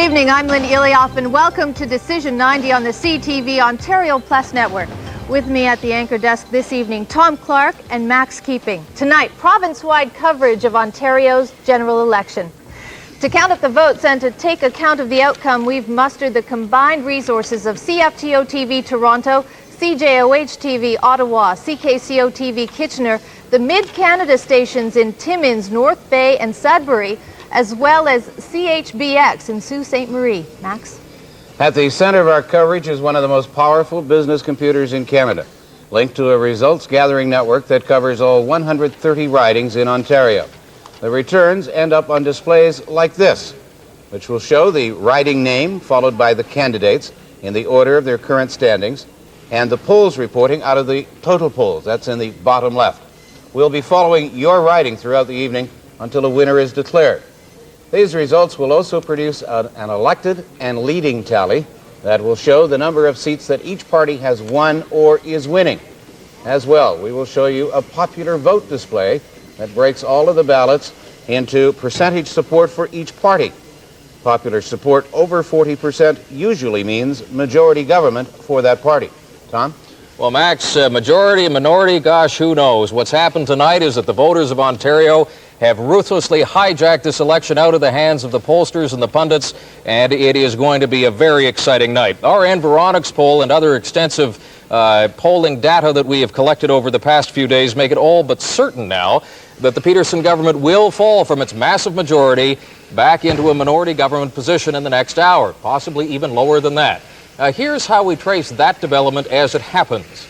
evening, I'm Lynn Ilioff, and welcome to Decision 90 on the CTV Ontario Plus Network. With me at the anchor desk this evening, Tom Clark and Max Keeping. Tonight, province-wide coverage of Ontario's general election. To count up the votes and to take account of the outcome, we've mustered the combined resources of CFTO TV Toronto, CJOH TV Ottawa, CKCO TV Kitchener, the Mid-Canada stations in Timmins, North Bay and Sudbury, as well as CHBX in Sault Ste. Marie. Max? At the center of our coverage is one of the most powerful business computers in Canada, linked to a results-gathering network that covers all 130 ridings in Ontario. The returns end up on displays like this, which will show the riding name followed by the candidates in the order of their current standings, and the polls reporting out of the total polls. That's in the bottom left. We'll be following your riding throughout the evening until a winner is declared. These results will also produce an elected and leading tally that will show the number of seats that each party has won or is winning. As well, we will show you a popular vote display that breaks all of the ballots into percentage support for each party. Popular support over 40% usually means majority government for that party. Tom? Well, Max, majority and minority, gosh, who knows? What's happened tonight is that the voters of Ontario have ruthlessly hijacked this election out of the hands of the pollsters and the pundits, and it is going to be a very exciting night. Our Environics poll and other extensive polling data that we have collected over the past few days make it all but certain now that the Peterson government will fall from its massive majority back into a minority government position in the next hour, possibly even lower than that. Here's how we trace that development as it happens.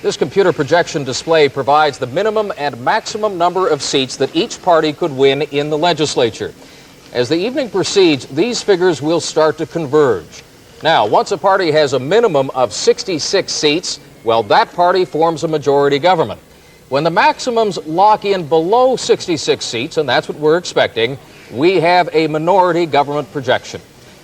This computer projection display provides the minimum and maximum number of seats that each party could win in the legislature. As the evening proceeds, these figures will start to converge. Now, once a party has a minimum of 66 seats, well, that party forms a majority government. When the maximums lock in below 66 seats, and that's what we're expecting, we have a minority government projection.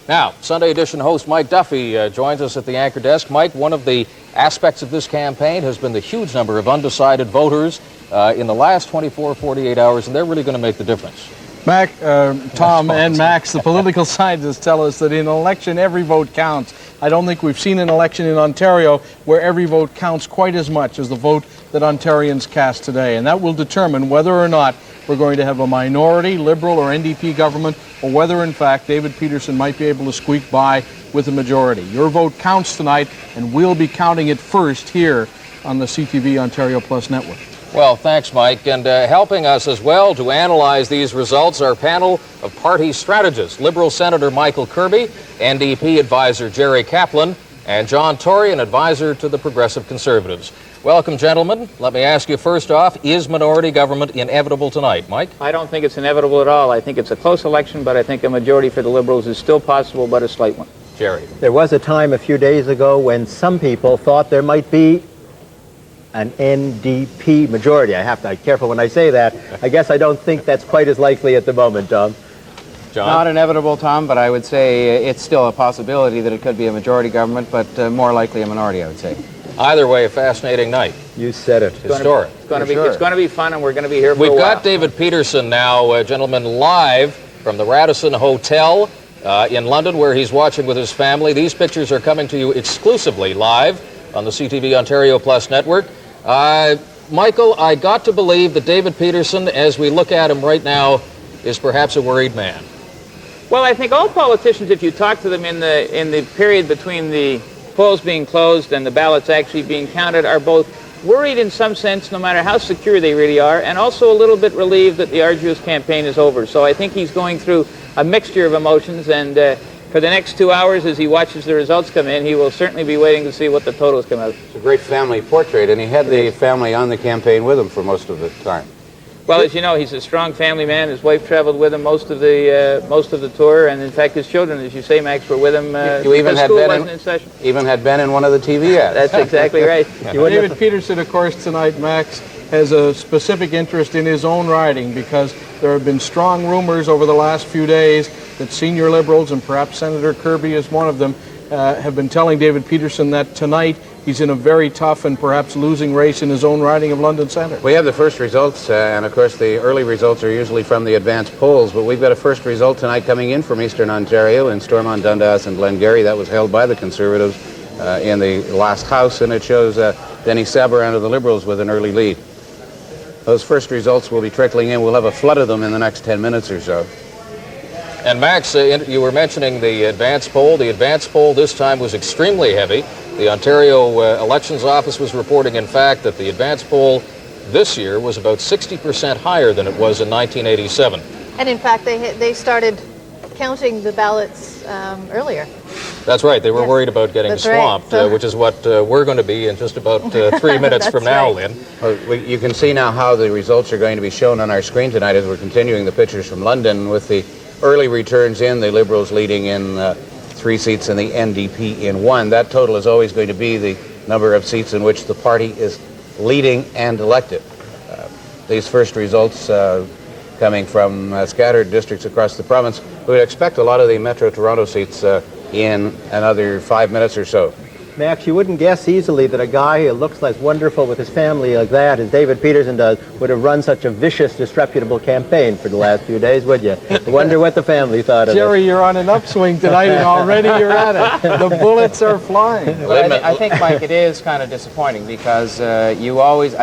Now, Sunday edition host Mike Duffy joins us at the anchor desk. Mike, one of the aspects of this campaign has been the huge number of undecided voters in the last 24, 48 hours, and they're really going to make the difference. Tom and Max, the political scientists tell us that in an election, every vote counts. I don't think we've seen an election in Ontario where every vote counts quite as much as the vote that Ontarians cast today. And that will determine whether or not we're going to have a minority, Liberal or NDP government, or whether, in fact, David Peterson might be able to squeak by with a majority. Your vote counts tonight, and we'll be counting it first here on the CTV Ontario Plus Network. Well, thanks, Mike. And helping us as well to analyze these results, our panel of party strategists, Liberal Senator Michael Kirby, NDP advisor Jerry Kaplan, and John Tory, an advisor to the Progressive Conservatives. Welcome, gentlemen. Let me ask you first off, is minority government inevitable tonight? Mike? I don't think it's inevitable at all. I think it's a close election, but I think a majority for the Liberals is still possible, but a slight one. Jerry? There was a time a few days ago when some people thought there might be an NDP majority. I have to be careful when I say that. I guess I don't think that's quite as likely at the moment, Tom. John? Not inevitable, Tom, but I would say it's still a possibility that it could be a majority government, but more likely a minority, I would say. Either way, a fascinating night. You said it. Historic. It's going to be fun, and we're going to be here for a while. We've got David Peterson now, gentlemen, live from the Radisson Hotel in London, where he's watching with his family. These pictures are coming to you exclusively live on the CTV Ontario Plus Network. Michael, I got to believe that David Peterson, as we look at him right now, is perhaps a worried man. Well, I think all politicians, if you talk to them in the period between the polls being closed and the ballots actually being counted, are both worried in some sense, no matter how secure they really are, and also a little bit relieved that the arduous campaign is over. So I think he's going through a mixture of emotions, and for the next 2 hours, as he watches the results come in, he will certainly be waiting to see what the totals come out. It's a great family portrait, and he had the family on the campaign with him for most of the time. Well, as you know, he's a strong family man. His wife traveled with him most of the tour, and in fact, his children, as you say, Max, were with him. You even had school Ben wasn't in session. Even had Ben in one of the TV ads. That's exactly right. David Peterson, of course, tonight, Max, has a specific interest in his own riding because there have been strong rumors over the last few days that senior Liberals, and perhaps Senator Kirby is one of them, have been telling David Peterson that tonight he's in a very tough and perhaps losing race in his own riding of London Centre. We have the first results, and of course the early results are usually from the advanced polls, but we've got a first result tonight coming in from Eastern Ontario in Stormont, Dundas, and Glengarry. That was held by the Conservatives in the last House, and it shows Denis Sabarin of the Liberals with an early lead. Those first results will be trickling in. We'll have a flood of them in the next 10 minutes or so. And Max, you were mentioning the advance poll. The advance poll this time was extremely heavy. The Ontario Elections Office was reporting, in fact, that the advance poll this year was about 60% higher than it was in 1987. And in fact, they started counting the ballots earlier. That's right. They were worried about getting swamped, right. Which is what we're going to be in just about 3 minutes from now, Lynn. You can see now how the results are going to be shown on our screen tonight as we're continuing the pictures from London with the early returns in, the Liberals leading in 3 seats and the NDP in 1. That total is always going to be the number of seats in which the party is leading and elected. These first results coming from scattered districts across the province, we would expect a lot of the Metro Toronto seats in another 5 minutes or so. Max, you wouldn't guess easily that a guy who looks like wonderful with his family like that, as David Peterson does, would have run such a vicious, disreputable campaign for the last few days, would you? I wonder what the family thought of it. Jerry, you're on an upswing tonight, and already you're at it. The bullets are flying. But I think, Mike, it is kind of disappointing because I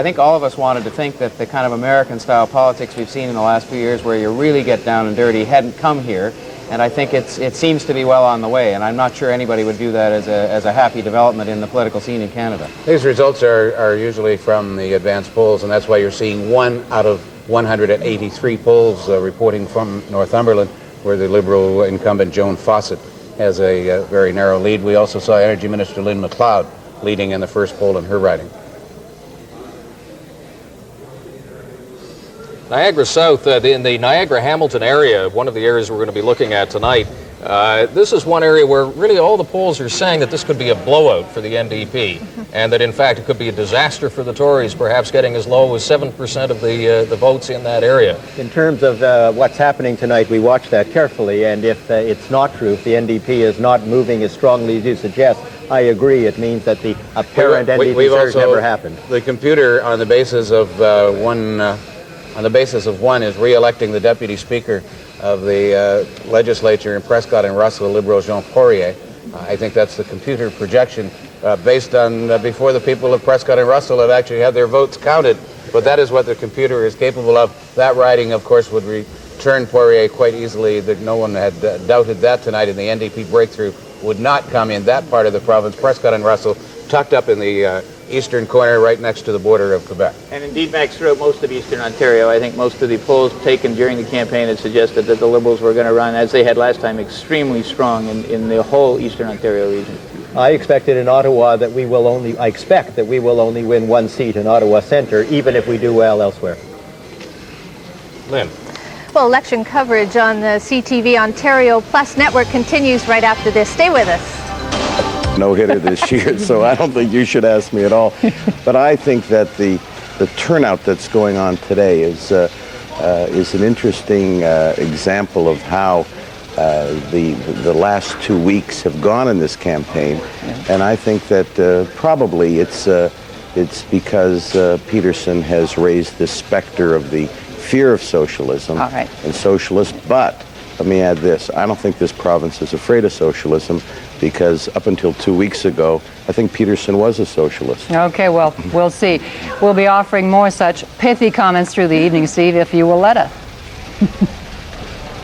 think all of us wanted to think that the kind of American-style politics we've seen in the last few years where you really get down and dirty hadn't come here. And I think it seems to be well on the way, and I'm not sure anybody would view that as a happy development in the political scene in Canada. These results are usually from the advanced polls, and that's why you're seeing 1 out of 183 polls reporting from Northumberland, where the Liberal incumbent Joan Fawcett has a very narrow lead. We also saw Energy Minister Lynn MacLeod leading in the first poll in her riding. Niagara South, in the Niagara-Hamilton area, one of the areas we're going to be looking at tonight, this is one area where really all the polls are saying that this could be a blowout for the NDP, and that in fact it could be a disaster for the Tories, perhaps getting as low as 7% of the votes in that area. In terms of what's happening tonight, we watch that carefully, and if it's not true, if the NDP is not moving as strongly as you suggest, I agree. It means that the apparent NDP surge never happened. The computer, on the basis of one, is re-electing the Deputy Speaker of the legislature in Prescott and Russell, Liberal Jean Poirier. I think that's the computer projection based on before the people of Prescott and Russell have actually had their votes counted. But that is what the computer is capable of. That riding, of course, would return Poirier quite easily. That no one had doubted that tonight, and the NDP breakthrough would not come in that part of the province. Prescott and Russell tucked up in the eastern corner right next to the border of Quebec. And indeed, Max, throughout most of eastern Ontario, I think most of the polls taken during the campaign had suggested that the Liberals were going to run, as they had last time, extremely strong in the whole eastern Ontario region. I expected in Ottawa that I expect that we will only win 1 seat in Ottawa Centre, even if we do well elsewhere. Lynn. Well, election coverage on the CTV Ontario Plus network continues right after this. Stay with us. No-hitter this year, so I don't think you should ask me at all. But I think that the turnout that's going on today is an interesting example of how the last 2 weeks have gone in this campaign, and I think that probably it's because Peterson has raised the specter of the fear of socialism and socialists. But let me add this: I don't think this province is afraid of socialism, because up until 2 weeks ago, I think Peterson was a socialist. Okay, well, we'll see. We'll be offering more such pithy comments through the evening, Steve, if you will let us.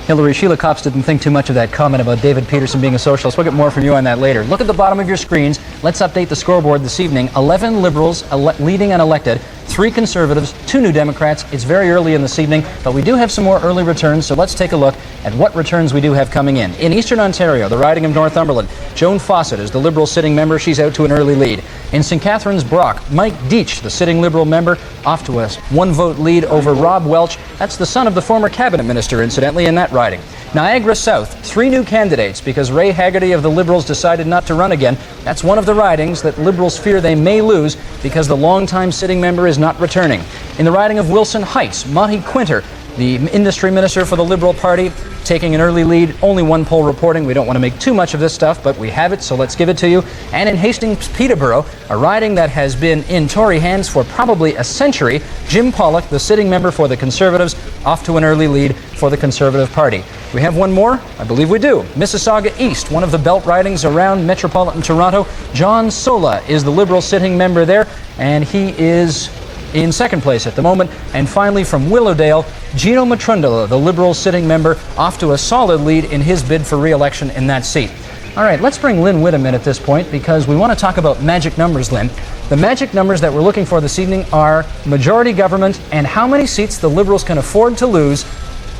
Hillary, Sheila Copps didn't think too much of that comment about David Peterson being a socialist. We'll get more from you on that later. Look at the bottom of your screens. Let's update the scoreboard this evening. 11 Liberals leading and elected, 3 Conservatives, 2 New Democrats. It's very early in this evening, but we do have some more early returns, so let's take a look at what returns we do have coming in. In Eastern Ontario, the riding of Northumberland, Joan Fawcett is the Liberal sitting member. She's out to an early lead. In St. Catharines Brock, Mike Deitch, the sitting Liberal member, off to a 1-vote lead over Rob Welch. That's the son of the former cabinet minister, incidentally, in that riding. Niagara South, 3 new candidates because Ray Haggerty of the Liberals decided not to run again. That's one of the ridings that Liberals fear they may lose because the longtime sitting member is not returning. In the riding of Wilson Heights, Monty Quinter The industry minister for the Liberal Party taking an early lead. Only one poll reporting. We don't want to make too much of this stuff, but we have it, so let's give it to you. And in Hastings, Peterborough, a riding that has been in Tory hands for probably a century, Jim Pollock, the sitting member for the Conservatives, off to an early lead for the Conservative Party. We have one more? I believe we do. Mississauga East, one of the belt ridings around metropolitan Toronto. John Sola is the Liberal sitting member there, and he is in second place at the moment. And finally, from Willowdale, Gino Matrundala, the Liberal sitting member, off to a solid lead in his bid for re-election in that seat. All right, let's bring Lynn Whittam in at this point, because we want to talk about magic numbers, Lynn. The magic numbers that we're looking for this evening are majority government and how many seats the Liberals can afford to lose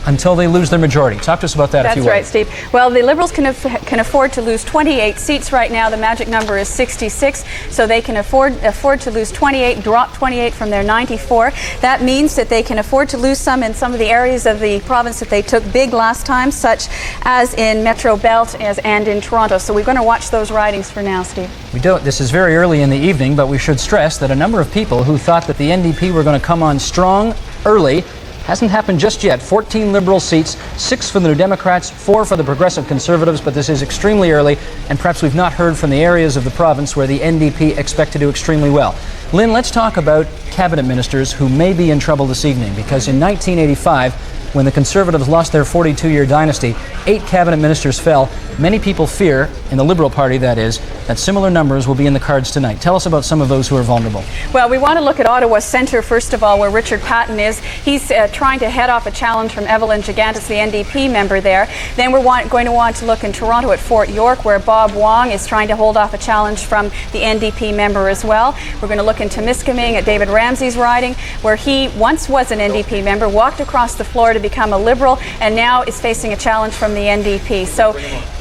until they lose their majority. Talk to us about that, if you will. That's right, Steve. Well, the Liberals can afford to lose 28 seats right now. The magic number is 66, so they can afford to lose 28, drop 28 from their 94. That means that they can afford to lose some in some of the areas of the province that they took big last time, such as in Metro Belt and in Toronto. So we're going to watch those ridings for now, Steve. We don't. This is very early in the evening, but we should stress that a number of people who thought that the NDP were going to come on strong early hasn't happened just yet. 14 Liberal seats, 6 for the New Democrats, 4 for the Progressive Conservatives, but this is extremely early, and perhaps we've not heard from the areas of the province where the NDP expect to do extremely well. Lynn, let's talk about cabinet ministers who may be in trouble this evening, because in 1985, when the Conservatives lost their 42-year dynasty, 8 cabinet ministers fell. Many people fear, in the Liberal Party that is, that similar numbers will be in the cards tonight. Tell us about some of those who are vulnerable. Well, we want to look at Ottawa Centre, first of all, where Richard Patton is. He's trying to head off a challenge from Evelyn Gigantis, the NDP member there. Then we're going to want to look in Toronto at Fort York, where Bob Wong is trying to hold off a challenge from the NDP member as well. We're going to look in Temiskaming at David Ramsey's riding, where he once was an NDP member, walked across the floor to become a Liberal, and now is facing a challenge from the NDP. So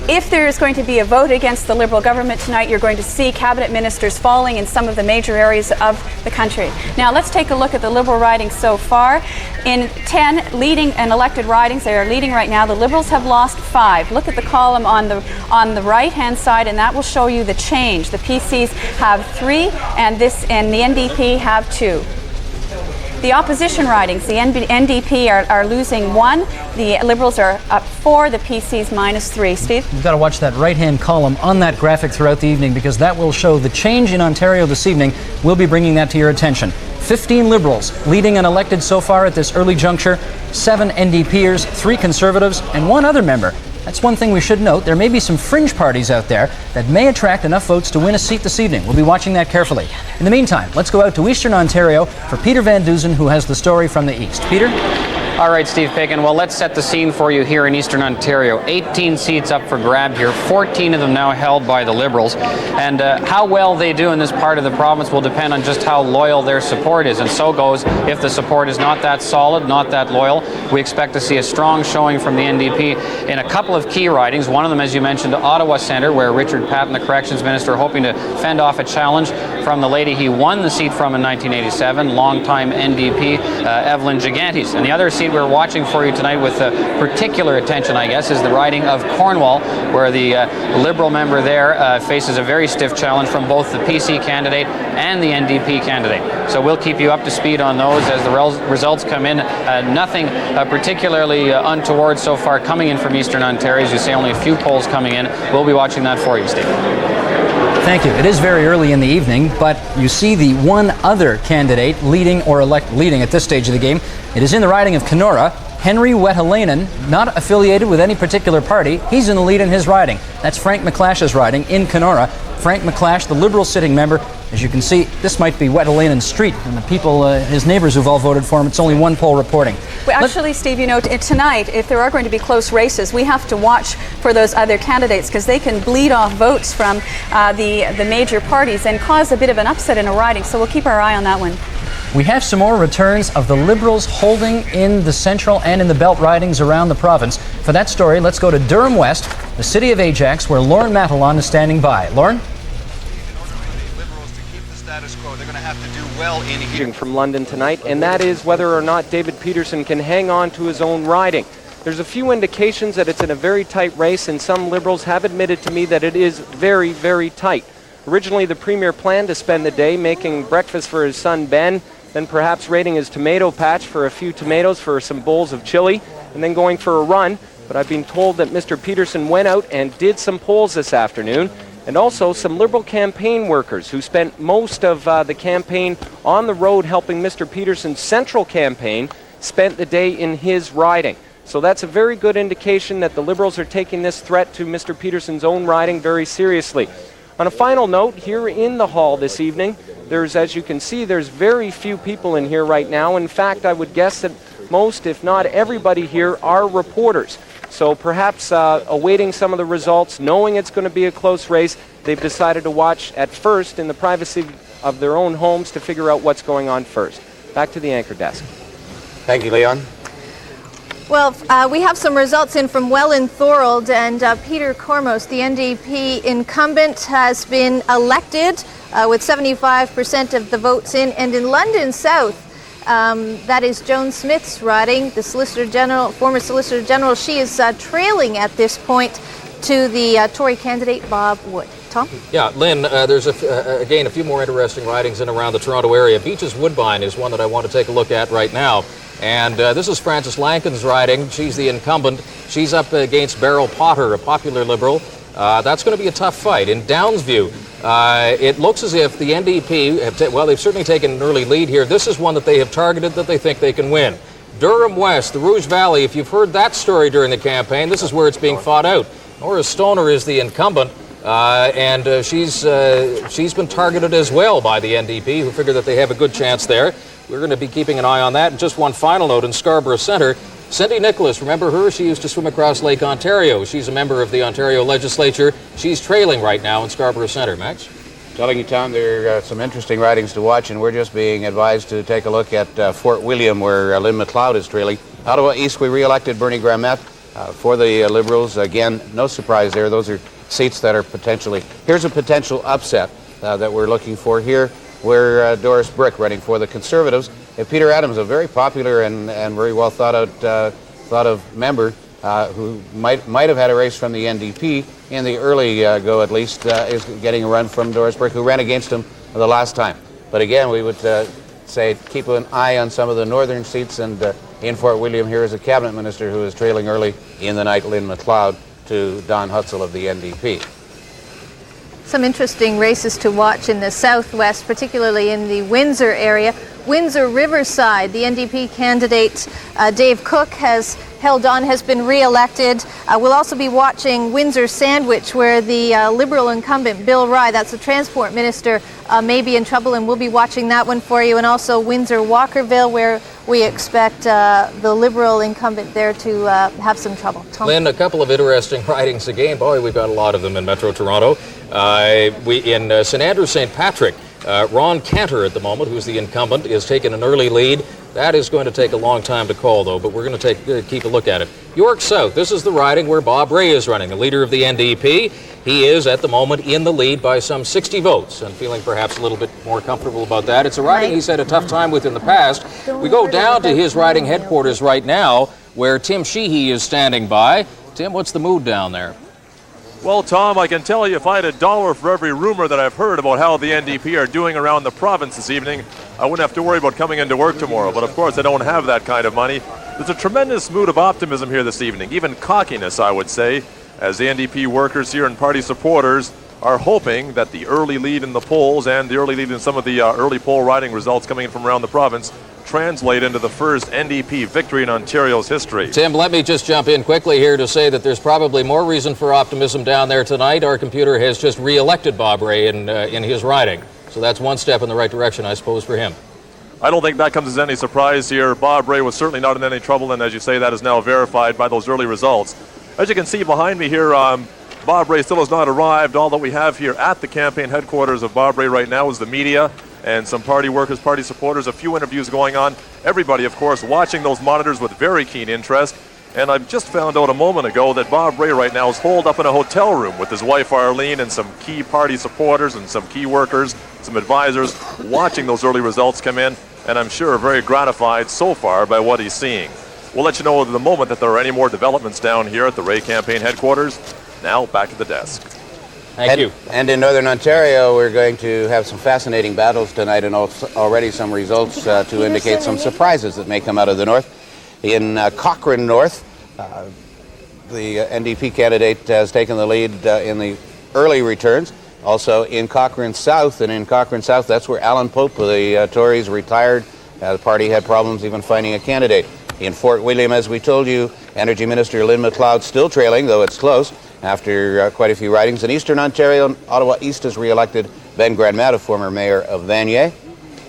if there is going to be a vote against the Liberal government tonight, you're going to see cabinet ministers falling in some of the major areas of the country. Now let's take a look at the Liberal ridings so far. In 10 leading and elected ridings, they are leading right now. The Liberals have lost 5. Look at the column on the right-hand side, and that will show you the change. The PCs have 3, and the NDP have 2. The opposition ridings, the NDP are losing 1, the Liberals are up 4, the PCs minus 3. Steve? You've got to watch that right-hand column on that graphic throughout the evening, because that will show the change in Ontario this evening. We'll be bringing that to your attention. 15 Liberals leading and elected so far at this early juncture, 7 NDPers, 3 Conservatives, and 1 other member. That's one thing we should note. There may be some fringe parties out there that may attract enough votes to win a seat this evening. We'll be watching that carefully. In the meantime, let's go out to Eastern Ontario for Peter Van Dusen, who has the story from the East. Peter? All right, Steve Pagan. Well, let's set the scene for you here in Eastern Ontario. 18 seats up for grab here, 14 of them now held by the Liberals. And how well they do in this part of the province will depend on just how loyal their support is. And so goes, if the support is not that solid, not that loyal, we expect to see a strong showing from the NDP in a couple of key ridings. One of them, as you mentioned, Ottawa Centre, where Richard Patton, the Corrections Minister, hoping to fend off a challenge from the lady he won the seat from in 1987, longtime NDP, Evelyn Gigantis. And the other seat we're watching for you tonight with particular attention, I guess, is the riding of Cornwall, where the Liberal member there faces a very stiff challenge from both the PC candidate and the NDP candidate. So we'll keep you up to speed on those as the results come in. Nothing particularly untoward so far coming in from Eastern Ontario. As you say, only a few polls coming in. We'll be watching that for you, Steve. Thank you. It is very early in the evening, but you see the one other candidate leading at this stage of the game. It is in the riding of Kenora. Henry Wetalainen, not affiliated with any particular party. He's in the lead in his riding. That's Frank McClash's riding in Kenora. Frank McClash, the Liberal sitting member. As you can see, this might be Wetalainen's street, and the people, his neighbors who've all voted for him, it's only one poll reporting. Well, actually, Steve, you know, tonight, if there are going to be close races, we have to watch for those other candidates, because they can bleed off votes from the major parties and cause a bit of an upset in a riding, so we'll keep our eye on that one. We have some more returns of the Liberals holding in the central and in the belt ridings around the province. For that story, let's go to Durham West, the city of Ajax, where Lauren Matalon is standing by. Lauren? They're going to have to do well in here. From London tonight, and that is whether or not David Peterson can hang on to his own riding. There's a few indications that it's in a very tight race, and some Liberals have admitted to me that it is very, very tight. Originally, the Premier planned to spend the day making breakfast for his son Ben, then perhaps raiding his tomato patch for a few tomatoes for some bowls of chili, and then going for a run. But I've been told that Mr. Peterson went out and did some polls this afternoon, and also some Liberal campaign workers who spent most of the campaign on the road helping Mr. Peterson's central campaign spent the day in his riding. So that's a very good indication that the Liberals are taking this threat to Mr. Peterson's own riding very seriously. On a final note, here in the hall this evening, as you can see, there's very few people in here right now. In fact, I would guess that most, if not everybody here, are reporters. So perhaps awaiting some of the results, knowing it's going to be a close race, they've decided to watch at first in the privacy of their own homes to figure out what's going on first. Back to the anchor desk. Thank you, Leon. Well, we have some results in from Welland Thorold, and Peter Cormos, the NDP incumbent, has been elected with 75% of the votes in. And in London South, that is Joan Smith's riding, the Solicitor General, former Solicitor General. She is trailing at this point to the Tory candidate Bob Wood. Tom? Yeah, Lynn, there's again a few more interesting ridings in around the Toronto area. Beaches Woodbine is one that I want to take a look at right now. And this is Frances Lankin's riding. She's the incumbent. She's up against Beryl Potter, a popular Liberal. That's going to be a tough fight. In Downsview, it looks as if the NDP, well, they've certainly taken an early lead here. This is one that they have targeted that they think they can win. Durham West, the Rouge Valley, if you've heard that story during the campaign, this is where it's being fought out. Nora Stoner is the incumbent, and she's been targeted as well by the NDP, who figure that they have a good chance there. We're going to be keeping an eye on that. And just one final note in Scarborough Centre, Cindy Nicholas, remember her? She used to swim across Lake Ontario. She's a member of the Ontario Legislature. She's trailing right now in Scarborough Centre. Max? Telling you, Tom, there are some interesting ridings to watch, and we're just being advised to take a look at Fort William, where Lynn MacLeod is trailing. Ottawa East, we re-elected Bernie Grammet for the Liberals. Again, no surprise there. Those are seats that are potentially... Here's a potential upset that we're looking for here, where Doris Brick running for the Conservatives. Peter Adams, a very popular and very well thought of member who might have had a race from the NDP in the early go at least, is getting a run from Doris Brick, who ran against him the last time. But again, we would say keep an eye on some of the northern seats, and in Fort William here is a cabinet minister who is trailing early in the night, Lynn MacLeod, to Don Hutzel of the NDP. Some interesting races to watch in the southwest, particularly in the Windsor area. Windsor Riverside, the NDP candidate Dave Cook has held on, has been re-elected. We'll also be watching Windsor Sandwich, where the Liberal incumbent Bill Rye, that's the transport minister, may be in trouble, and we'll be watching that one for you. And also Windsor Walkerville, where we expect the Liberal incumbent there to have some trouble. Tom? Lynn, a couple of interesting ridings again. Boy, we've got a lot of them in Metro Toronto. In St. Andrew St. Patrick, Ron Cantor at the moment, who's the incumbent, is taking an early lead. That is going to take a long time to call, though, but we're going to keep a look at it. York South, this is the riding where Bob Ray is running, the leader of the NDP. He is, at the moment, in the lead by some 60 votes, and feeling perhaps a little bit more comfortable about that. It's a riding he's had a tough time with in the past. We go down to his riding headquarters right now, where Tim Sheehy is standing by. Tim, what's the mood down there? Well, Tom, I can tell you if I had $1 for every rumor that I've heard about how the NDP are doing around the province this evening, I wouldn't have to worry about coming into work tomorrow. But of course, I don't have that kind of money. There's a tremendous mood of optimism here this evening, even cockiness, I would say, as the NDP workers here and party supporters are hoping that the early lead in the polls and the early lead in some of the early poll riding results coming in from around the province translate into the first NDP victory in Ontario's history. Tim, let me just jump in quickly here to say that there's probably more reason for optimism down there tonight. Our computer has just re-elected Bob Ray in his riding. So that's one step in the right direction, I suppose, for him. I don't think that comes as any surprise here. Bob Ray was certainly not in any trouble, and as you say, that is now verified by those early results. As you can see behind me here, Bob Ray still has not arrived. All that we have here at the campaign headquarters of Bob Ray right now is the media and some party workers, party supporters, a few interviews going on. Everybody, of course, watching those monitors with very keen interest. And I've just found out a moment ago that Bob Ray right now is holed up in a hotel room with his wife Arlene and some key party supporters and some key workers, some advisors, watching those early results come in, and I'm sure very gratified so far by what he's seeing. We'll let you know at the moment that there are any more developments down here at the Ray campaign headquarters. Now, back to the desk. Thank you. And in Northern Ontario, we're going to have some fascinating battles tonight, and already some results to indicate some surprises that may come out of the north. In Cochrane North, the NDP candidate has taken the lead in the early returns. Also in Cochrane South, and in Cochrane South, that's where Alan Pope, the Tories, retired. The party had problems even finding a candidate. In Fort William, as we told you, Energy Minister Lynn MacLeod still trailing, though it's close, after quite a few ridings. In Eastern Ontario, Ottawa East has re-elected Ben Granmata, former mayor of Vanier.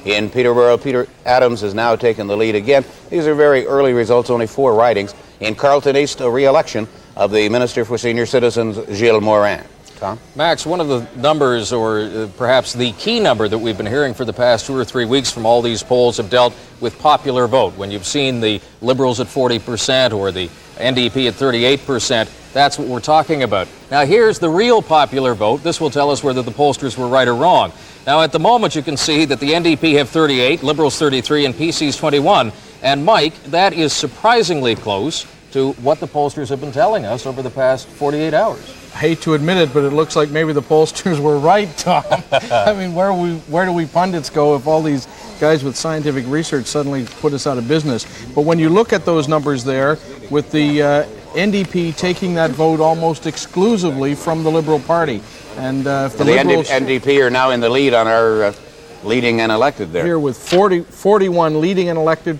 In Peterborough, Peter Adams has now taken the lead again. These are very early results, only 4 ridings. In Carleton East, a re-election of the Minister for Senior Citizens, Gilles Morin. Tom? Max, one of the numbers, or perhaps the key number that we've been hearing for the past 2 or 3 weeks from all these polls have dealt with popular vote. When you've seen the Liberals at 40% or the NDP at 38%, that's what we're talking about. Now here's the real popular vote. This will tell us whether the pollsters were right or wrong. Now at the moment you can see that the NDP have 38, Liberals 33, and PC's 21. And Mike, that is surprisingly close to what the pollsters have been telling us over the past 48 hours. I hate to admit it, but it looks like maybe the pollsters were right, Tom. I mean, where do we pundits go if all these guys with scientific research suddenly put us out of business? But when you look at those numbers there, with the NDP taking that vote almost exclusively from the Liberal Party, and if the Liberals... NDP are now in the lead on our leading and elected there. Here with 41 leading and elected,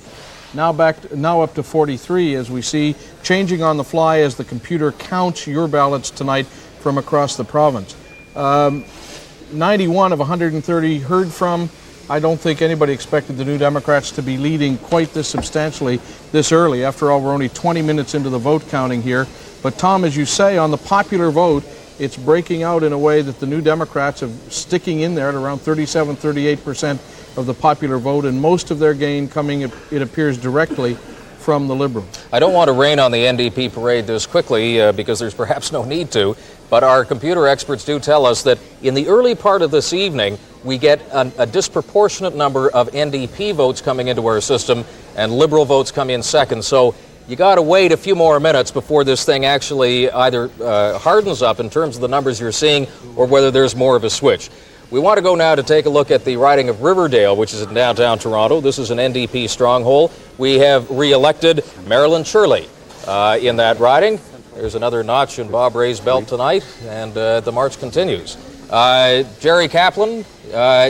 now up to 43, as we see, changing on the fly as the computer counts your ballots tonight from across the province. 91 of 130 heard from. I don't think anybody expected the New Democrats to be leading quite this substantially this early. After all, we're only 20 minutes into the vote counting here. But Tom, as you say, on the popular vote, it's breaking out in a way that the New Democrats are sticking in there at around 37-38% of the popular vote, and most of their gain coming, it appears, directly from the Liberals. I don't want to rain on the NDP parade this quickly because there's perhaps no need to, but our computer experts do tell us that in the early part of this evening, we get a disproportionate number of NDP votes coming into our system, and Liberal votes come in second. So you got to wait a few more minutes before this thing actually either hardens up in terms of the numbers you're seeing, or whether there's more of a switch. We want to go now to take a look at the riding of Riverdale, which is in downtown Toronto. This is an NDP stronghold. We have re-elected Marilyn Shirley in that riding. There's another notch in Bob Ray's belt tonight, and the march continues. Jerry Kaplan,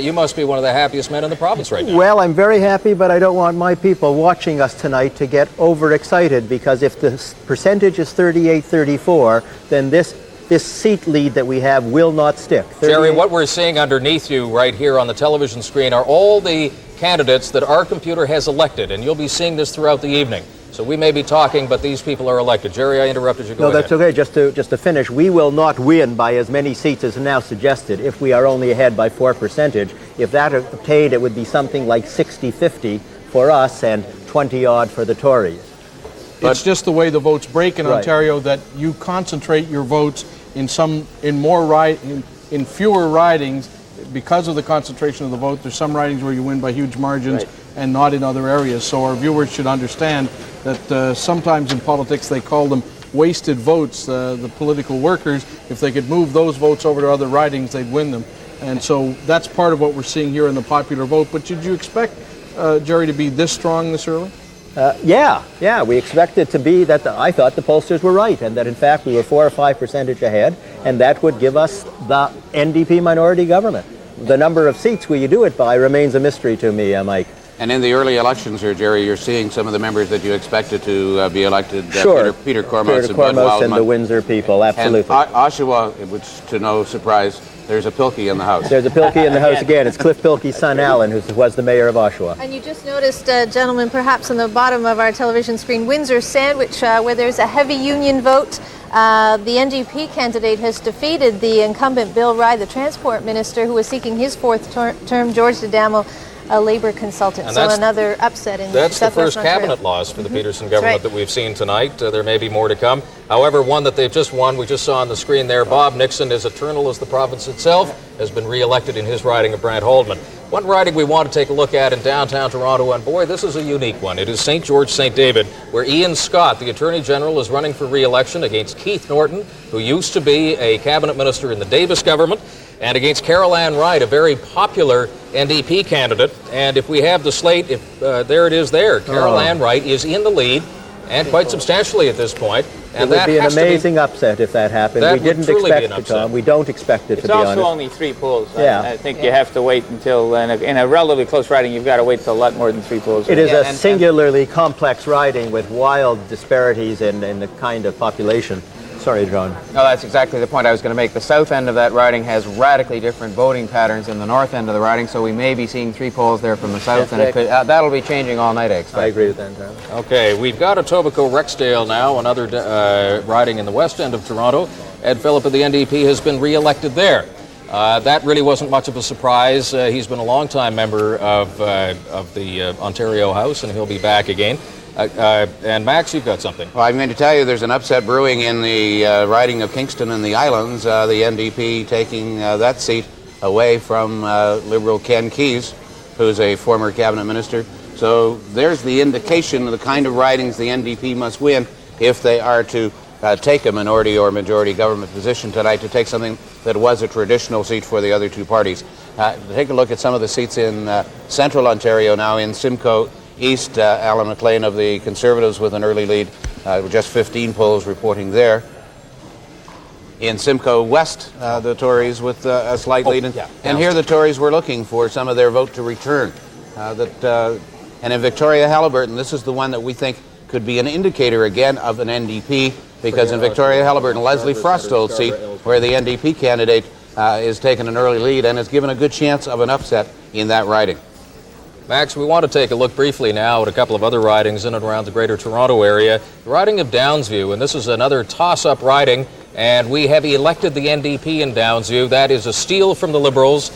you must be one of the happiest men in the province right now. Well, I'm very happy, but I don't want my people watching us tonight to get overexcited, because if the percentage is 38-34, then this seat lead that we have will not stick. Jerry, what we're seeing underneath you right here on the television screen are all the candidates that our computer has elected, and you'll be seeing this throughout the evening. So we may be talking, but these people are elected. Jerry, I interrupted you. Go ahead. No, that's okay. Just to finish, we will not win by as many seats as now suggested if we are only ahead by 4%. If that are obtained, it would be something like 60-50 for us and 20-odd for the Tories. It's just the way the votes break in Ontario that you concentrate your votes in fewer ridings because of the concentration of the vote. There's some ridings where you win by huge margins and not in other areas. So our viewers should understand that sometimes in politics they call them wasted votes, the political workers. If they could move those votes over to other ridings, they'd win them. And so that's part of what we're seeing here in the popular vote. But did you expect, Jerry, to be this strong this early? Yeah, we expected to be that. I thought the pollsters were right, and that in fact we were 4 or 5% ahead, and that would give us the NDP minority government. The number of seats will you do it by remains a mystery to me, Mike. And in the early elections here, Jerry, you're seeing some of the members that you expected to be elected. Sure. Peter Cormos and the Windsor people, absolutely. And Oshawa, which to no surprise, there's a Pilkey in the house. There's a Pilkey in the house again. It's Cliff Pilkey's son, Alan, who was the mayor of Oshawa. And you just noticed, gentlemen, perhaps on the bottom of our television screen, Windsor Sandwich, where there's a heavy union vote. The NDP candidate has defeated the incumbent Bill Rye, the transport minister, who was seeking his 4th term. George D'Adamo a Labour consultant. And So another upset in That's the Southwest first Ontario. cabinet loss for the Peterson government right. that we've seen tonight. There may be more to come. However, one that they've just won, we just saw on the screen there, Bob Nixon, as eternal as the province itself, has been re-elected in his riding of Brant Holdman. One riding we want to take a look at in downtown Toronto, and boy, this is a unique one. It is St. George, St. David, where Ian Scott, the Attorney General, is running for re-election against Keith Norton, who used to be a cabinet minister in the Davis government, and against Carol Ann Wright, a very popular NDP candidate. And if we have the slate, there it is there. Carol Ann Wright is in the lead, and quite substantially at this point. And it would that be an has to amazing upset if that happened. That We didn't would truly expect be an it, upset. Tom. We don't expect it, to It's be also honest. only 3 polls. Yeah. I think you have to wait until, in a relatively close riding, you've got to wait till a lot more than 3 polls. It is a singularly complex riding with wild disparities in the kind of population. Sorry, John. No, that's exactly the point I was going to make. The south end of that riding has radically different voting patterns than the north end of the riding, so we may be seeing 3 polls there from the south, and it could, that'll be changing all night, I expect. I agree with that, Tom. Okay, we've got Etobicoke-Rexdale now, another riding in the west end of Toronto. Ed Phillip of the NDP has been re-elected there. That really wasn't much of a surprise. He's been a long-time member of the Ontario House, and he'll be back again. And Max, you've got something. Well, I'm going to tell you there's an upset brewing in the riding of Kingston and the Islands, the NDP taking that seat away from Liberal Ken Keyes, who's a former cabinet minister. So there's the indication of the kind of ridings the NDP must win if they are to take a minority or majority government position tonight, to take something that was a traditional seat for the other two parties. Take a look at some of the seats in central Ontario now. In Simcoe East, Alan McLean of the Conservatives with an early lead, just 15 polls reporting there. In Simcoe West, the Tories with a slight lead. And here the Tories were looking for some of their vote to return. And in Victoria-Haliburton, this is the one that we think could be an indicator again of an NDP, because in Victoria-Haliburton, Leslie Frostow's seat, where the NDP candidate is taking an early lead and is given a good chance of an upset in that riding. Max, we want to take a look briefly now at a couple of other ridings in and around the Greater Toronto area. The riding of Downsview, and this is another toss-up riding, and we have elected the NDP in Downsview. That is a steal from the Liberals.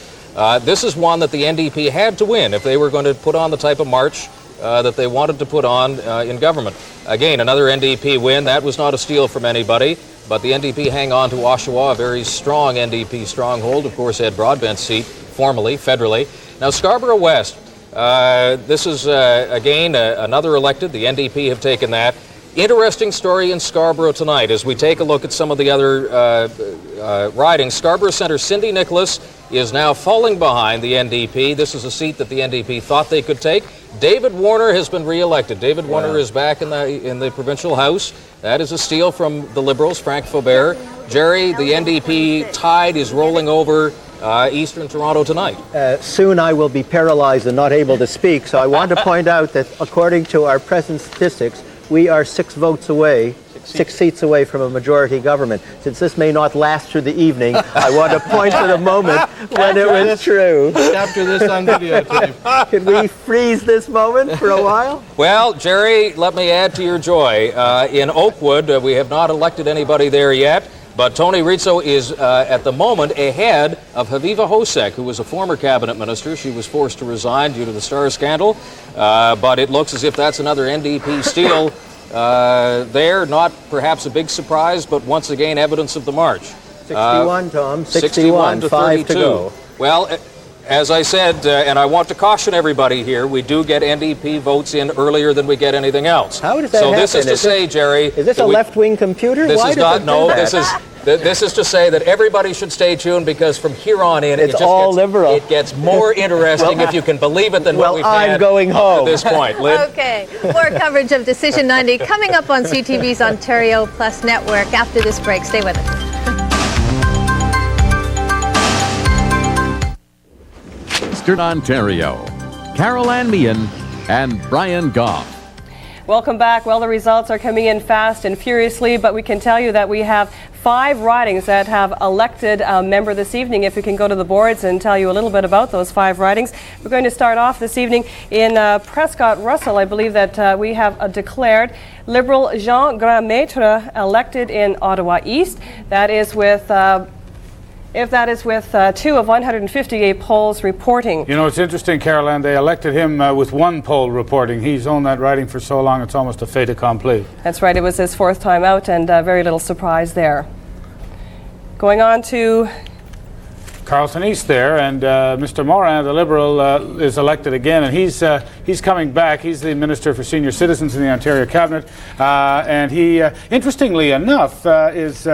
This is one that the NDP had to win if they were going to put on the type of march that they wanted to put on in government. Again, another NDP win. That was not a steal from anybody, but the NDP hang on to Oshawa, a very strong NDP stronghold. Of course, Ed Broadbent's seat, formally, federally. Now, Scarborough West. This is, again, another elected. The NDP have taken that. Interesting story in Scarborough tonight as we take a look at some of the other ridings. Scarborough Centre Cindy Nicholas is now falling behind the NDP. This is a seat that the NDP thought they could take. David Warner has been re-elected. David Warner is back in the provincial house. That is a steal from the Liberals, Frank Faubert. Jerry, the NDP tide is rolling over Eastern Toronto tonight. Soon I will be paralyzed and not able to speak, so I want to point out that according to our present statistics, we are 6 votes away, 6 seats away from a majority government. Since this may not last through the evening, I want to point to the moment when it was true. Capture this on videotape. Can we freeze this moment for a while? Well, Jerry, let me add to your joy. In Oakwood, we have not elected anybody there yet. But Tony Rizzo is, at the moment, ahead of Haviva Hosek, who was a former cabinet minister. She was forced to resign due to the Star scandal. But it looks as if that's another NDP steal there. Not perhaps a big surprise, but once again, evidence of the march. 61, Tom. 61 to 5 32. to go. Well, as I said, and I want to caution everybody here, we do get NDP votes in earlier than we get anything else. How does that so happen? This is to say, Jerry... Is this a left-wing computer? This Why is does not, it do no, that? this is to say that everybody should stay tuned, because from here on in, it's all liberal. It gets more interesting, if you can believe it, than what we've had going home. up to this point. Lynn? Okay, more coverage of Decision 90 coming up on CTV's Ontario Plus Network after this break. Stay with us. Eastern Ontario, Carol Ann Meehan and Brian Goff. Welcome back. Well, the results are coming in fast and furiously, but we can tell you that we have 5 ridings that have elected a member this evening. If we can go to the boards and tell you a little bit about those 5 ridings. We're going to start off this evening in Prescott-Russell. I believe that we have declared Liberal Jean Grandmaitre elected in Ottawa East. That is with If that is with 2 of 158 polls reporting. You know, it's interesting, Carol Ann, they elected him with 1 poll reporting. He's owned that riding for so long, it's almost a fait accompli. That's right, it was his 4th time out, and very little surprise there. Going on to Carlton East there, and Mr. Moran, the Liberal, is elected again, and he's coming back. He's the Minister for Senior Citizens in the Ontario Cabinet, and he, interestingly enough, is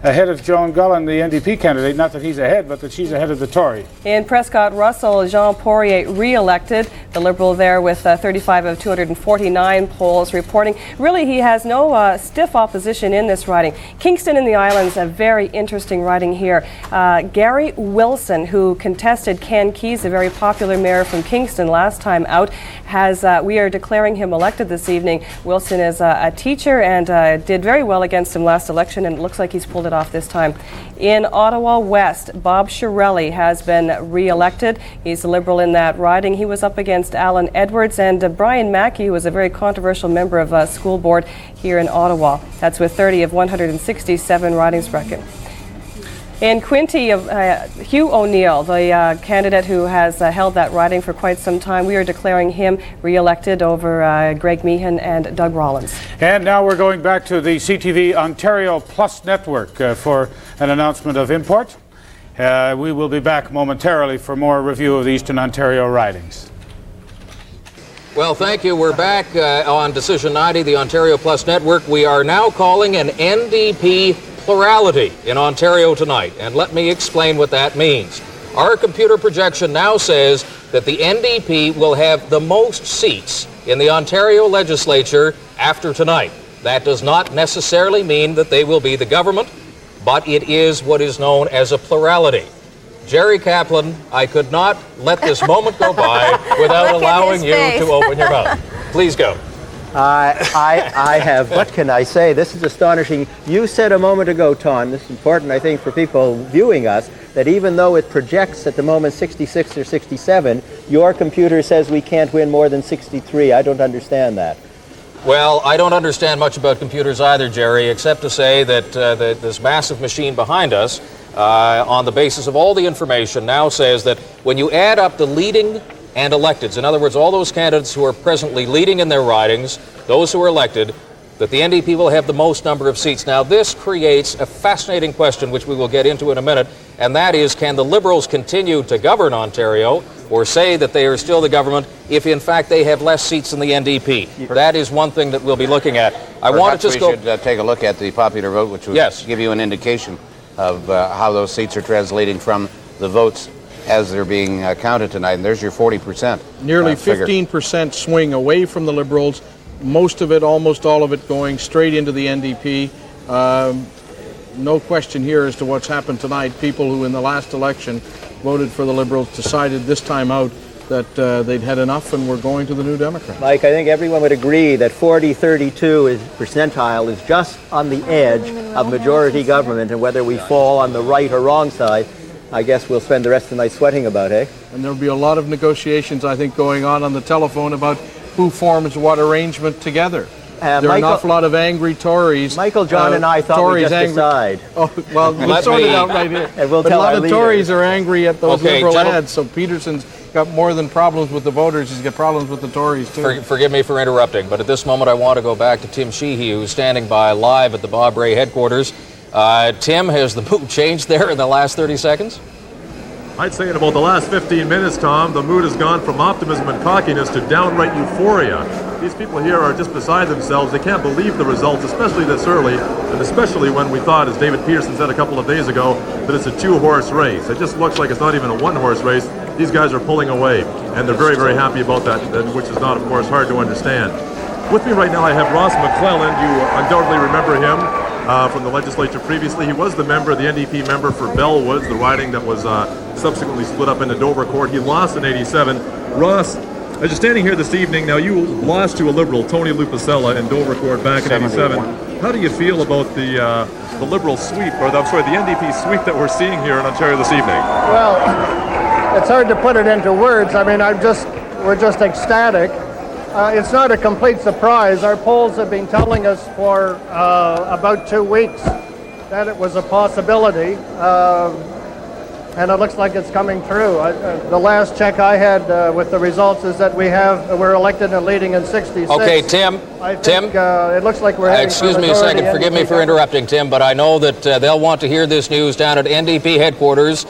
ahead of Joan Gullen, the NDP candidate. Not that he's ahead, but that she's ahead of the Tory. In Prescott Russell, Jean Poirier re-elected, the Liberal there with 35 of 249 polls reporting. Really, he has no stiff opposition in this riding. Kingston in the Islands, a very interesting riding here. Gary Wilson, who contested Ken Keyes, a very popular mayor from Kingston last time out, we are declaring him elected this evening. Wilson is a teacher and did very well against him last election, and it looks like he's pulled it off this time. In Ottawa West, Bob Shirelli has been re-elected. He's a Liberal in that riding. He was up against Alan Edwards and Brian Mackey, who was a very controversial member of school board here in Ottawa. That's with 30 of 167 ridings reckoned. In Quinte, Hugh O'Neill, the candidate who has held that riding for quite some time, we are declaring him re-elected over Greg Meehan and Doug Rollins. And now we're going back to the CTV Ontario Plus network for an announcement of import. We will be back momentarily for more review of the Eastern Ontario ridings. Well, thank you. We're back on Decision 90, the Ontario Plus network. We are now calling an NDP plurality in Ontario tonight, and let me explain what that means. Our computer projection now says that the NDP will have the most seats in the Ontario legislature after tonight. That does not necessarily mean that they will be the government, but it is what is known as a plurality. Jerry Kaplan, I could not let this moment go by without allowing you to open your mouth. Please go. I have, what can I say? This is astonishing. You said a moment ago, Tom, this is important, I think, for people viewing us, that even though it projects at the moment 66 or 67, your computer says we can't win more than 63. I don't understand that. Well, I don't understand much about computers either, Jerry, except to say that this massive machine behind us, on the basis of all the information, now says that when you add up the leading and electeds, in other words, all those candidates who are presently leading in their ridings, those who are elected, that the NDP will have the most number of seats. Now, this creates a fascinating question, which we will get into in a minute, and that is, can the Liberals continue to govern Ontario, or say that they are still the government, if in fact they have less seats than the NDP? That is one thing that we'll be looking at. I want to just go... We should take a look at the popular vote, which will give you an indication of how those seats are translating from the votes as they're being counted tonight, and there's your 40%. Nearly 15% swing away from the Liberals, most of it, almost all of it, going straight into the NDP. No question here as to what's happened tonight. People who in the last election voted for the Liberals decided this time out that they'd had enough and were going to the New Democrats. Mike, I think everyone would agree that 40-32 percentile is just on the edge of majority government, and whether we fall on the right or wrong side, I guess we'll spend the rest of the night sweating about, eh? And there'll be a lot of negotiations, I think, going on the telephone about who forms what arrangement together. There are an awful lot of angry Tories. Michael, John, and I thought we'd just decide. Oh, well, let's sort it out right here. And we'll but tell a lot our of Tories are angry at those Liberal ads, so Peterson's got more than problems with the voters, he's got problems with the Tories, too. Forgive me for interrupting, but at this moment I want to go back to Tim Sheehy, who's standing by live at the Bob Ray headquarters. Tim, has the mood changed there in the last 30 seconds? I'd say in about the last 15 minutes, Tom, the mood has gone from optimism and cockiness to downright euphoria. These people here are just beside themselves. They can't believe the results, especially this early, and especially when we thought, as David Peterson said a couple of days ago, that it's a two-horse race. It just looks like it's not even a one-horse race. These guys are pulling away, and they're very, very happy about that, which is not, of course, hard to understand. With me right now, I have Ross McClelland. You undoubtedly remember him from the legislature previously. He was the NDP member for Bellwoods, the riding that was subsequently split up into Dovercourt. He lost in '87. Ross, as you're standing here this evening, now you lost to a Liberal, Tony Lupacella, in Dovercourt back in '87. How do you feel about the Liberal sweep, or the NDP sweep that we're seeing here in Ontario this evening? Well, it's hard to put it into words. I mean, we're just ecstatic. It's not a complete surprise. Our polls have been telling us for about 2 weeks that it was a possibility. and it looks like it's coming true. The last check I had with the results is that we're elected and leading in 66. Okay, Tim. It looks like we're heading excuse for me a majority second. Forgive me NDP for interrupting, Tim, but I know that they'll want to hear this news down at NDP headquarters.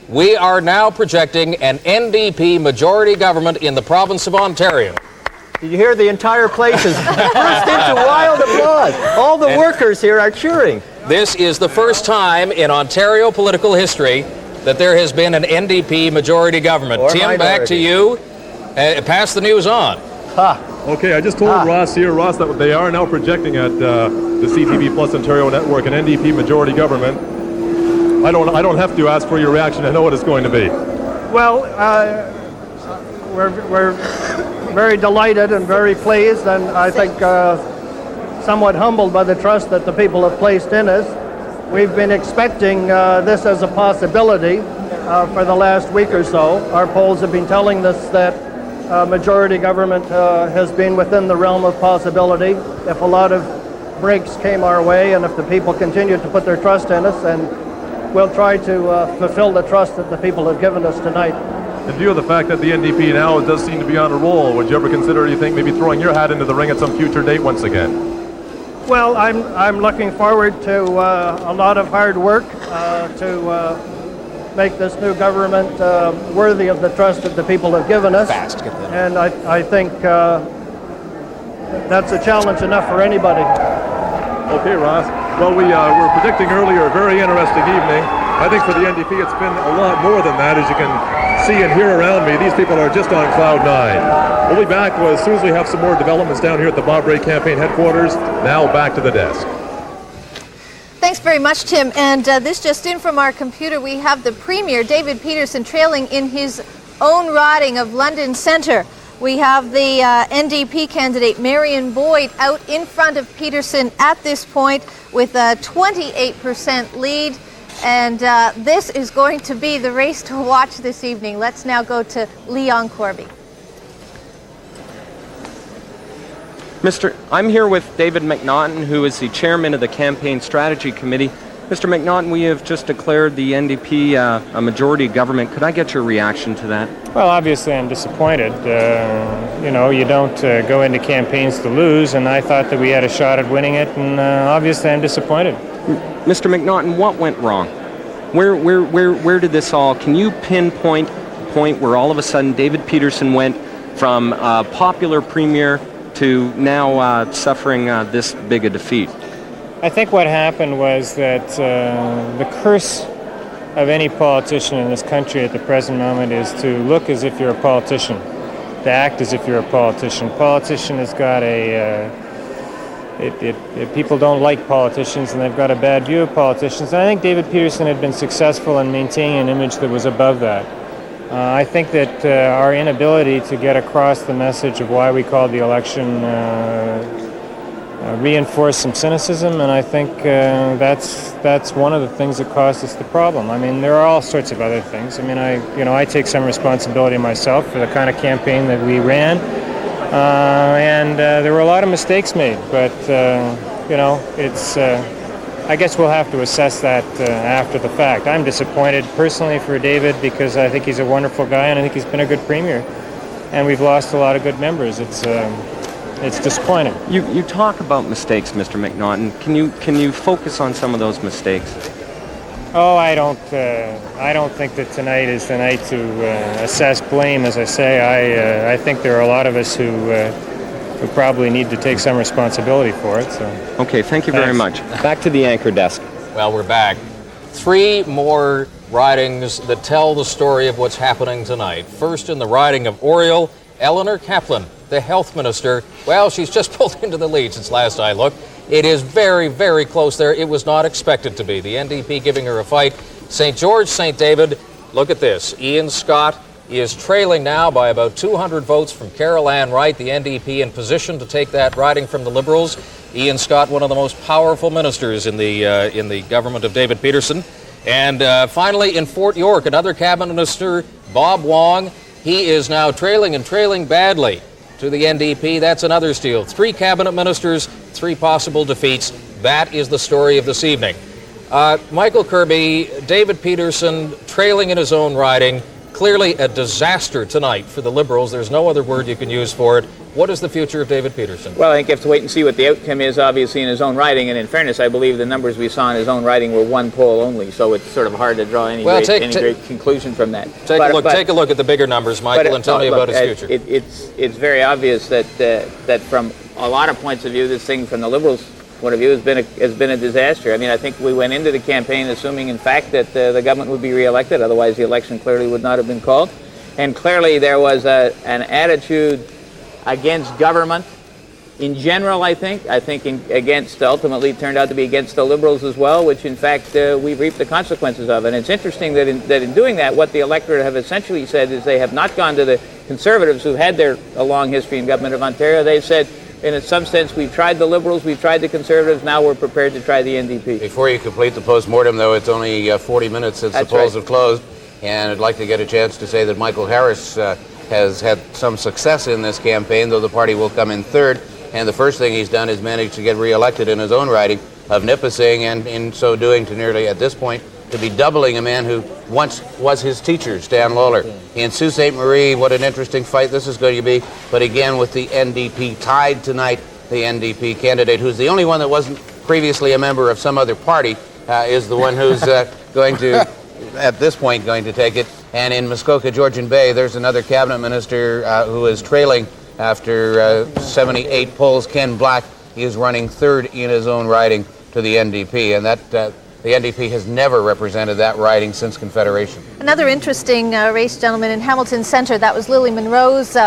We are now projecting an NDP majority government in the province of Ontario. Did you hear the entire place is burst into wild applause? All the workers here are cheering. This is the first time in Ontario political history that there has been an NDP majority government. Or Tim, minority. back to you. Pass the news on. Okay, I just told Ross here, that they are now projecting at the CTV Plus Ontario Network an NDP majority government. I don't have to ask for your reaction. I know what it's going to be. Well, we're very delighted and very pleased, and I think somewhat humbled by the trust that the people have placed in us. We've been expecting this as a possibility for the last week or so. Our polls have been telling us that majority government has been within the realm of possibility. If a lot of breaks came our way, and if the people continued to put their trust in us, and we'll try to fulfill the trust that the people have given us tonight. In view of the fact that the NDP now does seem to be on a roll, would you ever consider, do you think, maybe throwing your hat into the ring at some future date once again? Well, I'm looking forward to a lot of hard work to make this new government worthy of the trust that the people have given us. And I think that's a challenge enough for anybody. Okay, Ross. Well, we were predicting earlier a very interesting evening. I think for the NDP it's been a lot more than that. As you can see and hear around me, these people are just on cloud nine. We'll be back as soon as we have some more developments down here at the Bob Rae campaign headquarters. Now back to the desk. Thanks very much, Tim. And this just in from our computer, we have the Premier, David Peterson, trailing in his own riding of London Centre. We have the NDP candidate, Marion Boyd, out in front of Peterson at this point with a 28% lead. And this is going to be the race to watch this evening. Let's now go to Leon Corby. I'm here with David McNaughton, who is the chairman of the Campaign Strategy Committee. Mr. McNaughton, we have just declared the NDP a majority government. Could I get your reaction to that? Well, obviously I'm disappointed. You don't go into campaigns to lose, and I thought that we had a shot at winning it, and obviously I'm disappointed. Mr. McNaughton, what went wrong? Where did this all? Can you pinpoint a point where all of a sudden David Peterson went from popular premier to now suffering this big a defeat? I think what happened was that the curse of any politician in this country at the present moment is to look as if you're a politician, to act as if you're a politician. Politician has got people don't like politicians, and they've got a bad view of politicians. And I think David Peterson had been successful in maintaining an image that was above that. I think that our inability to get across the message of why we called the election reinforced some cynicism, and I think that's one of the things that caused us the problem. I mean, there are all sorts of other things. I mean, I take some responsibility myself for the kind of campaign that we ran. And there were a lot of mistakes made, but it's. I guess we'll have to assess that after the fact. I'm disappointed personally for David because I think he's a wonderful guy and I think he's been a good premier, and we've lost a lot of good members. It's disappointing. You talk about mistakes, Mr. McNaughton. Can you focus on some of those mistakes? Oh, I don't think that tonight is the night to assess blame. As I say, I think there are a lot of us who probably need to take some responsibility for it. So. Okay, thank you very much. Back to the anchor desk. Well, we're back. 3 more ridings that tell the story of what's happening tonight. First, in the riding of Oriel, Eleanor Kaplan, the health minister. Well, she's just pulled into the lead since last I looked. It is very, very close there. It was not expected to be. The NDP giving her a fight. St. George, St. David, look at this. Ian Scott is trailing now by about 200 votes from Carol Ann Wright, the NDP in position to take that riding from the Liberals. Ian Scott, one of the most powerful ministers in the government of David Peterson. And finally, in Fort York, another cabinet minister, Bob Wong, he is now trailing badly to the NDP. That's another steal. 3 cabinet ministers, 3 possible defeats. That is the story of this evening. Michael Kirby, David Peterson trailing in his own riding. Clearly a disaster tonight for the Liberals. There's no other word you can use for it. What is the future of David Peterson? Well, I think you have to wait and see what the outcome is, obviously, in his own riding. And in fairness, I believe the numbers we saw in his own riding were one poll only, so it's sort of hard to draw any great conclusion from that. Take a look at the bigger numbers, Michael, and tell me about his future. It's very obvious that from a lot of points of view, this thing from the Liberals' point of view has been a disaster. I mean, I think we went into the campaign assuming, in fact, that the government would be reelected. Otherwise, the election clearly would not have been called. And clearly, there was an attitude against government in general, I think. Ultimately turned out to be against the Liberals as well, which in fact we reaped the consequences of. And it's interesting that in doing that, what the electorate have essentially said is they have not gone to the Conservatives who had a long history in government of Ontario. They've said, in some sense, we've tried the Liberals, we've tried the Conservatives, now we're prepared to try the NDP. Before you complete the post-mortem, though, it's only 40 minutes since the polls have closed, and I'd like to get a chance to say that Michael Harris has had some success in this campaign, though the party will come in third, and the first thing he's done is managed to get re-elected in his own riding of Nipissing, and in so doing to nearly, at this point, to be doubling a man who once was his teacher, Stan Lawler. In Sault Ste. Marie, what an interesting fight this is going to be. But again, with the NDP tied tonight, the NDP candidate, who's the only one that wasn't previously a member of some other party, is the one who's going to, at this point, going to take it. And in Muskoka, Georgian Bay, there's another cabinet minister who is trailing after 78 polls. Ken Black is running third in his own riding to the NDP, and that the NDP has never represented that riding since Confederation. Another interesting race, gentlemen, in Hamilton Centre. That was Lily Monroe's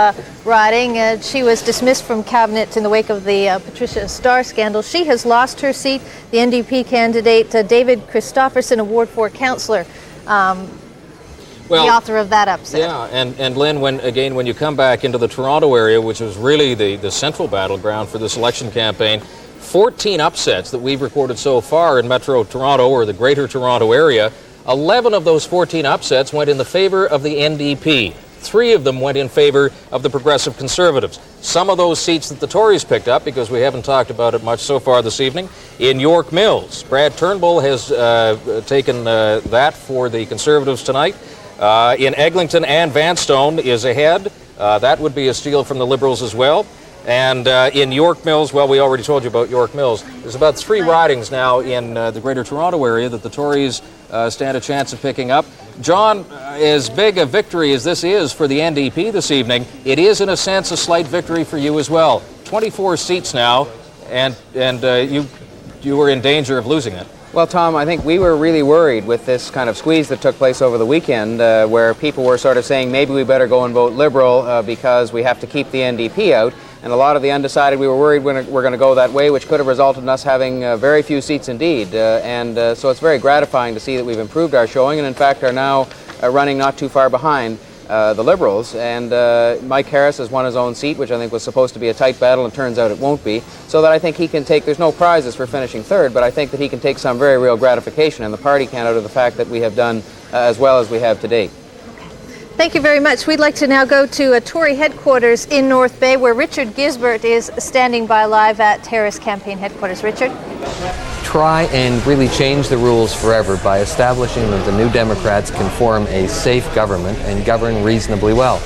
riding. She was dismissed from cabinet in the wake of the Patricia Starr scandal. She has lost her seat. The NDP candidate, David Christopherson, a Ward 4 councillor, the author of that upset. Yeah, and Lynn, when you come back into the Toronto area, which was really the central battleground for this election campaign, 14 upsets that we've recorded so far in Metro Toronto or the Greater Toronto area. 11 of those 14 upsets went in the favor of the NDP. 3 of them went in favor of the Progressive Conservatives. Some of those seats that the Tories picked up, because we haven't talked about it much so far this evening, in York Mills. Brad Turnbull has taken that for the Conservatives tonight. In Eglinton, Ann Vanstone is ahead. That would be a steal from the Liberals as well. And in York Mills, well, we already told you about York Mills. There's about 3 ridings now in the Greater Toronto area that the Tories stand a chance of picking up. John, as big a victory as this is for the NDP this evening, it is in a sense a slight victory for you as well. 24 seats now, and you were in danger of losing it. Well, Tom, I think we were really worried with this kind of squeeze that took place over the weekend where people were sort of saying maybe we better go and vote Liberal because we have to keep the NDP out. And a lot of the undecided, we were worried we're going to go that way, which could have resulted in us having very few seats indeed. So it's very gratifying to see that we've improved our showing and in fact are now running not too far behind the Liberals. And Mike Harris has won his own seat, which I think was supposed to be a tight battle, and turns out it won't be. So that I think he can take, there's no prizes for finishing third, but I think that he can take some very real gratification, and the party can, out of the fact that we have done as well as we have to date. Thank you very much. We'd like to now go to Tory headquarters in North Bay, where Richard Gisbert is standing by live at Harris campaign headquarters. Richard? Try and really change the rules forever by establishing that the New Democrats can form a safe government and govern reasonably well.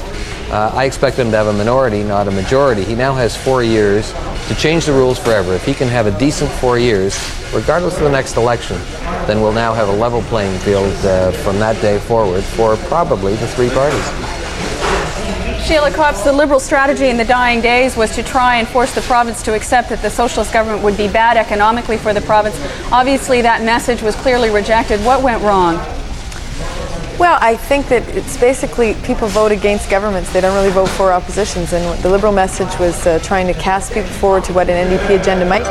I expect him to have a minority, not a majority. He now has 4 years to change the rules forever. If he can have a decent 4 years, regardless of the next election, then we'll now have a level playing field from that day forward for probably the 3 parties. Sheila Copps, the Liberal strategy in the dying days was to try and force the province to accept that the socialist government would be bad economically for the province. Obviously, that message was clearly rejected. What went wrong? Well, I think that it's basically people vote against governments. They don't really vote for oppositions. And the Liberal message was trying to cast people forward to what an NDP agenda might.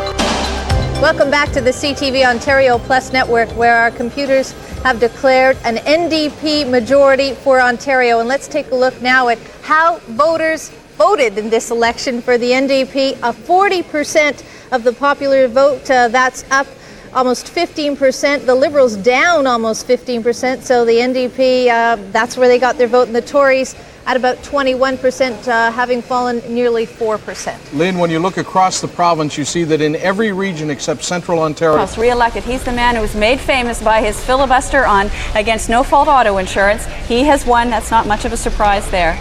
Welcome back to the CTV Ontario Plus Network, where our computers have declared an NDP majority for Ontario. And let's take a look now at how voters voted in this election for the NDP. 40% of the popular vote, that's up almost 15%. The Liberals down almost 15%. So the NDP, that's where they got their vote. And the Tories at about 21%, having fallen nearly 4%. Lynn, when you look across the province, you see that in every region except Central Ontario. Re-elected. He's the man who was made famous by his filibuster against no-fault auto insurance. He has won. That's not much of a surprise there.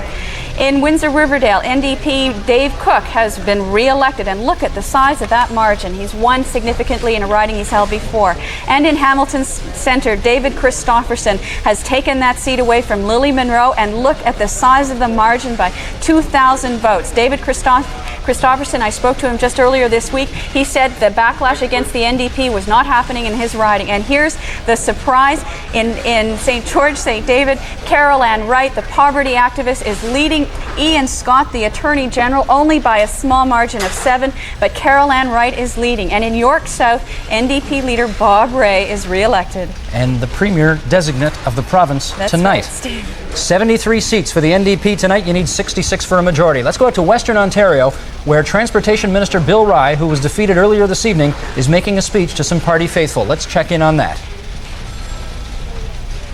In Windsor-Riverdale, NDP Dave Cook has been re-elected, and look at the size of that margin. He's won significantly in a riding he's held before. And in Hamilton Centre, David Christopherson has taken that seat away from Lily Monroe, and look at the size of the margin by 2,000 votes. David Christopherson, I spoke to him just earlier this week. He said the backlash against the NDP was not happening in his riding. And here's the surprise in St. George, St. David. Carol Ann Wright, the poverty activist, is leading Ian Scott, the Attorney General, only by a small margin of 7, but Carol Ann Wright is leading. And in York South, NDP leader Bob Rae is re-elected. And the Premier designate of the province tonight. Right, 73 seats for the NDP tonight. You need 66 for a majority. Let's go out to Western Ontario, where Transportation Minister Bill Rye, who was defeated earlier this evening, is making a speech to some party faithful. Let's check in on that.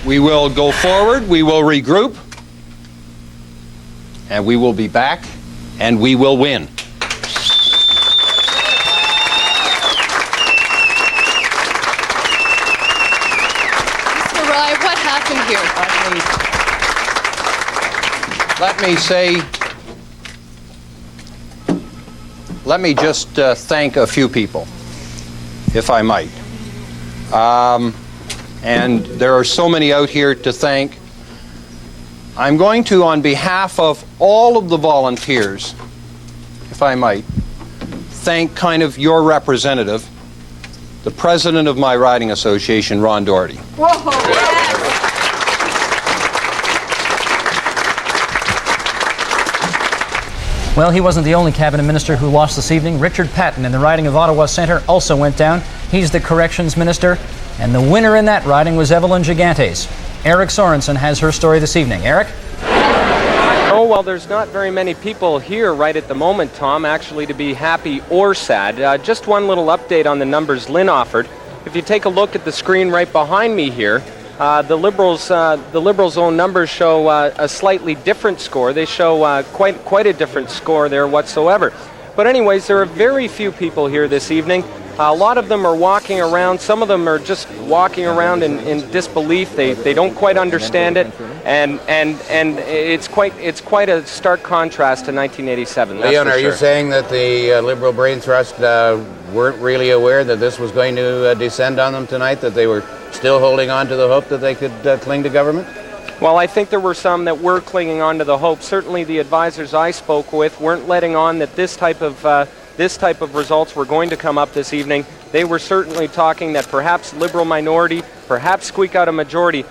We will go forward, we will regroup, and we will be back, and we will win. Mr. Rye, what happened here? Let me just thank a few people, if I might. And there are so many out here to thank. I'm going to, on behalf of all of the volunteers, if I might, thank kind of your representative, the president of my riding association, Ron Doherty. Whoa. Yes. Well, he wasn't the only cabinet minister who lost this evening. Richard Patten in the riding of Ottawa Centre also went down. He's the corrections minister, and the winner in that riding was Evelyn Gigantes. Eric Sorensen has her story this evening. Eric? Oh, well, there's not very many people here right at the moment, Tom, actually to be happy or sad. Just one little update on the numbers Lynn offered. If you take a look at the screen right behind me here, the Liberals' own numbers show a slightly different score. They show quite a different score there whatsoever. But anyways, there are very few people here this evening. A lot of them are walking around. Some of them are just walking around in disbelief. They don't quite understand it, and it's quite a stark contrast to 1987. Leon, are you saying that the Liberal brain trust weren't really aware that this was going to descend on them tonight, that they were still holding on to the hope that they could cling to government? Well, I think there were some that were clinging on to the hope. Certainly the advisors I spoke with weren't letting on that this type of results were going to come up this evening. They were certainly talking that perhaps Liberal minority, perhaps squeak out a majority,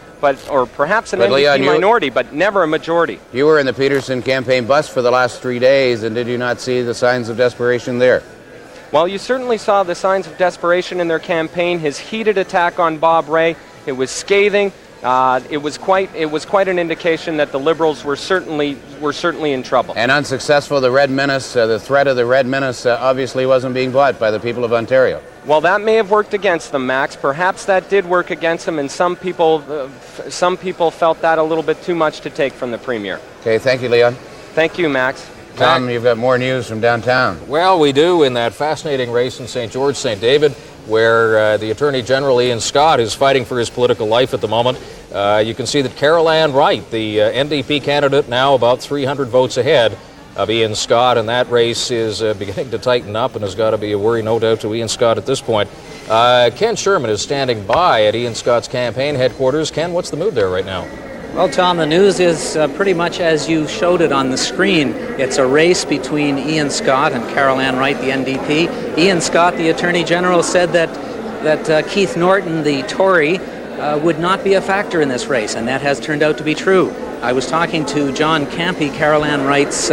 or perhaps an NDP minority, but never a majority. You were in the Peterson campaign bus for the last 3 days, and did you not see the signs of desperation there? Well, you certainly saw the signs of desperation in their campaign. His heated attack on Bob Rae, it was scathing. It was quite an indication that the Liberals were certainly in trouble. And unsuccessful. The Red Menace, the threat of the Red Menace obviously wasn't being bought by the people of Ontario. Well, that may have worked against them, Max. Perhaps that did work against them, and some people felt that a little bit too much to take from the Premier. Okay, thank you, Leon. Thank you, Max. Tom, you've got more news from downtown. Well, we do, in that fascinating race in St. George, St. David, where the Attorney General, Ian Scott, is fighting for his political life at the moment. You can see that Carol Ann Wright, the NDP candidate, now about 300 votes ahead of Ian Scott, and that race is beginning to tighten up and has got to be a worry, no doubt, to Ian Scott at this point. Ken Sherman is standing by at Ian Scott's campaign headquarters. Ken, what's the mood there right now? Well, Tom, the news is pretty much as you showed it on the screen. It's a race between Ian Scott and Carol Ann Wright, the NDP. Ian Scott, the Attorney General, said that Keith Norton, the Tory, would not be a factor in this race, and that has turned out to be true. I was talking to John Campy, Carol Ann Wright's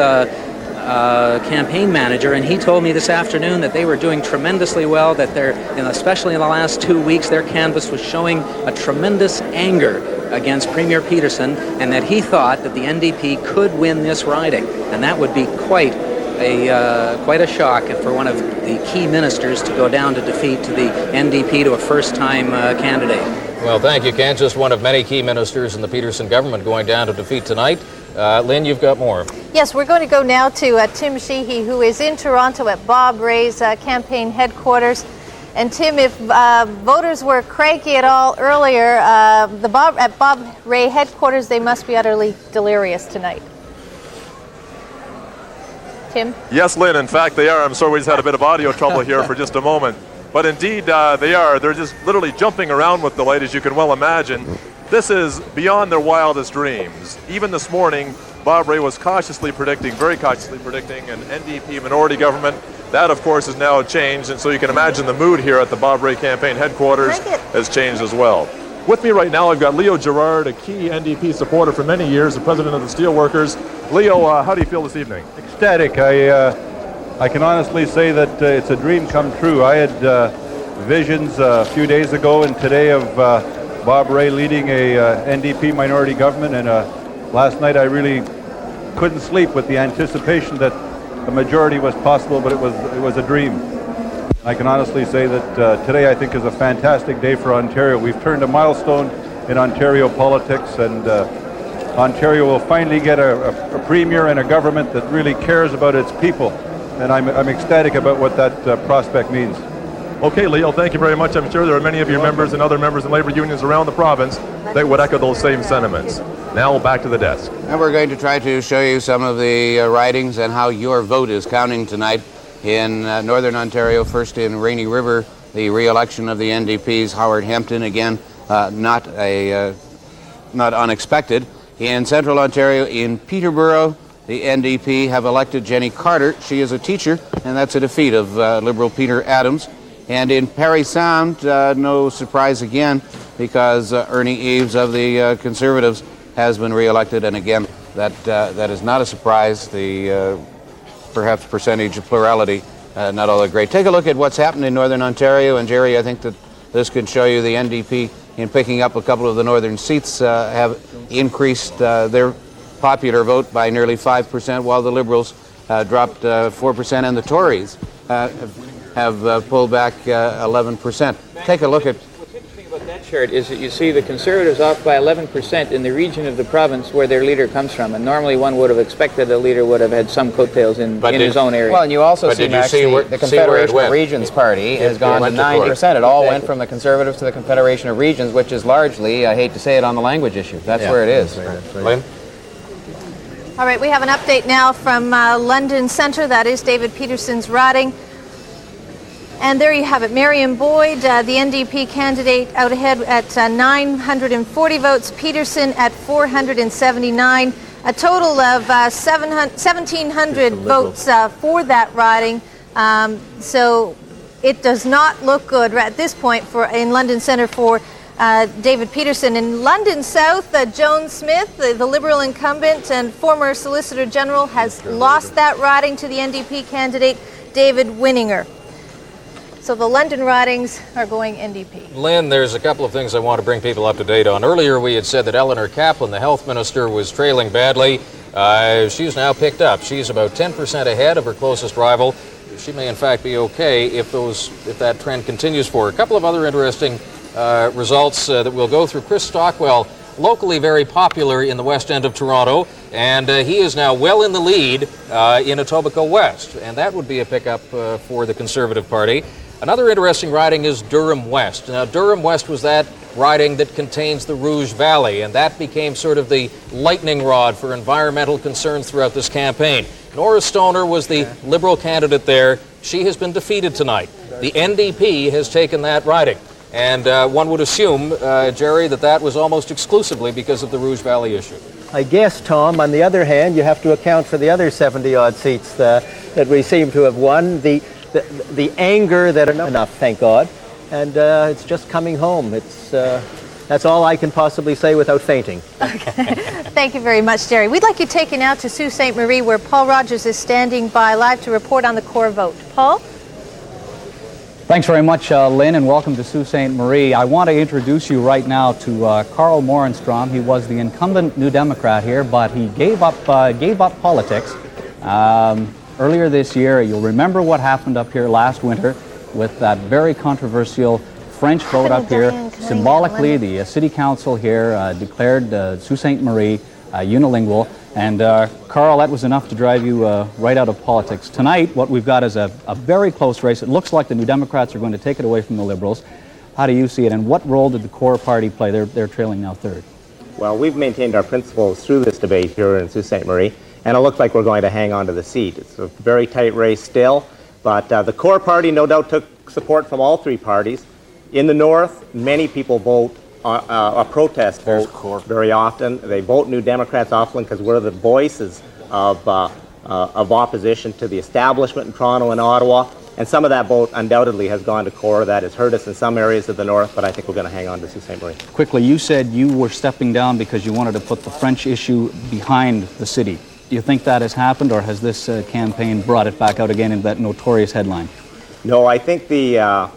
campaign manager, and he told me this afternoon that they were doing tremendously well, that especially in the last 2 weeks, their canvass was showing a tremendous anger against Premier Peterson, and that he thought that the NDP could win this riding, and that would be quite a shock for one of the key ministers to go down to defeat the NDP to a first-time candidate. Well, thank you, Ken. Just one of many key ministers in the Peterson government going down to defeat tonight Lynn, you've got more. Yes, we're going to go now to Tim Sheehy, who is in Toronto at Bob Ray's campaign headquarters. And Tim, if voters were cranky at all earlier, at Bob Ray headquarters, they must be utterly delirious tonight. Tim? Yes, Lynn, in fact they are. I'm sorry we just had a bit of audio trouble here for just a moment. But indeed they are. They're just literally jumping around with delight, as you can well imagine. This is beyond their wildest dreams. Even this morning, Bob Ray was very cautiously predicting an NDP minority government. That, of course, has now changed, and so you can imagine the mood here at the Bob Ray campaign headquarters has changed as well. With me right now, I've got Leo Gerard, a key NDP supporter for many years, the president of the Steelworkers. Leo, how do you feel this evening? Ecstatic. I can honestly say that it's a dream come true. I had visions a few days ago and today of Bob Ray leading a NDP minority government, and last night I really couldn't sleep with the anticipation that a majority was possible, but it was a dream. I can honestly say that today I think is a fantastic day for Ontario. We've turned a milestone in Ontario politics, and Ontario will finally get a premier and a government that really cares about its people, and I'm ecstatic about what that prospect means. Okay, Leo, thank you very much. I'm sure there are many of your members and other members in labor unions around the province that would echo those same sentiments. Now back to the desk. And we're going to try to show you some of the ridings and how your vote is counting tonight in Northern Ontario. First in Rainy River, the re-election of the NDP's Howard Hampton, again, not unexpected. In Central Ontario, in Peterborough, the NDP have elected Jenny Carter. She is a teacher, and that's a defeat of Liberal Peter Adams. And in Parry Sound, no surprise again, because Ernie Eves of the Conservatives has been re-elected, and again, that is not a surprise. The perhaps percentage of plurality not all that great. Take a look at what's happened in Northern Ontario, and Jerry, I think that this can show you the NDP in picking up a couple of the northern seats have increased their popular vote by nearly 5%, while the Liberals dropped 4%, and the Tories have pulled back 11%. Take a look at what's interesting about that chart is that you see the Conservatives off by 11% in the region of the province where their leader comes from, and normally one would have expected a leader would have had some coattails in his own area. Well, and you also see, Max, the Confederation of Regions Party has gone to 9%. It all went from the Conservatives to the Confederation of Regions, which is largely, I hate to say it, on the language issue. That's where it is. Lynn? All right, we have an update now from London Centre. That is David Peterson's riding. And there you have it. Marion Boyd, the NDP candidate, out ahead at 940 votes. Peterson at 479. A total of 1,700 votes for that riding. So it does not look good at this point in London Centre for David Peterson. In London South, Joan Smith, the Liberal incumbent and former Solicitor General, has lost that riding to the NDP candidate, David Winninger. So the London ridings are going NDP. Lynn, there's a couple of things I want to bring people up to date on. Earlier we had said that Eleanor Kaplan, the health minister, was trailing badly. She's now picked up. She's about 10% ahead of her closest rival. She may in fact be okay if that trend continues for her. A couple of other interesting results that we'll go through. Chris Stockwell, locally very popular in the west end of Toronto, and he is now well in the lead in Etobicoke West, and that would be a pickup for the Conservative Party. Another interesting riding is Durham West. Now, Durham West was that riding that contains the Rouge Valley, and that became sort of the lightning rod for environmental concerns throughout this campaign. Nora Stoner was the Liberal candidate there. She has been defeated tonight. The NDP has taken that riding. And one would assume, Jerry, that was almost exclusively because of the Rouge Valley issue. I guess, Tom, on the other hand, you have to account for the other 70-odd seats that we seem to have won. The anger that enough, thank God, and it's just coming home. That's all I can possibly say without fainting. Okay. Thank you very much, Jerry. We'd like you taken out to Sault Ste. Marie, where Paul Rogers is standing by live to report on the core vote. Paul? Thanks very much, Lynn, and welcome to Sault Ste. Marie. I want to introduce you right now to Carl Morenstrom. He was the incumbent New Democrat here, but he gave up politics. Earlier this year, you'll remember what happened up here last winter with that very controversial French vote up here. Symbolically, the city council here declared Sault Ste. Marie unilingual. And Carl, that was enough to drive you right out of politics. Tonight, what we've got is a very close race. It looks like the New Democrats are going to take it away from the Liberals. How do you see it, and what role did the core party play? They're trailing now third. Well, we've maintained our principles through this debate here in Sault Ste. Marie, and it looks like we're going to hang on to the seat. It's a very tight race still, but the core party no doubt took support from all three parties. In the north, many people vote a protest vote very often. They vote New Democrats often because we're the voices of opposition to the establishment in Toronto and Ottawa. And some of that vote undoubtedly has gone to core. That has hurt us in some areas of the north, but I think we're going to hang on to Sault Ste. Marie. Quickly, you said you were stepping down because you wanted to put the French issue behind the city. Do you think that has happened, or has this campaign brought it back out again in that notorious headline? No, I think the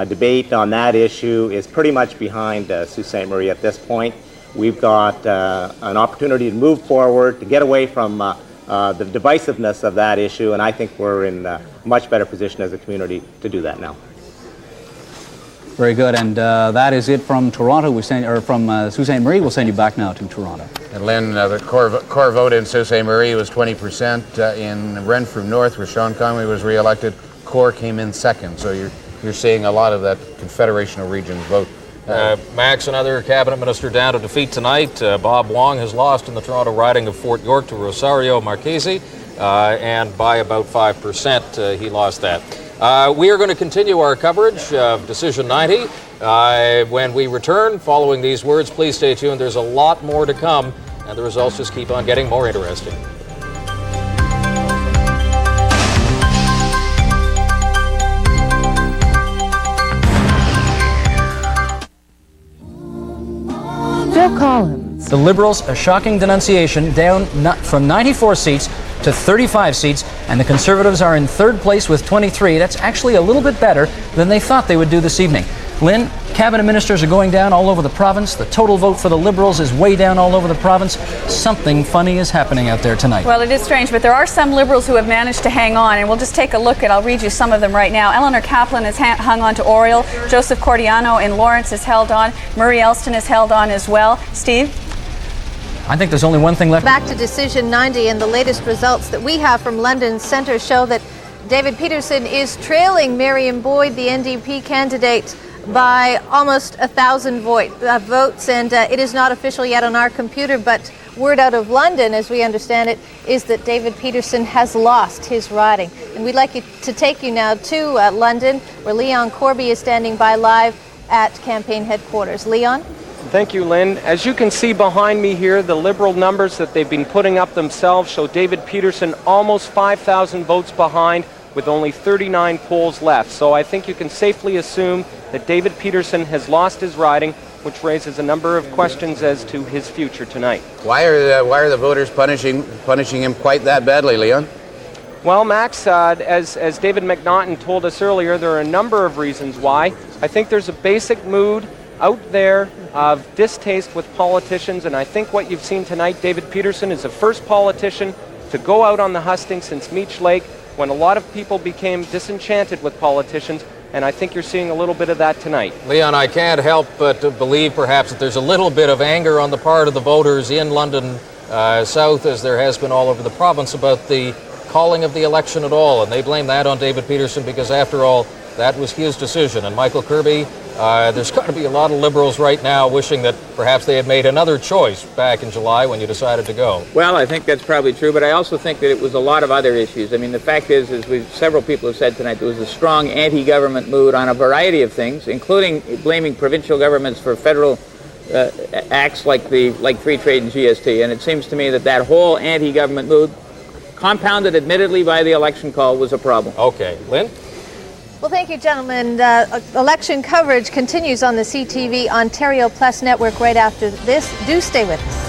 debate on that issue is pretty much behind Sault Ste. Marie at this point. We've got an opportunity to move forward, to get away from the divisiveness of that issue, and I think we're in a much better position as a community to do that now. Very good, and that is it from Toronto. From Sault Ste. Marie. We'll send you back now to Toronto. And Lynn, the core vote in Sault Ste. Marie was 20%. In Renfrew North, where Sean Conway was re-elected, core came in second. So you're seeing a lot of that Confederational region vote. Max, another cabinet minister down to defeat tonight. Bob Wong has lost in the Toronto riding of Fort York to Rosario Marchese, and by about 5% he lost that. We are going to continue our coverage of Decision 90. When we return, following these words, please stay tuned. There's a lot more to come, and the results just keep on getting more interesting. Phil Collins. The Liberals, a shocking denunciation, down from 94 seats to 35 seats, and the Conservatives are in third place with 23. That's actually a little bit better than they thought they would do this evening. Lynn, cabinet ministers are going down all over the province. The total vote for the Liberals is way down all over the province. Something funny is happening out there tonight. Well, it is strange, but there are some Liberals who have managed to hang on, and we'll just take a look at, I'll read you some of them right now. Eleanor Kaplan has hung on to Oriel. Joseph Cordiano in Lawrence has held on. Murray Elston has held on as well. Steve? I think there's only one thing left. Back to Decision 90, and the latest results that we have from London Centre show that David Peterson is trailing Marion Boyd, the NDP candidate, by almost 1,000 votes, and it is not official yet on our computer, but word out of London, as we understand it, is that David Peterson has lost his riding. And we'd like to take you now to London, where Leon Corby is standing by live at campaign headquarters. Leon? Thank you, Lynn. As you can see behind me here, the Liberal numbers that they've been putting up themselves show David Peterson almost 5,000 votes behind, with only 39 polls left. So I think you can safely assume that David Peterson has lost his riding, which raises a number of questions as to his future tonight. Why are the voters punishing him quite that badly, Leon? Well, Max, as David McNaughton told us earlier, there are a number of reasons why. I think there's a basic mood out there of distaste with politicians, and I think what you've seen tonight, David Peterson is the first politician to go out on the hustings since Meech Lake, when a lot of people became disenchanted with politicians, and I think you're seeing a little bit of that tonight. Leon, I can't help but to believe perhaps that there's a little bit of anger on the part of the voters in London South, as there has been all over the province, about the calling of the election at all, and they blame that on David Peterson because, after all, that was his decision. And Michael Kirby, there's got to be a lot of Liberals right now wishing that perhaps they had made another choice back in July when you decided to go. Well, I think that's probably true, but I also think that it was a lot of other issues. I mean, the fact is several people have said tonight, there was a strong anti-government mood on a variety of things, including blaming provincial governments for federal acts like free trade and GST. And it seems to me that whole anti-government mood, compounded admittedly by the election call, was a problem. Okay. Lynn? Well, thank you, gentlemen. Election coverage continues on the CTV Ontario Plus network right after this. Do stay with us.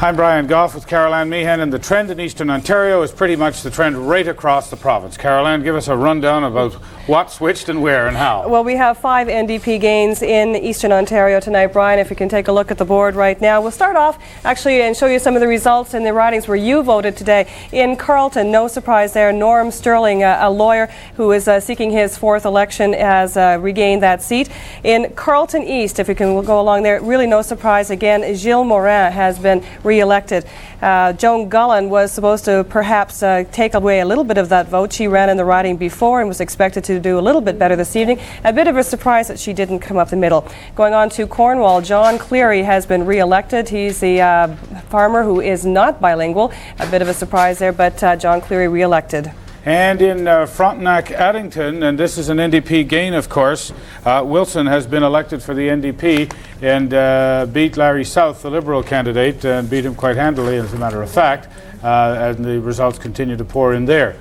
I'm Brian Goff with Carol Ann Meehan, and the trend in Eastern Ontario is pretty much the trend right across the province. Carol Ann, give us a rundown about what switched and where and how. Well, we have 5 NDP gains in Eastern Ontario tonight. Brian, if you can take a look at the board right now. We'll start off actually and show you some of the results in the ridings where you voted today. In Carleton, no surprise there, Norm Sterling, a lawyer who is seeking his 4th election, has regained that seat. In Carleton East, if we can go along there, really no surprise again, Gilles Morin has been re-elected. Joan Gullen was supposed to perhaps take away a little bit of that vote. She ran in the riding before and was expected to do a little bit better this evening. A bit of a surprise that she didn't come up the middle. Going on to Cornwall, John Cleary has been re-elected. He's the farmer who is not bilingual. A bit of a surprise there, but John Cleary re-elected. And in Frontenac, Addington, and this is an NDP gain, of course, Wilson has been elected for the NDP and beat Larry South, the Liberal candidate, and beat him quite handily, as a matter of fact, and the results continue to pour in there.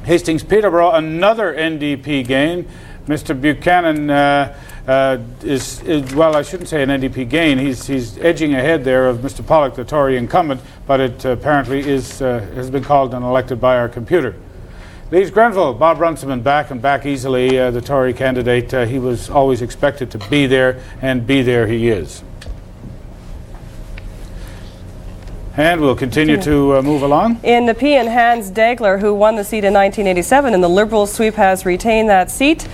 Hastings, Peterborough, another NDP gain. Mr. Buchanan is, well, I shouldn't say an NDP gain. He's edging ahead there of Mr. Pollock, the Tory incumbent, but it apparently has been called and elected by our computer. Leeds Grenville, Bob Runciman back and back easily, the Tory candidate. He was always expected to be there, and be there he is. And we'll continue to move along. In Nepean, Hans Dagler, who won the seat in 1987, and the Liberal sweep has retained that seat.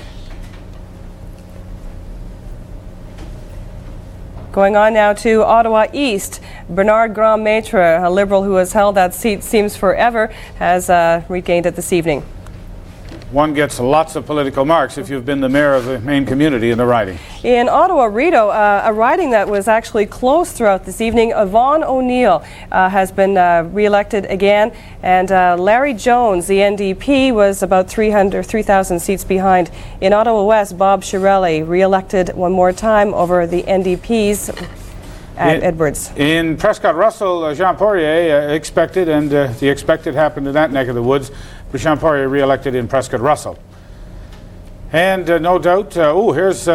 Going on now to Ottawa East, Bernard Grand-Maitre, a Liberal who has held that seat seems forever, has regained it this evening. One gets lots of political marks if you've been the mayor of the main community in the riding. In Ottawa Rideau, a riding that was actually close throughout this evening, Yvonne O'Neill has been re-elected again, and Larry Jones, the NDP, was about 3,000 seats behind. In Ottawa West, Bob Chiarelli re-elected one more time over the NDP's at Edwards. In Prescott Russell, Jean Poirier expected, and the expected happened in that neck of the woods. Jean Poirier re-elected in Prescott Russell. And no doubt, here's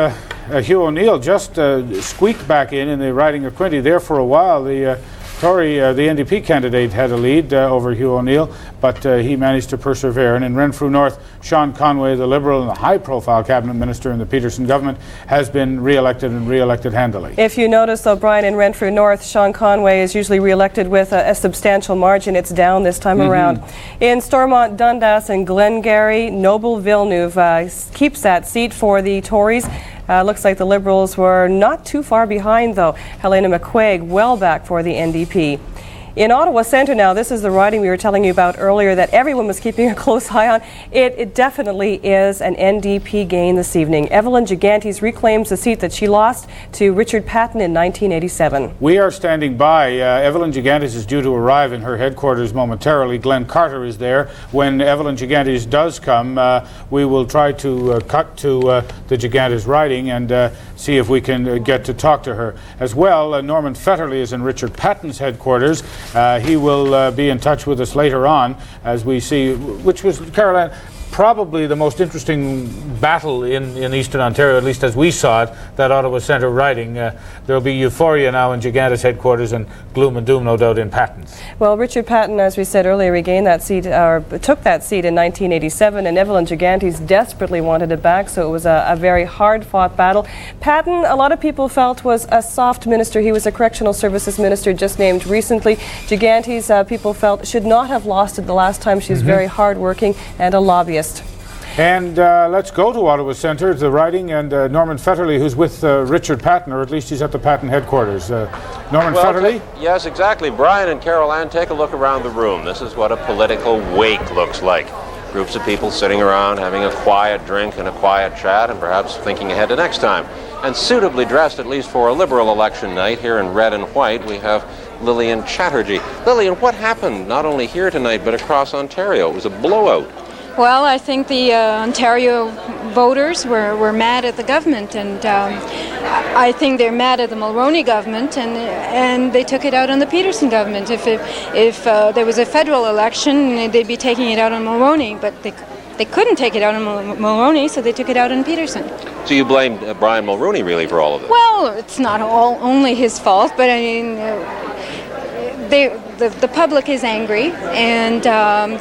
Hugh O'Neill just squeaked back in the riding of Quinte. There for a while, the Tory, the NDP candidate had a lead over Hugh O'Neill, but he managed to persevere. And in Renfrew North, Sean Conway, the Liberal and the high-profile cabinet minister in the Peterson government, has been re-elected and re-elected handily. If you notice, though, Brian, in Renfrew North, Sean Conway is usually re-elected with a substantial margin. It's down this time around. In Stormont, Dundas and Glengarry, Noble Villeneuve keeps that seat for the Tories. Looks like the Liberals were not too far behind, though. Helena McQuaig well back for the NDP. In Ottawa Centre now, this is the riding we were telling you about earlier that everyone was keeping a close eye on. It definitely is an NDP gain this evening. Evelyn Gigantes reclaims the seat that she lost to Richard Patton in 1987. We are standing by. Evelyn Gigantes is due to arrive in her headquarters momentarily. Glenn Carter is there. When Evelyn Gigantes does come, we will try to cut to the Gigantes riding and see if we can get to talk to her. As well, Norman Fetterly is in Richard Patton's headquarters. He will be in touch with us later on as we see, which was, Caroline, probably the most interesting battle in Eastern Ontario, at least as we saw it, that Ottawa Centre riding. There'll be euphoria now in Gigantes headquarters and gloom and doom, no doubt, in Patton's. Well, Richard Patton, as we said earlier, regained that seat, or took that seat in 1987, and Evelyn Gigantes desperately wanted it back, so it was a very hard-fought battle. Patton, a lot of people felt, was a soft minister. He was a correctional services minister just named recently. Gigantes, people felt, should not have lost it the last time. She's very hard-working and a lobbyist. And let's go to Ottawa Centre, the riding, and Norman Fetterly, who's with Richard Patton, or at least he's at the Patton headquarters. Norman Fetterly? Yes, exactly. Brian and Carol Ann, take a look around the room. This is what a political wake looks like. Groups of people sitting around having a quiet drink and a quiet chat and perhaps thinking ahead to next time. And suitably dressed, at least for a Liberal election night, here in red and white, we have Lillian Chatterjee. Lillian, what happened not only here tonight but across Ontario? It was a blowout. Well, I think the Ontario voters were mad at the government, and I think they're mad at the Mulroney government, and they took it out on the Peterson government. If there was a federal election, they'd be taking it out on Mulroney, but they couldn't take it out on Mulroney, so they took it out on Peterson. So you blame Brian Mulroney really for all of this? Well, it's not only his fault, but I mean, the public is angry, and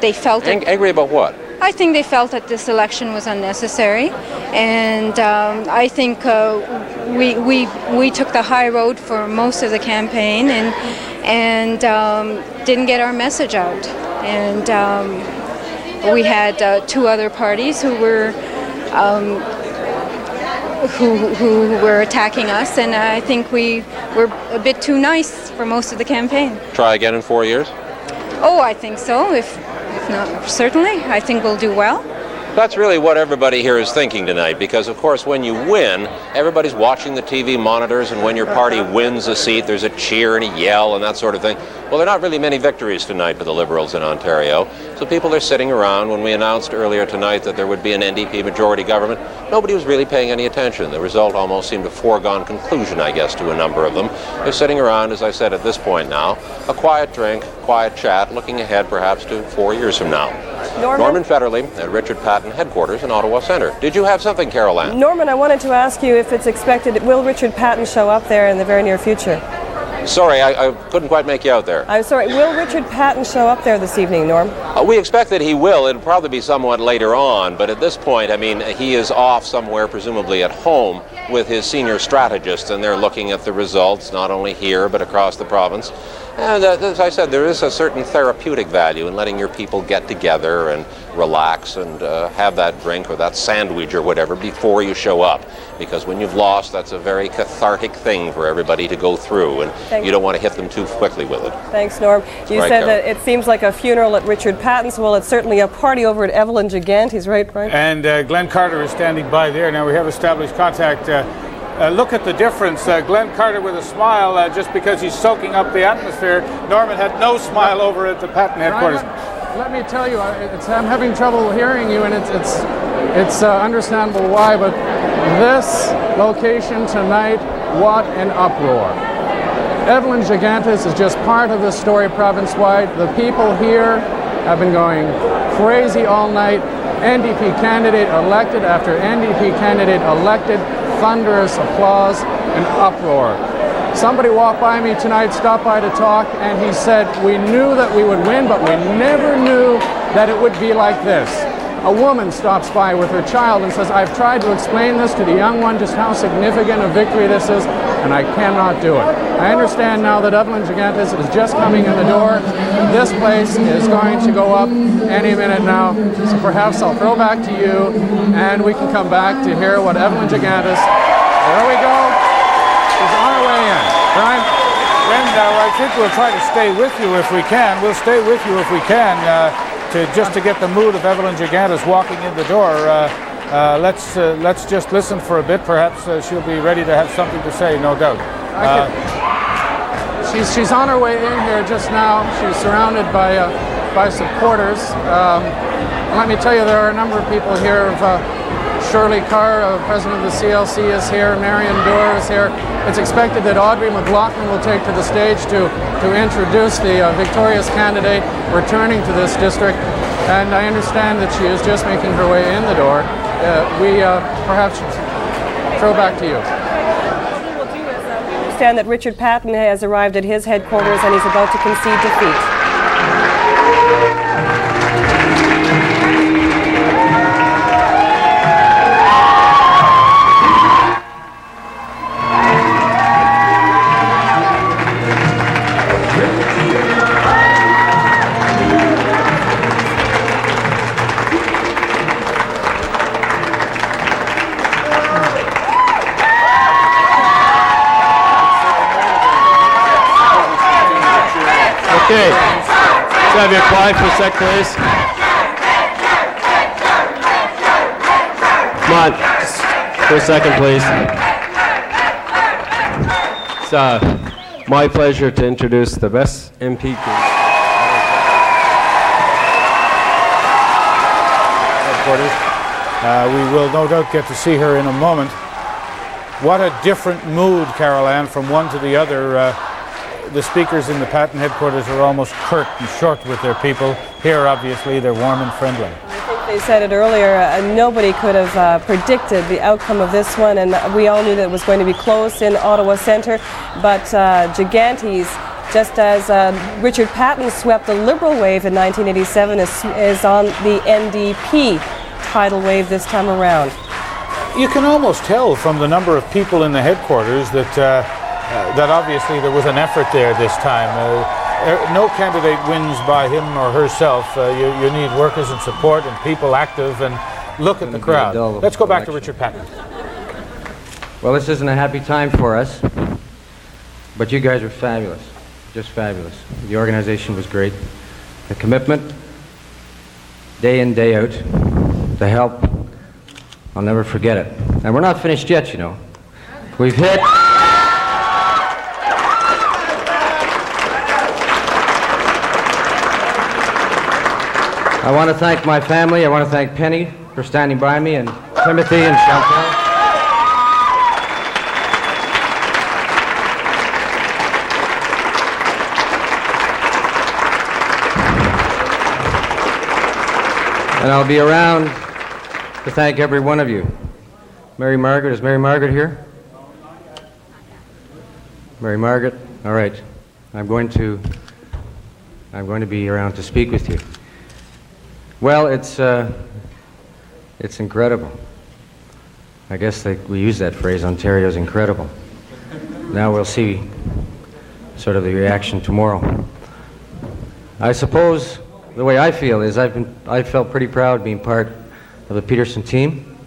they felt it. Angry about what? I think they felt that this election was unnecessary, and I think we took the high road for most of the campaign and didn't get our message out. And we had two other parties who were attacking us, and I think we were a bit too nice for most of the campaign. Try again in 4 years? Oh, I think so. If not, certainly, I think we'll do well. That's really what everybody here is thinking tonight, because of course when you win, everybody's watching the TV monitors, and when your party wins a seat, there's a cheer and a yell and that sort of thing. Well, there are not really many victories tonight for the Liberals in Ontario, so people are sitting around. When we announced earlier tonight that there would be an NDP majority government, nobody was really paying any attention. The result almost seemed a foregone conclusion, I guess, to a number of them. They're sitting around, as I said, at this point now, a quiet drink, quiet chat, looking ahead perhaps to 4 years from now. Norman Federley at Richard Patton headquarters in Ottawa Centre. Did you have something, Carol Ann? Norman, I wanted to ask you if it's expected, will Richard Patton show up there in the very near future? Sorry, I couldn't quite make you out there. I'm sorry, will Richard Patton show up there this evening, Norm? We expect that he will. It'll probably be somewhat later on, but at this point, I mean, he is off somewhere, presumably at home, with his senior strategists, and they're looking at the results, not only here, but across the province. And as I said, there is a certain therapeutic value in letting your people get together and relax and have that drink or that sandwich or whatever before you show up. Because when you've lost, that's a very cathartic thing for everybody to go through, and you don't want to hit them too quickly with it. Thanks, Norm. You said that it seems like a funeral at Richard Patton's. Well, it's certainly a party over at Evelyn Gigante's, right, Brian? And Glenn Carter is standing by there. Now we have established contact. Look at the difference. Glenn Carter with a smile just because he's soaking up the atmosphere. Norman had no smile over at the Patton headquarters. Let me tell you, I'm having trouble hearing you, and it's understandable why, but this location tonight, what an uproar. Evelyn Gigantes is just part of this story province-wide. The people here have been going crazy all night. NDP candidate elected after NDP candidate elected. Thunderous applause and uproar. Somebody walked by me tonight, stopped by to talk, and he said, we knew that we would win, but we never knew that it would be like this. A woman stops by with her child and says, I've tried to explain this to the young one, just how significant a victory this is, and I cannot do it. I understand now that Evelyn Gigantes is just coming in the door. This place is going to go up any minute now, so perhaps I'll throw back to you, and we can come back to hear what Evelyn Gigantes, there we go, is on her way in. Brian? I think we'll try to stay with you if we can. We'll stay with you if we can. Just to get the mood of Evelyn Gigantes walking in the door. Let's just listen for a bit. Perhaps she'll be ready to have something to say, no doubt. She's on her way in here just now. She's surrounded by supporters. Let me tell you, there are a number of people here. Shirley Carr, president of the CLC, is here. Marion Dorr is here. It's expected that Audrey McLaughlin will take to the stage to introduce the victorious candidate returning to this district. And I understand that she is just making her way in the door. We perhaps should throw back to you. What we'll do is we understand that Richard Patton has arrived at his headquarters and he's about to concede defeat. Okay, let's have you quiet for a sec, please. Come on, for a second, please. It's my pleasure to introduce the best MP. We will no doubt get to see her in a moment. What a different mood, Carol Ann, from one to the other. The speakers in the Patton headquarters are almost curt and short with their people. Here, obviously, they're warm and friendly. I think they said it earlier, nobody could have predicted the outcome of this one, and we all knew that it was going to be close in Ottawa Centre, but Gigantes just as Richard Patten swept the Liberal wave in 1987, is on the NDP tidal wave this time around. You can almost tell from the number of people in the headquarters that that obviously there was an effort there this time. No candidate wins by him or herself. You need workers and support and people active, and look at the crowd. Let's go back to Richard Patten. Well, this isn't a happy time for us, but you guys are fabulous, just fabulous. The organization was great. The commitment, day in, day out, the help, I'll never forget it. And we're not finished yet, you know. We've hit... I want to thank my family. I want to thank Penny for standing by me, and Timothy and Chantal. And I'll be around to thank every one of you. Mary Margaret, is Mary Margaret here? Mary Margaret, all right. I'm going to be around to speak with you. Well, it's incredible. I guess we use that phrase, Ontario's incredible. Now we'll see sort of the reaction tomorrow. I suppose the way I feel is I felt pretty proud being part of the Peterson team.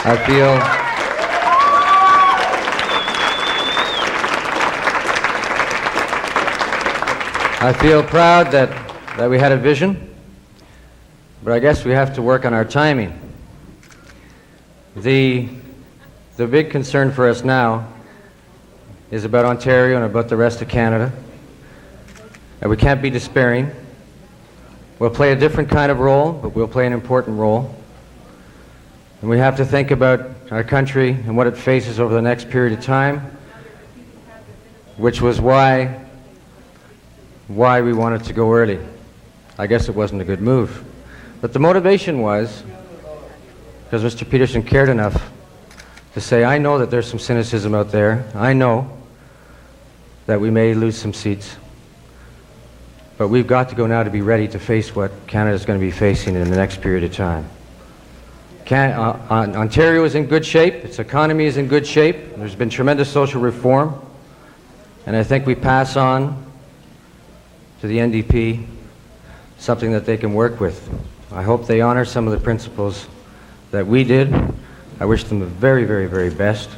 I feel proud that we had a vision. But I guess we have to work on our timing. The big concern for us now is about Ontario and about the rest of Canada. And we can't be despairing. We'll play a different kind of role, but we'll play an important role. And we have to think about our country and what it faces over the next period of time, which was why we wanted to go early. I guess it wasn't a good move. But the motivation was because Mr. Peterson cared enough to say, I know that there's some cynicism out there. I know that we may lose some seats. But we've got to go now to be ready to face what Canada's going to be facing in the next period of time. Ontario is in good shape. Its economy is in good shape. There's been tremendous social reform. And I think we pass on to the NDP something that they can work with. I hope they honor some of the principles that we did. I wish them the very, very, very best.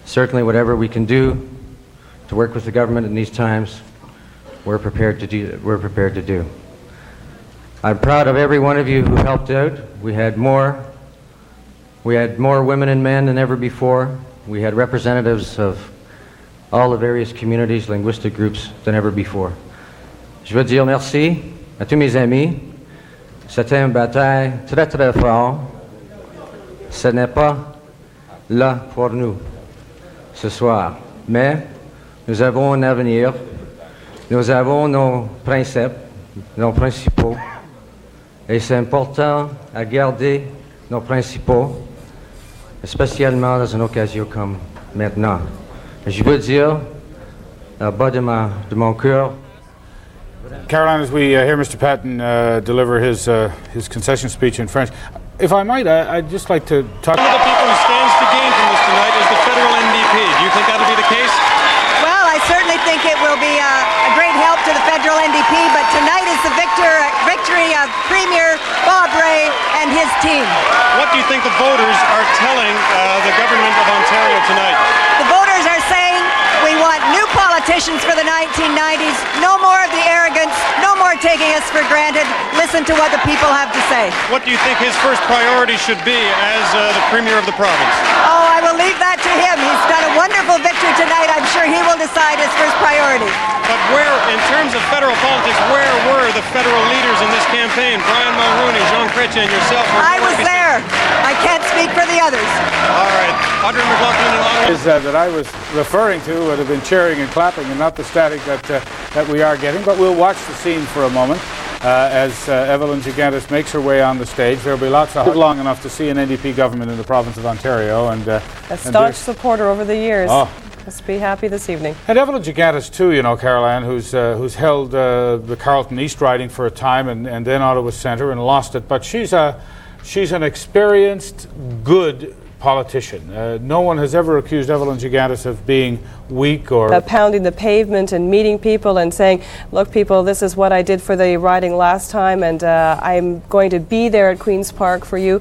Certainly whatever we can do to work with the government in these times, we're prepared to do. I'm proud of every one of you who helped out. We had more women and men than ever before. We had representatives of all the various communities, linguistic groups than ever before. Je veux dire merci à tous mes amis. C'était une bataille très très forte. Ce n'est pas là pour nous ce soir, mais nous avons un avenir. Nous avons nos principes, nos principaux, et c'est important à garder nos principaux, spécialement dans une occasion comme maintenant. Je veux dire, au bas de mon cœur. Caroline, as we hear Mr. Patten deliver his concession speech in French, if I might, I'd just like to talk. One of the people who stands to gain from this tonight is the federal NDP. Do you think that'll be the case? Well, I certainly think it will be a great help to the federal NDP, but tonight is the victory of Premier Bob Rae and his team. What do you think the voters are telling the government of Ontario tonight? The voters are saying we want new politicians for the 1990s, no more of the arrogance, no more taking us for granted. Listen to what the people have to say. What do you think his first priority should be as the Premier of the province? Oh, I will leave that to him. He's done a wonderful victory tonight. I'm sure he will decide his first priority. But where, in terms of federal politics, where were the federal leaders in this campaign? Brian Mulroney, Jean Chrétien, and yourself. I was there. I can't speak for the others. All right. Audrey McLaughlin and Ottawa. Is that I was referring to would have been cheering and clapping and not the static that we are getting. But we'll watch the scene for a moment as Evelyn Gigantis makes her way on the stage. There will be lots of long enough to see an NDP government in the province of Ontario. And a staunch supporter over the years. Oh, Let's be happy this evening. And Evelyn Gigantis too, you know, Caroline, who's held the Carleton East riding for a time and then Ottawa Centre and lost it. But she's an experienced, good politician. No one has ever accused Evelyn Gigantis of being weak or... pounding the pavement and meeting people and saying, look people, this is what I did for the riding last time and I'm going to be there at Queen's Park for you.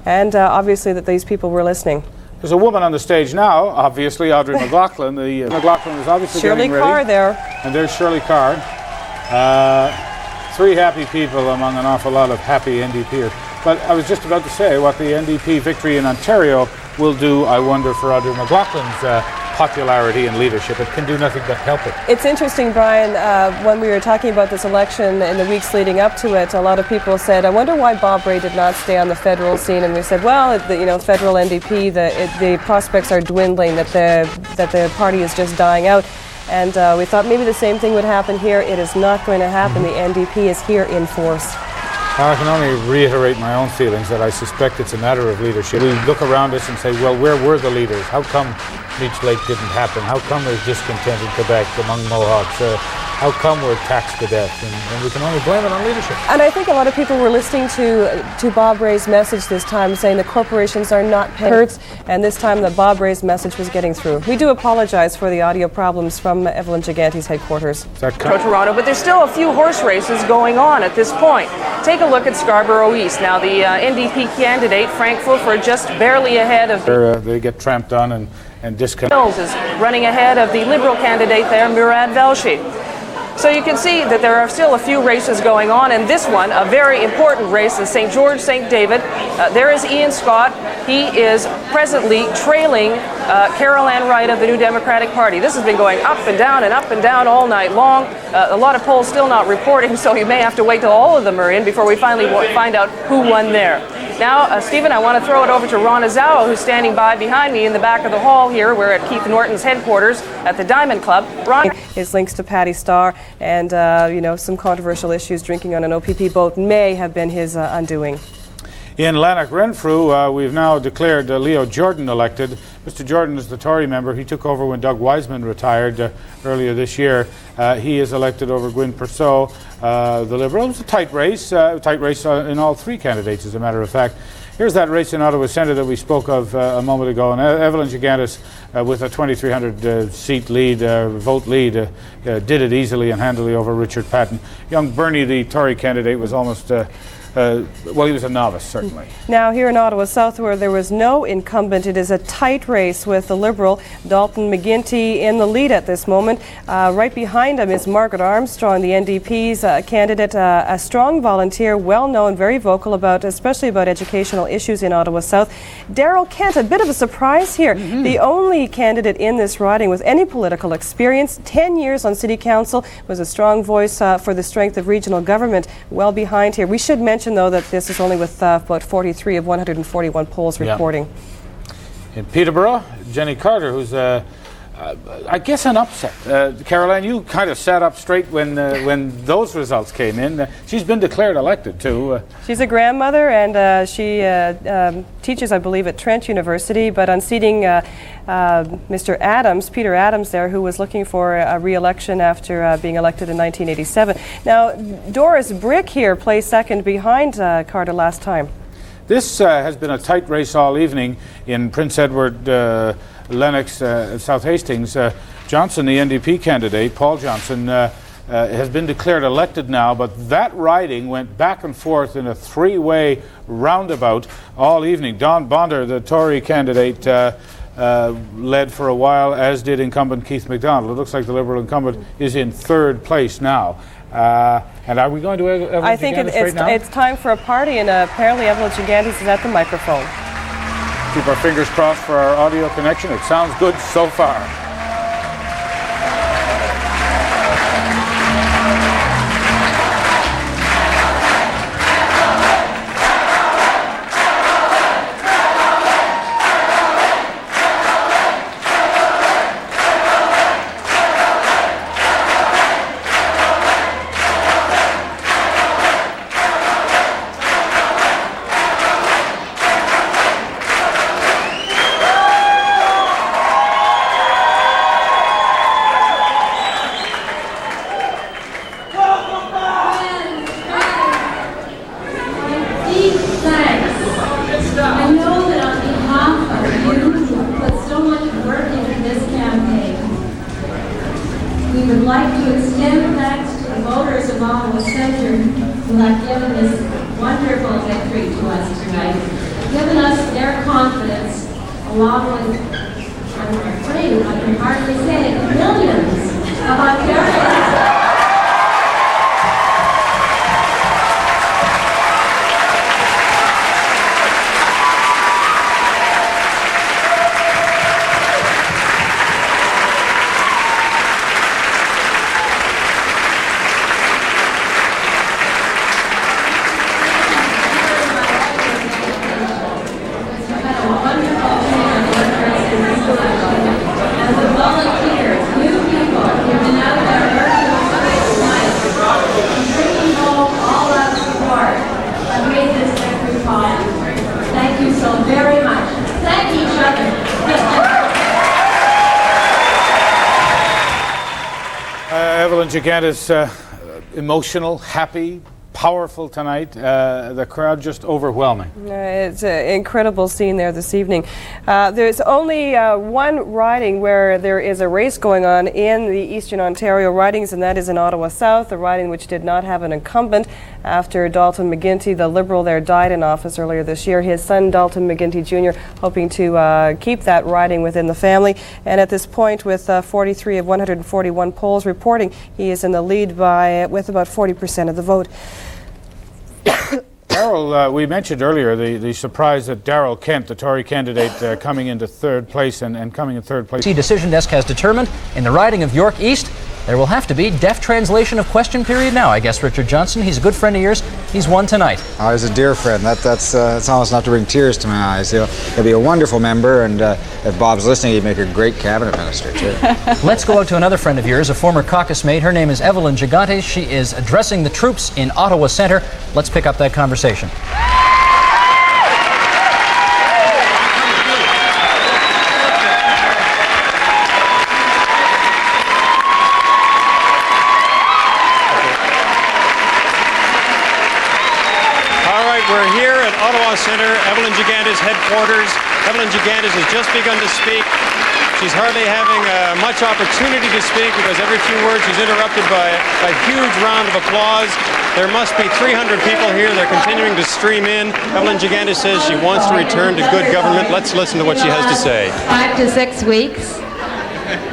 And obviously that these people were listening. There's a woman on the stage now, obviously, Audrey McLaughlin. McLaughlin is obviously Shirley getting ready. Carr there. And there's Shirley Carr. Three happy people among an awful lot of happy NDPers. But I was just about to say what the NDP victory in Ontario will do, I wonder, for Audrey McLaughlin's popularity and leadership. It can do nothing but help it. It's interesting, Brian, when we were talking about this election in the weeks leading up to it, a lot of people said, I wonder why Bob Rae did not stay on the federal scene. And we said, well, federal NDP, the prospects are dwindling, that the party is just dying out. And we thought maybe the same thing would happen here. It is not going to happen. The NDP is here in force. I can only reiterate my own feelings that I suspect it's a matter of leadership. We look around us and say, well, where were the leaders? How come Leech Lake didn't happen? How come there's discontent in Quebec among Mohawks? How come we're taxed to death? And we can only blame it on leadership. And I think a lot of people were listening to Bob Rae's message this time, saying the corporations are not paying, and this time that Bob Rae's message was getting through. We do apologize for the audio problems from Evelyn Giganti's headquarters. Toronto, but there's still a few horse races going on at this point. Take a look at Scarborough East. Now the NDP candidate, Frank Fulford, just barely ahead of... They get tramped on and disconnected. Mills is running ahead of the Liberal candidate there, Murad Velshi. So you can see that there are still a few races going on, and this one, a very important race, is St. George, St. David. There is Ian Scott. He is presently trailing Carol Ann Wright of the New Democratic Party. This has been going up and down all night long. A lot of polls still not reporting, so you may have to wait till all of them are in before we finally find out who won there. Now, Stephen, I want to throw it over to Ron Azawa, who's standing behind me in the back of the hall here. We're at Keith Norton's headquarters at the Diamond Club. Ron. His links to Patty Starr and, some controversial issues, drinking on an OPP boat may have been his undoing. In Lanark Renfrew, we've now declared Leo Jordan elected. Mr. Jordan is the Tory member. He took over when Doug Wiseman retired earlier this year. He is elected over Gwyn Perceau, the Liberal. It was a tight race in all three candidates, as a matter of fact. Here's that race in Ottawa Centre that we spoke of a moment ago. And Evelyn Gigantis, with a 2,300 seat lead, vote lead, did it easily and handily over Richard Patten. Young Bernie, the Tory candidate, was almost... he was a novice, certainly. Now, here in Ottawa South, where there was no incumbent, it is a tight race with the Liberal, Dalton McGuinty, in the lead at this moment. Right behind him is Margaret Armstrong, the NDP's candidate, a strong volunteer, well-known, very vocal especially about educational issues in Ottawa South. Darrell Kent, a bit of a surprise here. The only candidate in this riding with any political experience, 10 years on City Council, was a strong voice for the strength of regional government, well behind here. We should mention, though, that this is only with about 43 of 141 polls reporting. In Peterborough, Jenny Carter, who's I guess an upset. Caroline, you kind of sat up straight when those results came in. She's been declared elected too. She's a grandmother, and she teaches, I believe, at Trent University. But unseating Mr. Adams, Peter Adams there, who was looking for a re-election after being elected in 1987. Now, Doris Brick here placed second behind Carter last time. This has been a tight race all evening in Prince Edward, Lennox, South Hastings. Johnson, the NDP candidate, Paul Johnson, has been declared elected now, but that riding went back and forth in a three-way roundabout all evening. Don Bonder, the Tory candidate, led for a while, as did incumbent Keith MacDonald. It looks like the Liberal incumbent is in third place now. And are we going to Evelyn I think it's time for a party, and apparently Evelyn Gigantis is at the microphone. Keep our fingers crossed for our audio connection. It sounds good so far. who have given this wonderful victory to us tonight, given us their confidence, along with, I'm afraid I can hardly say it, millions of Ontarians. Evelyn Gigantis, emotional, happy, powerful tonight. The crowd just overwhelming. It's an incredible scene there this evening. There's only one riding where there is a race going on in the Eastern Ontario ridings, and that is in Ottawa South, a riding which did not have an incumbent after Dalton McGuinty, the Liberal there, died in office earlier this year. His son, Dalton McGuinty Jr., hoping to keep that riding within the family. And at this point, with 43 of 141 polls reporting, he is in the lead with about 40% of the vote. Darrell, we mentioned earlier the surprise that Darrell Kent, the Tory candidate, coming into third place and coming in third place. Decision Desk has determined in the riding of York East, there will have to be deaf translation of question period now, I guess, Richard Johnson. He's a good friend of yours. He's won tonight. Oh, he's a dear friend. That's almost enough to bring tears to my eyes. He'll be a wonderful member, and if Bob's listening, he'd make a great cabinet minister, too. Let's go out to another friend of yours, a former caucus mate. Her name is Evelyn Gigantes. She is addressing the troops in Ottawa Centre. Let's pick up that conversation. We're here at Ottawa Centre, Evelyn Gigantis headquarters. Evelyn Gigantis has just begun to speak. She's hardly having much opportunity to speak because every few words she's interrupted by a huge round of applause. There must be 300 people here. They're continuing to stream in. Evelyn Gigantis says she wants to return to good government. Let's listen to what she has to say. 5 to 6 weeks.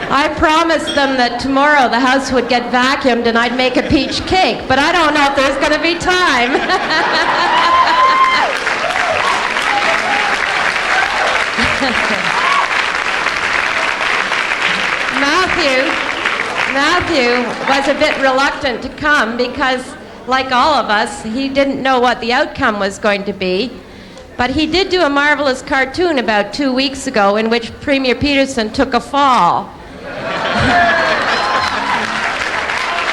I promised them that tomorrow the house would get vacuumed and I'd make a peach cake, but I don't know if there's going to be time. Matthew was a bit reluctant to come because, like all of us, he didn't know what the outcome was going to be. But he did do a marvelous cartoon about 2 weeks ago in which Premier Peterson took a fall.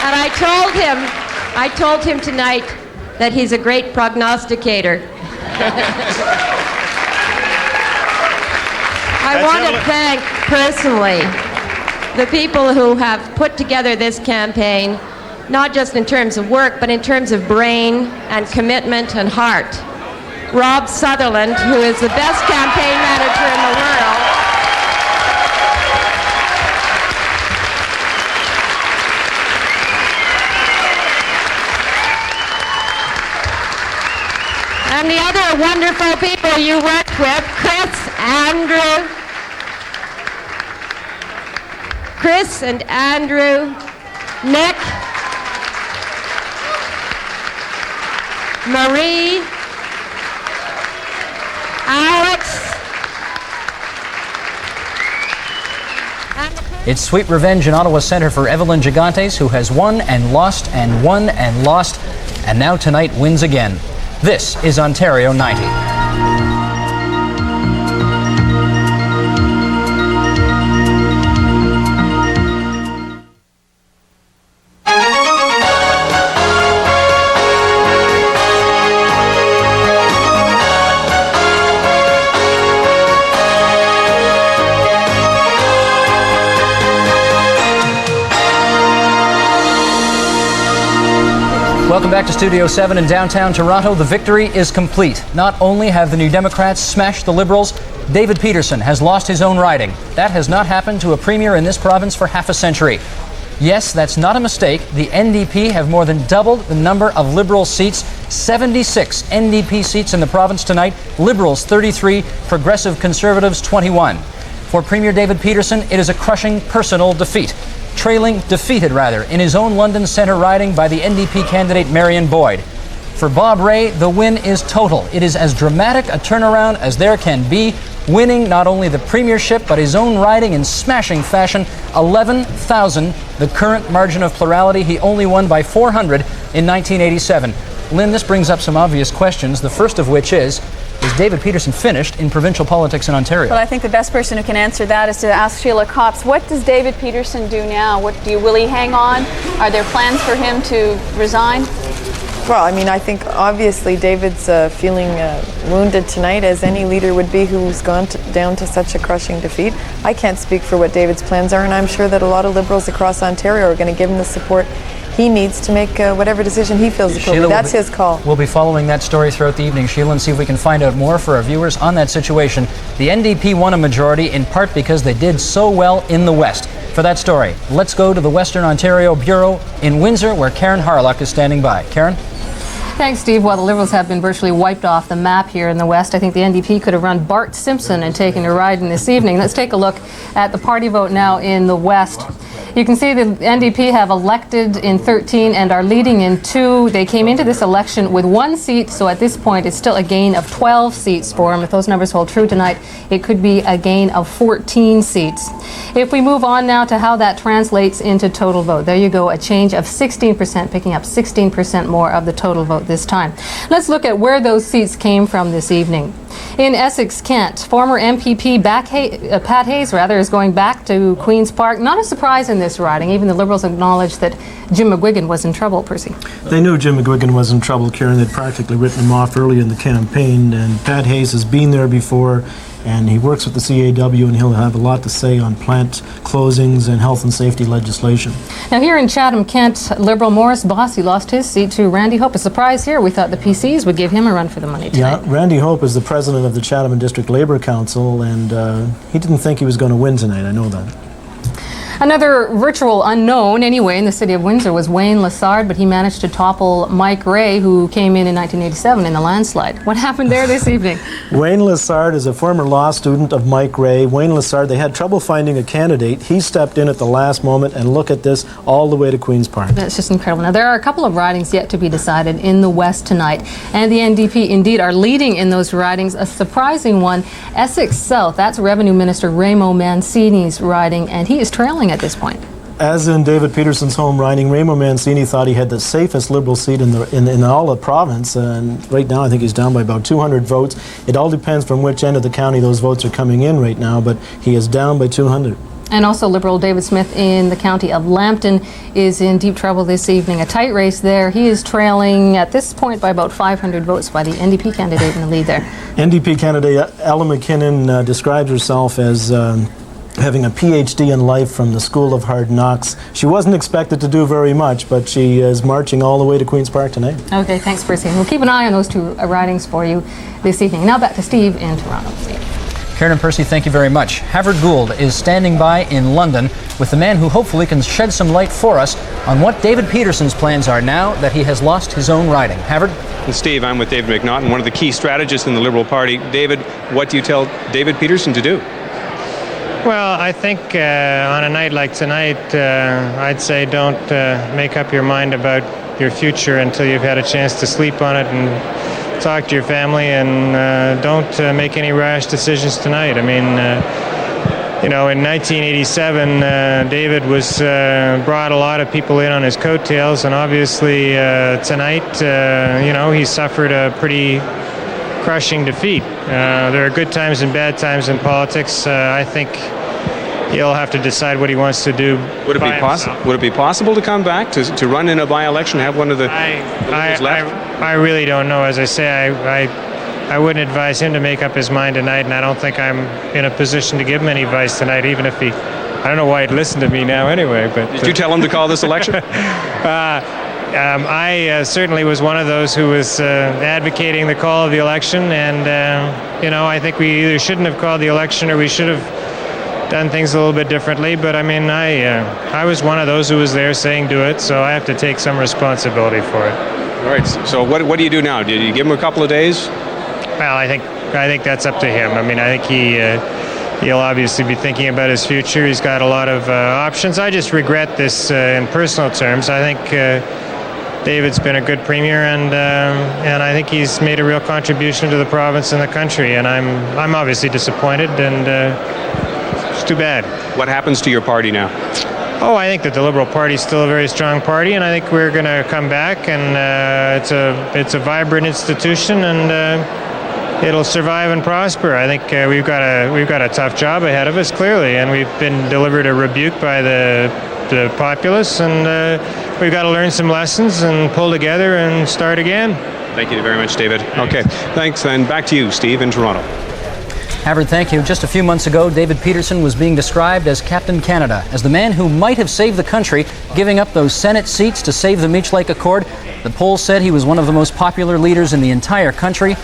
And I told him tonight that he's a great prognosticator. I want to thank personally the people who have put together this campaign, not just in terms of work, but in terms of brain and commitment and heart. Rob Sutherland, who is the best campaign manager in the world. And the other wonderful people you worked with, Chris and Andrew, Nick, Marie, Alex. It's sweet revenge in Ottawa Centre for Evelyn Gigantes, who has won and lost and won and lost, and now tonight wins again. This is Ontario 90. Welcome back to Studio 7 in downtown Toronto. The victory is complete. Not only have the New Democrats smashed the Liberals, David Peterson has lost his own riding. That has not happened to a premier in this province for half a century. Yes, that's not a mistake. The NDP have more than doubled the number of Liberal seats. 76 NDP seats in the province tonight. Liberals 33, Progressive Conservatives 21. For Premier David Peterson, it is a crushing personal defeat. Defeated in his own London Centre riding by the NDP candidate Marion Boyd. For Bob Rae, the win is total. It is as dramatic a turnaround as there can be, winning not only the premiership but his own riding in smashing fashion, 11,000, the current margin of plurality. He only won by 400 in 1987. Lynn, this brings up some obvious questions, the first of which is David Peterson finished in provincial politics in Ontario? Well, I think the best person who can answer that is to ask Sheila Copps. What does David Peterson do now? Will he hang on? Are there plans for him to resign? Well, I mean, I think obviously David's feeling wounded tonight, as any leader would be who's gone down to such a crushing defeat. I can't speak for what David's plans are, and I'm sure that a lot of Liberals across Ontario are going to give him the support he needs to make whatever decision he feels appropriate. That's his call. We'll be following that story throughout the evening, Sheila, and see if we can find out more for our viewers on that situation. The NDP won a majority in part because they did so well in the West. For that story, let's go to the Western Ontario Bureau in Windsor, where Karen Harlock is standing by. Karen? Thanks, Steve. While the Liberals have been virtually wiped off the map here in the West, I think the NDP could have run Bart Simpson and taken a ride in this evening. Let's take a look at the party vote now in the West. You can see the NDP have elected in 13 and are leading in 2. They came into this election with 1 seat, so at this point it's still a gain of 12 seats for them. If those numbers hold true tonight, it could be a gain of 14 seats. If we move on now to how that translates into total vote, there you go, a change of 16%, picking up 16% more of the total vote this time. Let's look at where those seats came from this evening. In Essex-Kent, former MPP Pat Hayes is going back to Queen's Park. Not a surprise in this riding. Even the Liberals acknowledged that Jim McGuigan was in trouble, Percy. They knew Jim McGuigan was in trouble, Karen. They'd practically written him off early in the campaign, and Pat Hayes has been there before, and he works with the CAW, and he'll have a lot to say on plant closings and health and safety legislation. Now here in Chatham-Kent, Liberal Maurice Bossy lost his seat to Randy Hope. A surprise here. We thought the PCs would give him a run for the money tonight. Yeah, Randy Hope is the president of the Chatham and District Labour Council, and he didn't think he was going to win tonight, I know that. Another virtual unknown, anyway, in the city of Windsor was Wayne Lessard, but he managed to topple Mike Ray, who came in 1987 in the landslide. What happened there this evening? Wayne Lessard is a former law student of Mike Ray. Wayne Lessard, they had trouble finding a candidate. He stepped in at the last moment, and look at this, all the way to Queen's Park. That's just incredible. Now, there are a couple of ridings yet to be decided in the West tonight, and the NDP indeed are leading in those ridings. A surprising one, Essex South, that's Revenue Minister Remo Mancini's riding, and he is trailing at this point. As in David Peterson's home riding, Remo Mancini thought he had the safest Liberal seat in all the province, and right now I think he's down by about 200 votes. It all depends from which end of the county those votes are coming in right now, but he is down by 200. And also Liberal David Smith in the county of Lambton is in deep trouble this evening. A tight race there. He is trailing at this point by about 500 votes by the NDP candidate in the lead there. NDP candidate Ella McKinnon describes herself as having a PhD in life from the School of Hard Knocks. She wasn't expected to do very much, but she is marching all the way to Queen's Park tonight. Okay, thanks, Percy. We'll keep an eye on those 2 ridings for you this evening. Now back to Steve in Toronto. Karen and Percy, thank you very much. Havard Gould is standing by in London with the man who hopefully can shed some light for us on what David Peterson's plans are now that he has lost his own riding. Havard? And Steve, I'm with David McNaughton, one of the key strategists in the Liberal Party. David, what do you tell David Peterson to do? Well, I think on a night like tonight, I'd say don't make up your mind about your future until you've had a chance to sleep on it and talk to your family, and don't make any rash decisions tonight. I mean, you know, in 1987, David was brought a lot of people in on his coattails, and obviously tonight, you know, he suffered a pretty crushing defeat. There are good times and bad times in politics. I think he'll have to decide what he wants to do. Would it be possible to come back to run in a by-election, have one of the left? I really don't know. As I say, I wouldn't advise him to make up his mind tonight, and I don't think I'm in a position to give him any advice tonight, even if he... I don't know why he'd listen to me now anyway, but... Did you tell him to call this election? I certainly was one of those who was advocating the call of the election, and you know, I think we either shouldn't have called the election or we should have done things a little bit differently, but I mean, I was one of those who was there saying do it, so I have to take some responsibility for it. All right, so what do you do now? Do you give him a couple of days? Well, I think that's up to him. I mean, I think he'll obviously be thinking about his future. He's got a lot of options. I just regret this in personal terms. I think David's been a good premier, and I think he's made a real contribution to the province and the country. And I'm obviously disappointed, and it's too bad. What happens to your party now? Oh, I think that the Liberal Party is still a very strong party, and I think we're going to come back. And it's a vibrant institution, and it'll survive and prosper. I think we've got a tough job ahead of us, clearly, and we've been delivered a rebuke by the populace, and we've got to learn some lessons and pull together and start again. Thank you very much, David. Okay, thanks, and back to you, Steve, in Toronto. Havard, thank you. Just a few months ago, David Peterson was being described as Captain Canada, as the man who might have saved the country, giving up those Senate seats to save the Meech Lake Accord. The polls said he was one of the most popular leaders in the entire country.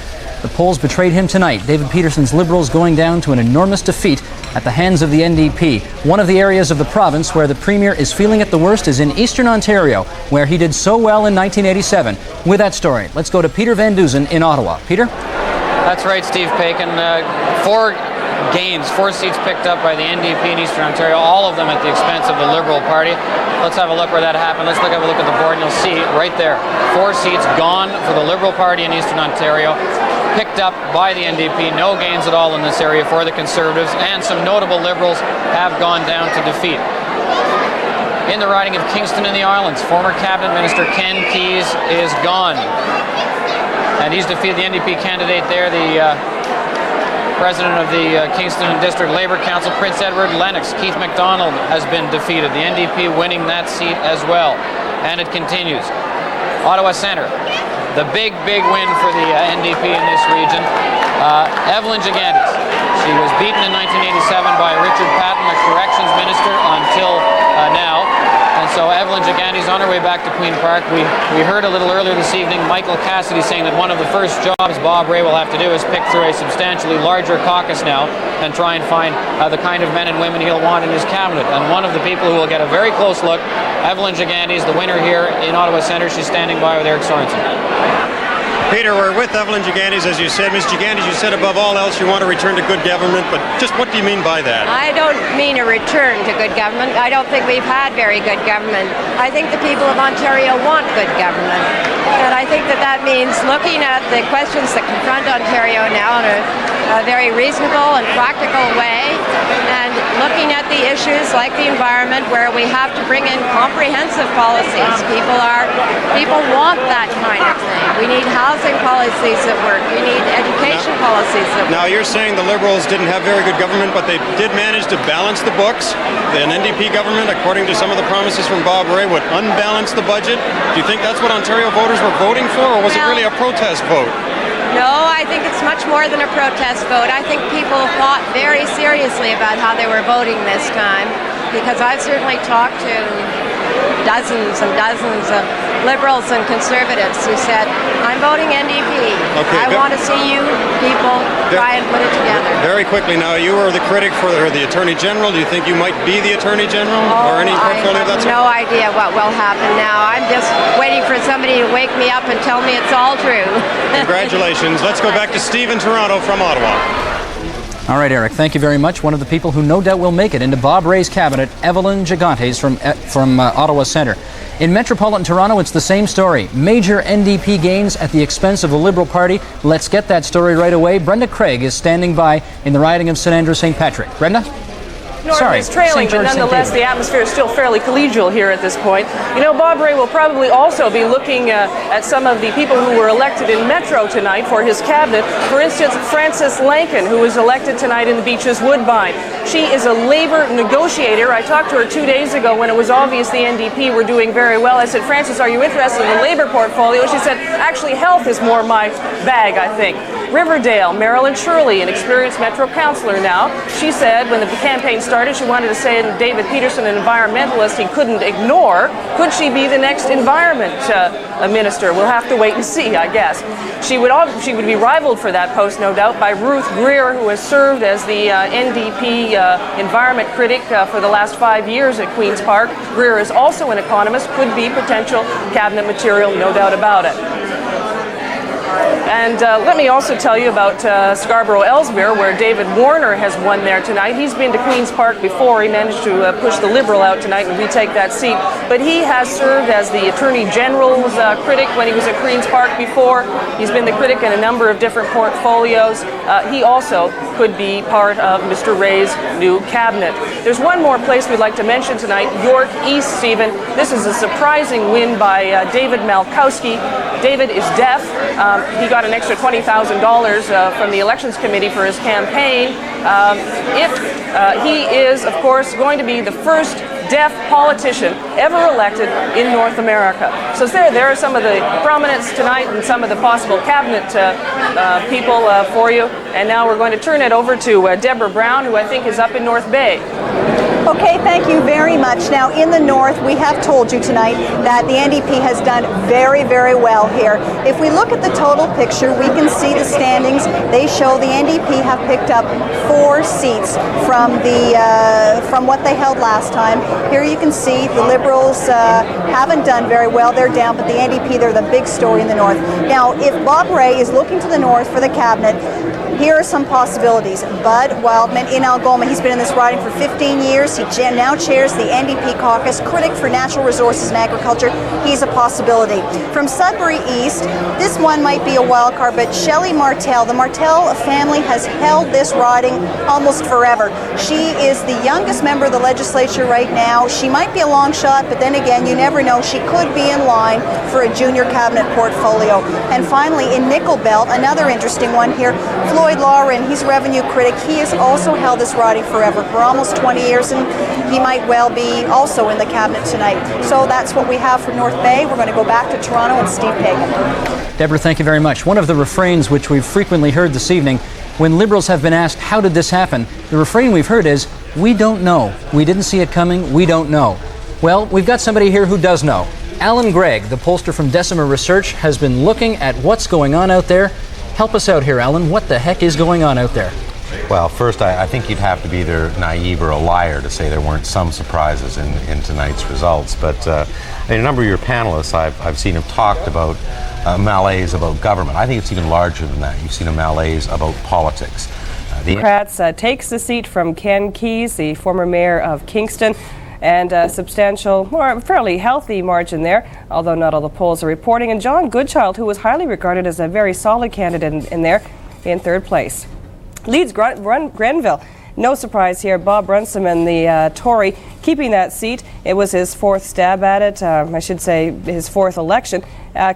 The polls betrayed him tonight. David Peterson's Liberals going down to an enormous defeat at the hands of the NDP. One of the areas of the province where the Premier is feeling it the worst is in Eastern Ontario, where he did so well in 1987. With that story, let's go to Peter Van Dusen in Ottawa. Peter? That's right, Steve Paikin. 4 gains, 4 seats picked up by the NDP in Eastern Ontario, all of them at the expense of the Liberal Party. Let's have a look where that happened. Let's have a look at the board, and you'll see right there, 4 seats gone for the Liberal Party in Eastern Ontario, picked up by the NDP. No gains at all in this area for the Conservatives, and some notable Liberals have gone down to defeat. In the riding of Kingston and the Islands, former Cabinet Minister Ken Keyes is gone. And he's defeated the NDP candidate there, the president of the Kingston District Labour Council, Prince Edward Lennox. Keith MacDonald has been defeated, the NDP winning that seat as well. And it continues. Ottawa Centre, the big win for the NDP in this region. Evelyn Gigantes. She was beaten in 1987 by Richard Patten, the corrections minister, until now. And so Evelyn Gigantes on her way back to Queen Park. We heard a little earlier this evening Michael Cassidy saying that one of the first jobs Bob Rae will have to do is pick through a substantially larger caucus now and try and find the kind of men and women he'll want in his cabinet. And one of the people who will get a very close look, Evelyn Gigantes, the winner here in Ottawa Centre. She's standing by with Eric Sorensen. Peter, we're with Evelyn Gigantes, as you said. Ms. Gigantes, you said above all else you want to return to good government, but just what do you mean by that? I don't mean a return to good government. I don't think we've had very good government. I think the people of Ontario want good government. And I think that means looking at the questions that confront Ontario now in a very reasonable and practical way, and looking at the issues like the environment, where we have to bring in comprehensive policies. People want that kind of thing. We need housing policies that work. We need education policies that work. Now, you're saying the Liberals didn't have very good government, but they did manage to balance the books. An NDP government, according to some of the promises from Bob Rae, would unbalance the budget. Do you think that's what Ontario voters were voting for, or was it really a protest vote? No, I think it's much more than a protest vote. I think people thought very seriously about how they were voting this time, because I've certainly talked to dozens and dozens of Liberals and Conservatives who said, I'm voting NDP. Okay, I want to see you people try and put it together. Very quickly now, you were the critic for the Attorney General. Do you think you might be the Attorney General or any portfolio of that sort? No idea what will happen now. I'm just waiting for somebody to wake me up and tell me it's all true. Congratulations. Let's go back to Steve in Toronto from Ottawa. All right, Eric, thank you very much. One of the people who no doubt will make it into Bob Rae's cabinet, Evelyn Gigantes from Ottawa Centre. In metropolitan Toronto, it's the same story. Major NDP gains at the expense of the Liberal Party. Let's get that story right away. Brenda Craig is standing by in the riding of St. Andrew St. Patrick. Brenda? Norton is trailing, but nonetheless the atmosphere is still fairly collegial here at this point. You know, Bob Rae will probably also be looking at some of the people who were elected in Metro tonight for his cabinet. For instance, Frances Lankin, who was elected tonight in the Beaches Woodbine. She is a Labour negotiator. I talked to her 2 days ago when it was obvious the NDP were doing very well. I said, Frances, are you interested in the Labour portfolio? She said, actually, health is more my bag, I think. Riverdale, Marilyn Shirley, an experienced Metro councillor now. She said when the campaign started, she wanted to say David Peterson, an environmentalist he couldn't ignore. Could she be the next environment minister? We'll have to wait and see, I guess. She would be rivaled for that post, no doubt, by Ruth Greer, who has served as the NDP environment critic for the last 5 years at Queen's Park. Greer is also an economist, could be potential cabinet material, no doubt about it. And let me also tell you about Scarborough-Ellesmere, where David Warner has won there tonight. He's been to Queen's Park before. He managed to push the Liberal out tonight and retake that seat. But he has served as the Attorney General's critic when he was at Queen's Park before. He's been the critic in a number of different portfolios. He also could be part of Mr. Ray's new cabinet. There's one more place we'd like to mention tonight, York East, Stephen. This is a surprising win by David Malkowski. David is deaf. He got an extra $20,000 from the Elections Committee for his campaign. He is, of course, going to be the first deaf politician ever elected in North America. So there are some of the prominence tonight and some of the possible cabinet people for you. And now we're going to turn it over to Deborah Brown, who I think is up in North Bay. Okay, thank you very much. Now, in the north, we have told you tonight that the NDP has done very, very well here. If we look at the total picture, we can see the standings. They show the NDP have picked up 4 seats from what they held last time. Here you can see the Liberals haven't done very well. They're down, but the NDP, they're the big story in the north. Now, if Bob Rae is looking to the north for the cabinet, here are some possibilities. Bud Wildman in Algoma, he's been in this riding for 15 years. He now chairs the NDP caucus, critic for natural resources and agriculture. He's a possibility. From Sudbury East, this one might be a wild card, but Shelley Martel, the Martel family has held this riding almost forever. She is the youngest member of the legislature right now. She might be a long shot, but then again, you never know. She could be in line for a junior cabinet portfolio. And finally, in Nickel Belt, another interesting one here, Floyd Lauren, he's revenue critic. He has also held this riding forever, for almost 20 years, and he might well be also in the cabinet tonight. So that's what we have for North Bay. We're going to go back to Toronto and Steve Pagan. Deborah, thank you very much. One of the refrains which we've frequently heard this evening, when Liberals have been asked, how did this happen? The refrain we've heard is, we don't know. We didn't see it coming. We don't know. Well, we've got somebody here who does know. Alan Gregg, the pollster from Decima Research, has been looking at what's going on out there. Help us out here, Alan. What the heck is going on out there? Well, first, I think you'd have to be either naive or a liar to say there weren't some surprises in tonight's results. But a number of your panelists I've seen have talked about malaise about government. I think it's even larger than that. You've seen a malaise about politics. The Democrats takes the seat from Ken Keyes, the former mayor of Kingston, and a substantial, or fairly healthy margin there, although not all the polls are reporting. And John Goodchild, who was highly regarded as a very solid candidate in there, in third place. Leeds Grenville, no surprise here. Bob Runciman, the Tory, keeping that seat. It was his 4th stab at it, I should say his 4th election.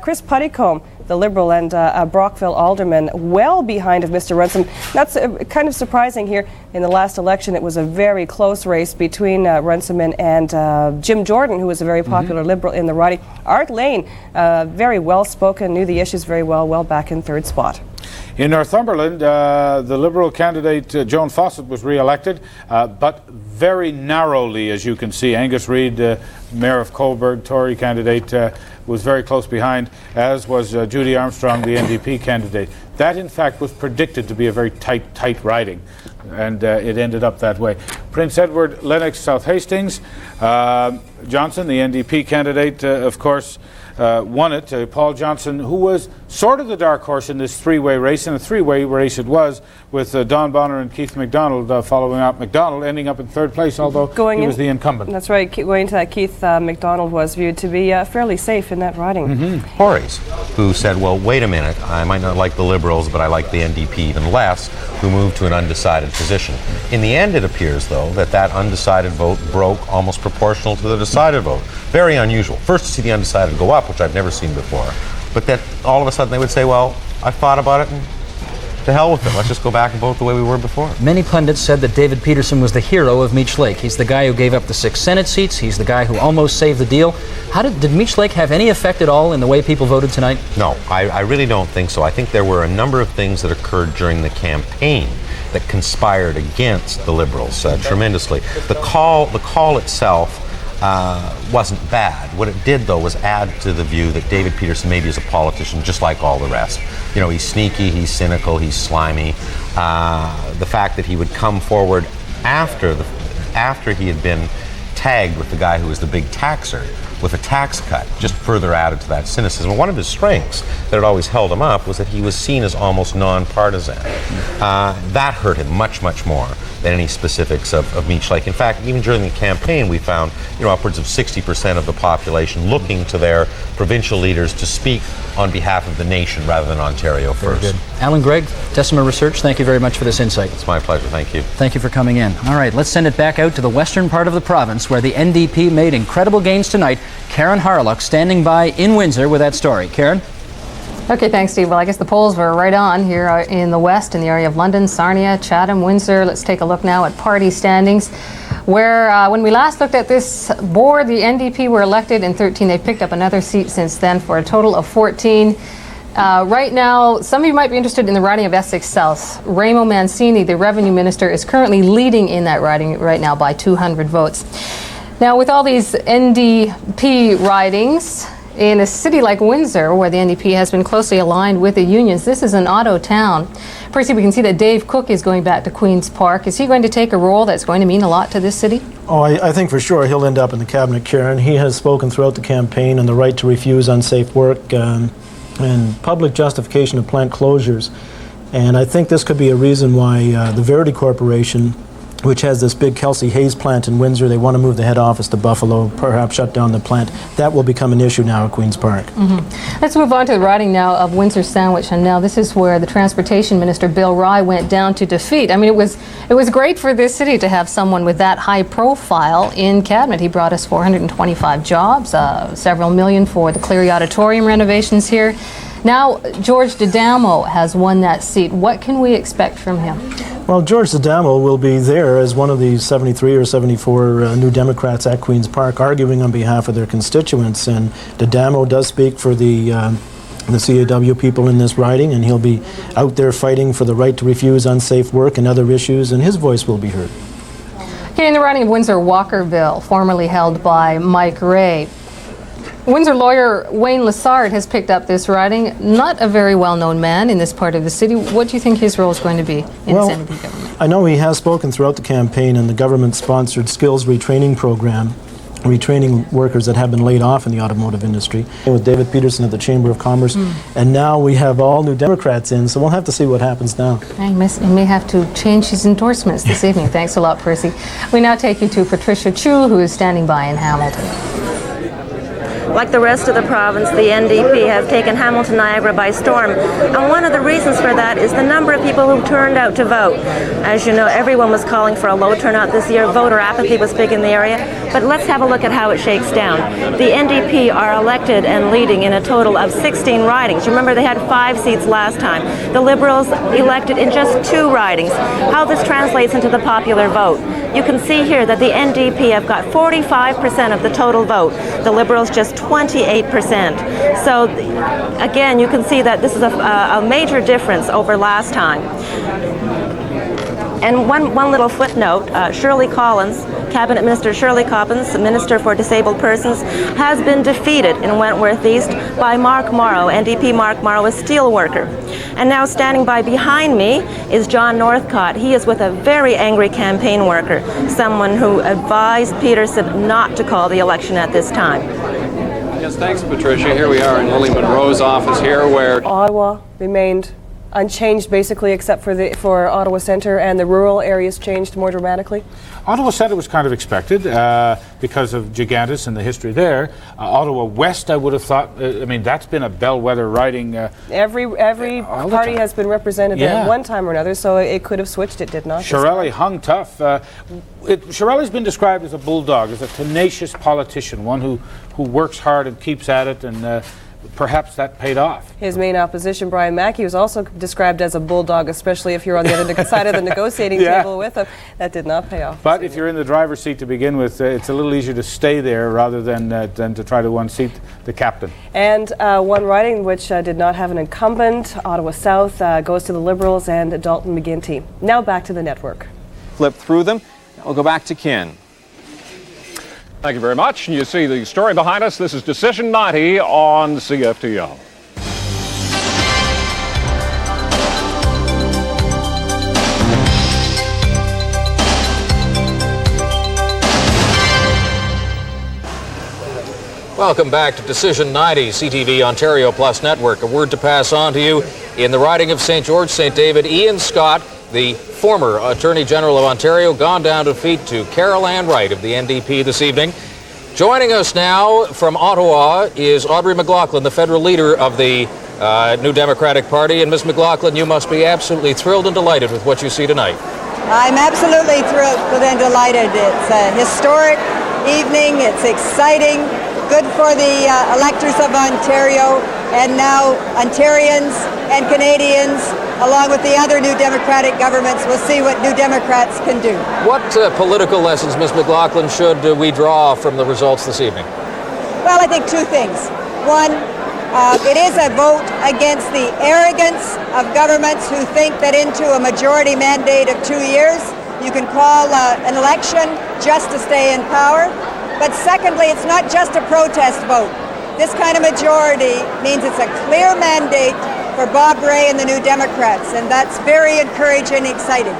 Chris Puttycombe, the Liberal, and Brockville alderman, well behind of Mr. Runciman. That's kind of surprising here. In the last election, it was a very close race between Runciman and Jim Jordan, who was a very popular Liberal in the riding. Art Lane, very well-spoken, knew the issues very well back in 3rd spot. In Northumberland, the Liberal candidate Joan Fawcett was re-elected, but very narrowly, as you can see. Angus Reid, Mayor of Coburg, Tory candidate, was very close behind, as was Judy Armstrong, the NDP candidate. That, in fact, was predicted to be a very tight riding, and it ended up that way. Prince Edward, Lennox, South Hastings. Johnson, the NDP candidate, of course, won it. Paul Johnson, who was sort of the dark horse in this 3-way race, and a 3-way race it was, with Don Bonner and Keith MacDonald following up. MacDonald ending up in 3rd place, although he was the incumbent. That's right. Going into that, Keith MacDonald was viewed to be fairly safe in that riding. Tories, who said, well, wait a minute, I might not like the Liberals, but I like the NDP even less, who moved to an undecided position. In the end, it appears, though, that undecided vote broke almost proportional to the decided vote. Very unusual. First to see the undecided go up, which I've never seen before, but that all of a sudden they would say, well, I thought about it and to hell with it. Let's just go back and vote the way we were before. Many pundits said that David Peterson was the hero of Meech Lake. He's the guy who gave up the 6 Senate seats. He's the guy who almost saved the deal. Did Meech Lake have any effect at all in the way people voted tonight? No, I really don't think so. I think there were a number of things that occurred during the campaign that conspired against the Liberals tremendously. The call itself wasn't bad. What it did, though, was add to the view that David Peterson maybe is a politician just like all the rest. You know, he's sneaky, he's cynical, he's slimy. The fact that he would come forward after he had been tagged with the guy who was the big taxer with a tax cut just further added to that cynicism. One of his strengths that had always held him up was that he was seen as almost nonpartisan. That hurt him much, much more than any specifics of Meech Lake. In fact, even during the campaign, we found upwards of 60% of the population looking to their provincial leaders to speak on behalf of the nation rather than Ontario first. Very good. Alan Gregg, Decima Research, thank you very much for this insight. It's my pleasure. Thank you. Thank you for coming in. All right, let's send it back out to the western part of the province where the NDP made incredible gains tonight. Karen Harlock standing by in Windsor with that story. Karen? Okay, thanks, Steve. Well, I guess the polls were right on here in the west, in the area of London, Sarnia, Chatham, Windsor. Let's take a look now at party standings, where when we last looked at this board, the NDP were elected in 13. They've picked up another seat since then for a total of 14. Right now, some of you might be interested in the riding of Essex South. Ramo Mancini, the revenue minister, is currently leading in that riding right now by 200 votes. Now, with all these NDP ridings, in a city like Windsor, where the NDP has been closely aligned with the unions, this is an auto town. Percy, we can see that Dave Cook is going back to Queen's Park. Is he going to take a role that's going to mean a lot to this city? Oh, I think for sure he'll end up in the cabinet, Karen. He has spoken throughout the campaign on the right to refuse unsafe work and public justification of plant closures. And I think this could be a reason why the Verity Corporation, which has this big Kelsey Hayes plant in Windsor, they want to move the head office to Buffalo, perhaps shut down the plant. That will become an issue now at Queen's Park. Let's move on to the riding now of Windsor Sandwich, and now this is where the Transportation Minister Bill Rye went down to defeat. I mean, it was great for this city to have someone with that high profile in cabinet. He brought us 425 jobs, several million for the Cleary Auditorium renovations here. Now, George D'Adamo has won that seat. What can we expect from him? Well, George D'Adamo will be there as one of the 73 or 74 New Democrats at Queen's Park arguing on behalf of their constituents. And D'Adamo does speak for the CAW people in this riding, and he'll be out there fighting for the right to refuse unsafe work and other issues, and his voice will be heard. Okay, in the riding of Windsor-Walkerville, formerly held by Mike Ray, Windsor lawyer Wayne Lessard has picked up this riding. Not a very well-known man in this part of the city. What do you think his role is going to be in the NDP government? I know he has spoken throughout the campaign on the government-sponsored skills retraining program, retraining workers that have been laid off in the automotive industry, with David Peterson at the Chamber of Commerce. And now we have all New Democrats in, so we'll have to see what happens now. He may have to change his endorsements this evening. Thanks a lot, Percy. We now take you to Patricia Chu, who is standing by in Hamilton. Like the rest of the province, the NDP have taken Hamilton Niagara by storm. And one of the reasons for that is the number of people who turned out to vote. As you know, everyone was calling for a low turnout this year. Voter apathy was big in the area. But let's have a look at how it shakes down. The NDP are elected and leading in a total of 16 ridings. Remember, they had 5 seats last time. The Liberals elected in just 2 ridings. How this translates into the popular vote. You can see here that the NDP have got 45% of the total vote. The Liberals just 28%. So again, you can see that this is a major difference over last time. And one little footnote, Shirley Collins, Cabinet Minister Shirley Collins, Minister for Disabled Persons, has been defeated in Wentworth East by Mark Morrow, NDP Mark Morrow, a steel worker. And now standing by behind me is John Northcott. He is with a very angry campaign worker, someone who advised Peterson not to call the election at this time. Yes, thanks, Patricia. Here we are in Willie Monroe's office here, where Ottawa remained unchanged basically, except for Ottawa Centre, and the rural areas changed more dramatically? Ottawa Centre was kind of expected because of Gigantus and the history there. Ottawa West, I would have thought, I mean, that's been a bellwether riding. Every party has been represented there at one time or another, so it could have switched, it did not. Shirelli hung tough. Shirelli's been described as a bulldog, as a tenacious politician, one who works hard and keeps at it and perhaps that paid off. His main opposition, Brian Mackey, was also described as a bulldog, especially if you're on the other side of the negotiating table with him. That did not pay off. But if you're in the driver's seat to begin with, it's a little easier to stay there rather than to try to unseat the captain. And one riding which did not have an incumbent, Ottawa South, goes to the Liberals and Dalton McGuinty. Now back to the network. Flip through them. We'll go back to Ken. Thank you very much. You see the story behind us. This is Decision 90 on CFTO. Welcome back to Decision 90, CTV Ontario Plus Network. A word to pass on to you in the riding of St. George, St. David. Ian Scott, the former Attorney General of Ontario, gone down to defeat to Carol Ann Wright of the NDP this evening. Joining us now from Ottawa is Audrey McLaughlin, the federal leader of the New Democratic Party. And Ms. McLaughlin, you must be absolutely thrilled and delighted with what you see tonight. I'm absolutely thrilled and delighted. It's a historic evening. It's exciting. Good for the electors of Ontario, and now Ontarians and Canadians, along with the other New Democratic governments, will see what New Democrats can do. What political lessons, Ms. McLaughlin, should we draw from the results this evening? Well, I think two things. One, it is a vote against the arrogance of governments who think that into a majority mandate of 2 years, you can call an election just to stay in power. But secondly, it's not just a protest vote. This kind of majority means it's a clear mandate for Bob Rae and the New Democrats, and that's very encouraging and exciting.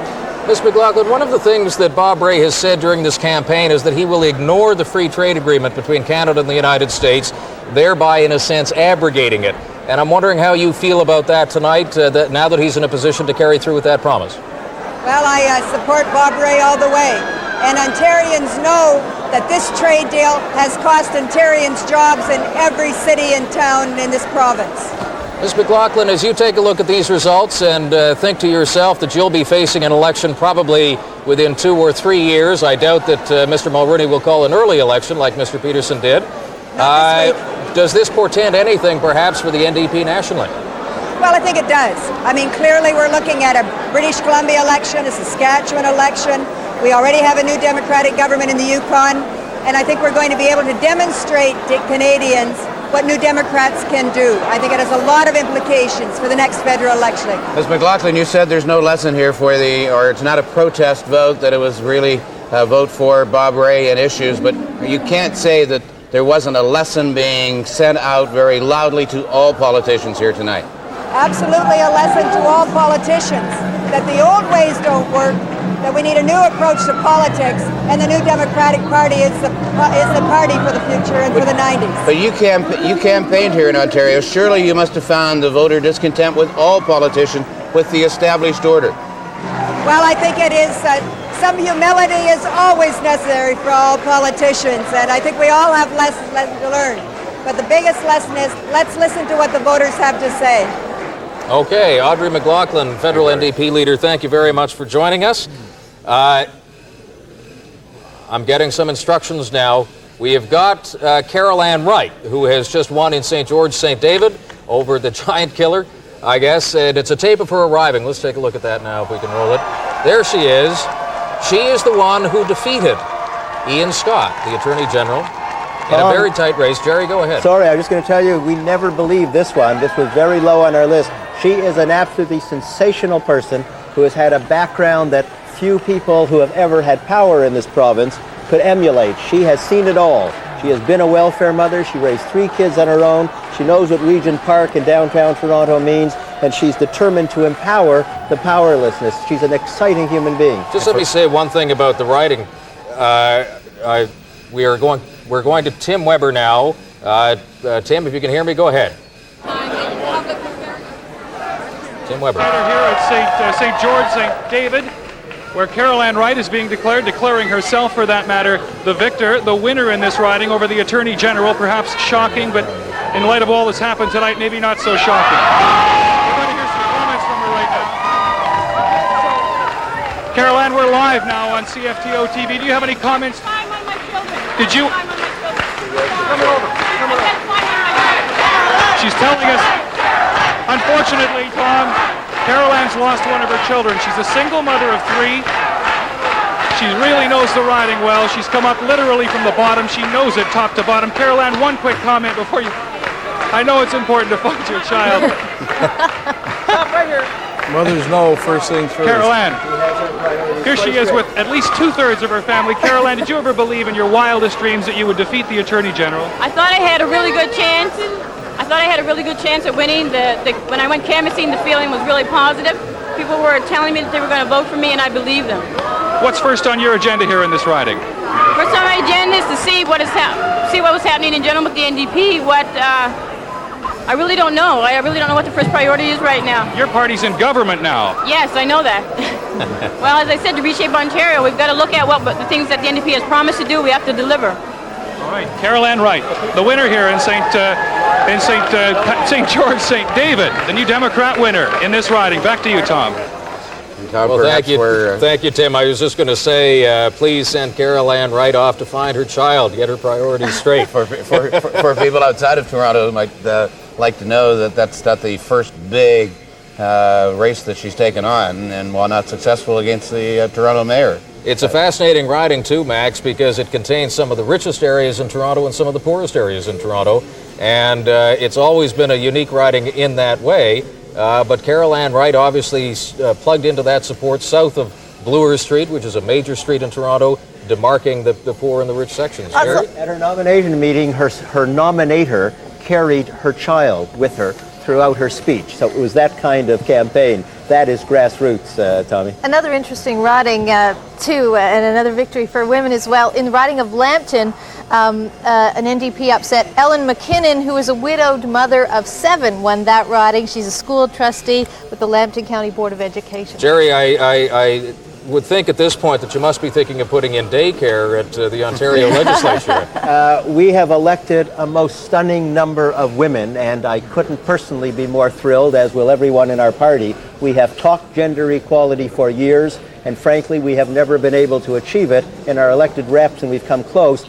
Ms. McLaughlin, one of the things that Bob Rae has said during this campaign is that he will ignore the free trade agreement between Canada and the United States, thereby, in a sense, abrogating it. And I'm wondering how you feel about that tonight, now that he's in a position to carry through with that promise. Well, I support Bob Rae all the way. And Ontarians know that this trade deal has cost Ontarians jobs in every city and town in this province. Ms. McLaughlin, as you take a look at these results and think to yourself that you'll be facing an election probably within 2 or 3 years, I doubt that Mr. Mulroney will call an early election like Mr. Peterson did. Does this portend anything perhaps for the NDP nationally? Well, I think it does. I mean, clearly we're looking at a British Columbia election, a Saskatchewan election. We already have a New Democratic government in the Yukon, and I think we're going to be able to demonstrate to Canadians what New Democrats can do. I think it has a lot of implications for the next federal election. Ms. McLaughlin, you said there's no lesson here for or it's not a protest vote, that it was really a vote for Bob Rae and issues, but you can't say that there wasn't a lesson being sent out very loudly to all politicians here tonight. Absolutely a lesson to all politicians that the old ways don't work, that we need a new approach to politics, and the New Democratic Party is the party for the future and for the 90s. But you campaigned here in Ontario. Surely you must have found the voter discontent with all politicians with the established order. Well, I think it is. Some humility is always necessary for all politicians, and I think we all have lessons to learn. But the biggest lesson is let's listen to what the voters have to say. Okay, Audrey McLaughlin, federal NDP leader, thank you very much for joining us. I'm getting some instructions now. We have got Carol Ann Wright, who has just won in St. George, St. David over the giant killer, I guess. And it's a tape of her arriving. Let's take a look at that now, if we can roll it. There she is. She is the one who defeated Ian Scott, the Attorney General, in a very tight race. Jerry, go ahead. Sorry, I was just going to tell you, we never believed this one. This was very low on our list. She is an absolutely sensational person who has had a background that few people who have ever had power in this province could emulate. She has seen it all. She has been a welfare mother. She raised 3 kids on her own. She knows what Regent Park in downtown Toronto means, and she's determined to empower the powerlessness. She's an exciting human being. Just let me say one thing about the writing. We're going to Tim Weber now. Tim, if you can hear me, go ahead. Tim Weber. Here at St. George, St. David, where Carol Ann Wright is being declaring herself, for that matter, the victor, the winner in this riding over the Attorney General. Perhaps shocking, but in light of all that's happened tonight, maybe not so shocking. We're going to hear some comments from her right now. Carol Ann, we're live now on CFTO TV. Do you have any comments? I'm on my children. Did you? I'm on my children. Coming over. She's telling us, unfortunately, Tom, Carol Ann's lost one of her children. She's a single mother of 3. She really knows the riding well. She's come up literally from the bottom. She knows it top to bottom. Carol Ann, one quick comment before you... I know it's important to find your child. Stop right here. Mothers know first things first. Carol Ann, here she is with at least 2/3 of her family. Carol Ann, did you ever believe in your wildest dreams that you would defeat the Attorney General? I thought I had a really good chance. I thought I had a really good chance at winning. When I went canvassing, the feeling was really positive. People were telling me that they were going to vote for me, and I believed them. What's first on your agenda here in this riding? First on my agenda is to see what was happening in general with the NDP. I really don't know. I really don't know what the first priority is right now. Your party's in government now. Yes, I know that. Well, as I said, to reshape Ontario, we've got to look at what the things that the NDP has promised to do. We have to deliver. All right, Carol Ann Wright, the winner here in St. George, St. David, the new Democrat winner in this riding. Back to you, Tom. Well, thank you, Tim. I was just going to say, please send Carol Ann Wright off to find her child, get her priorities straight. for people outside of Toronto who might like to know that that's not the first big race that she's taken on, and while not successful against the Toronto mayor. It's a fascinating riding too, Max, because it contains some of the richest areas in Toronto and some of the poorest areas in Toronto, and it's always been a unique riding in that way. But Carol Ann Wright obviously plugged into that support south of Bloor Street, which is a major street in Toronto, demarking the poor and the rich sections. At her nomination meeting, her nominator carried her child with her throughout her speech. So it was that kind of campaign. That is grassroots, Tommy. Another interesting riding, too, and another victory for women as well. In the riding of Lambton, an NDP upset. Ellen McKinnon, who is a widowed mother of 7, won that riding. She's a school trustee with the Lambton County Board of Education. Jerry, I would think at this point that you must be thinking of putting in daycare at the Ontario legislature. We have elected a most stunning number of women, and I couldn't personally be more thrilled, as will everyone in our party. We have talked gender equality for years, and frankly, we have never been able to achieve it in our elected reps, and we've come close.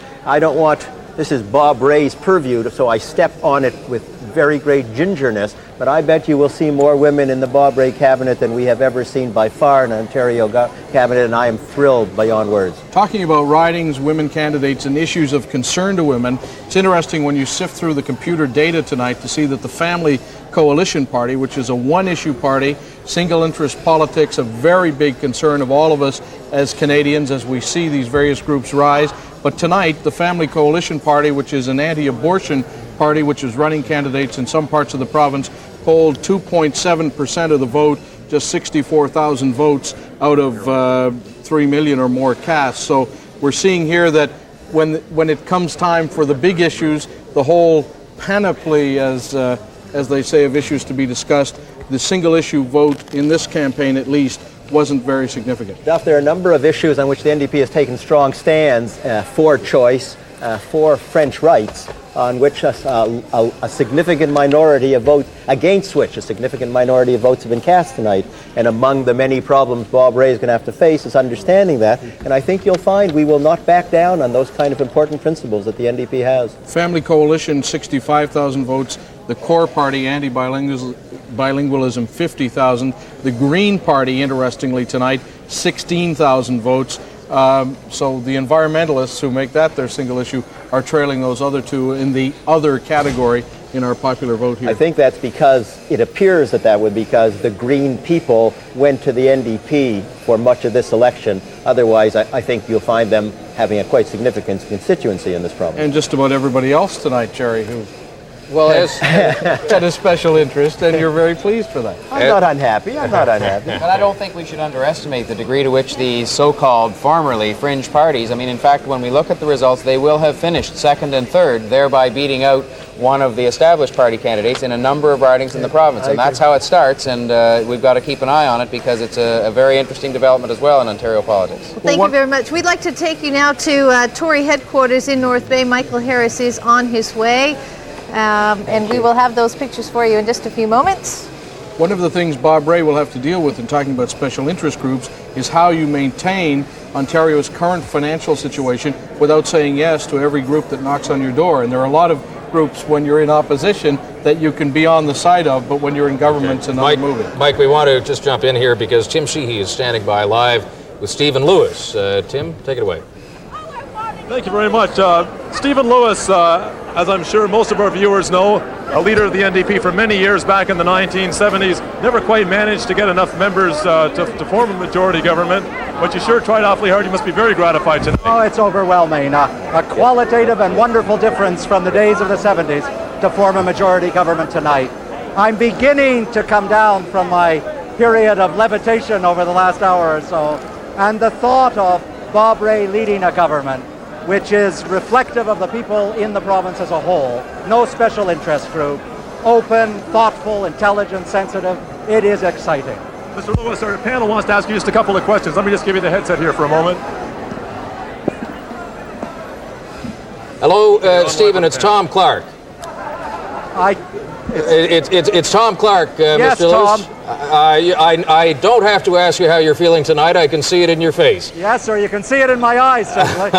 This is Bob Ray's purview, so I step on it with very great gingerness, but I bet you will see more women in the Bob Ray cabinet than we have ever seen by far in an Ontario cabinet, and I am thrilled beyond words. Talking about ridings, women candidates, and issues of concern to women, it's interesting when you sift through the computer data tonight to see that the Family Coalition Party, which is a one-issue party, single-interest politics, a very big concern of all of us as Canadians as we see these various groups rise. But tonight, the Family Coalition Party, which is an anti-abortion party, which is running candidates in some parts of the province, polled 2.7% of the vote, just 64,000 votes out of 3 million or more cast. So we're seeing here that when it comes time for the big issues, the whole panoply, as they say, of issues to be discussed, the single issue vote in this campaign at least wasn't very significant. Duff, there are a number of issues on which the NDP has taken strong stands for choice, for French rights, on which a significant minority of votes, against which a significant minority of votes have been cast tonight. And among the many problems Bob Ray is going to have to face is understanding that. And I think you'll find we will not back down on those kind of important principles that the NDP has. Family Coalition, 65,000 votes. The Core Party, anti-bilingualism, 50,000. The Green Party, interestingly tonight, 16,000 votes. So the environmentalists who make that their single issue are trailing those other two in the other category in our popular vote here. I think that's because it appears that would because the Green people went to the NDP for much of this election. Otherwise, I think you'll find them having a quite significant constituency in this province. And just about everybody else tonight, Jerry, who had a special interest, and you're very pleased for that. I'm not unhappy. But I don't think we should underestimate the degree to which the so-called formerly fringe parties, in fact, when we look at the results, they will have finished second and third, thereby beating out one of the established party candidates in a number of ridings in the province. And that's how it starts, and we've got to keep an eye on it because it's a very interesting development as well in Ontario politics. Thank you very much. We'd like to take you now to Tory headquarters in North Bay. Michael Harris is on his way. And we will have those pictures for you in just a few moments. One of the things Bob Ray will have to deal with in talking about special interest groups is how you maintain Ontario's current financial situation without saying yes to every group that knocks on your door. And there are a lot of groups when you're in opposition that you can be on the side of, but when you're in government, it's another movie. Mike, we want to just jump in here because Tim Sheehy is standing by live with Stephen Lewis. Tim, take it away. Thank you very much. Stephen Lewis, as I'm sure most of our viewers know, a leader of the NDP for many years back in the 1970s, never quite managed to get enough members to form a majority government, but you sure tried awfully hard. You must be very gratified tonight. Oh, it's overwhelming. A qualitative and wonderful difference from the days of the 70s to form a majority government tonight. I'm beginning to come down from my period of levitation over the last hour or so, and the thought of Bob Rae leading a government which is reflective of the people in the province as a whole, no special interest group, open, thoughtful, intelligent, sensitive. It is exciting. Mr. Lewis, our panel wants to ask you just a couple of questions. Let me just give you the headset here for a moment. Hello, Stephen, it's Tom Clark. It's Tom Clark, yes, Mr. Lewis. Tom. I don't have to ask you how you're feeling tonight. I can see it in your face. Yes, sir, you can see it in my eyes, certainly.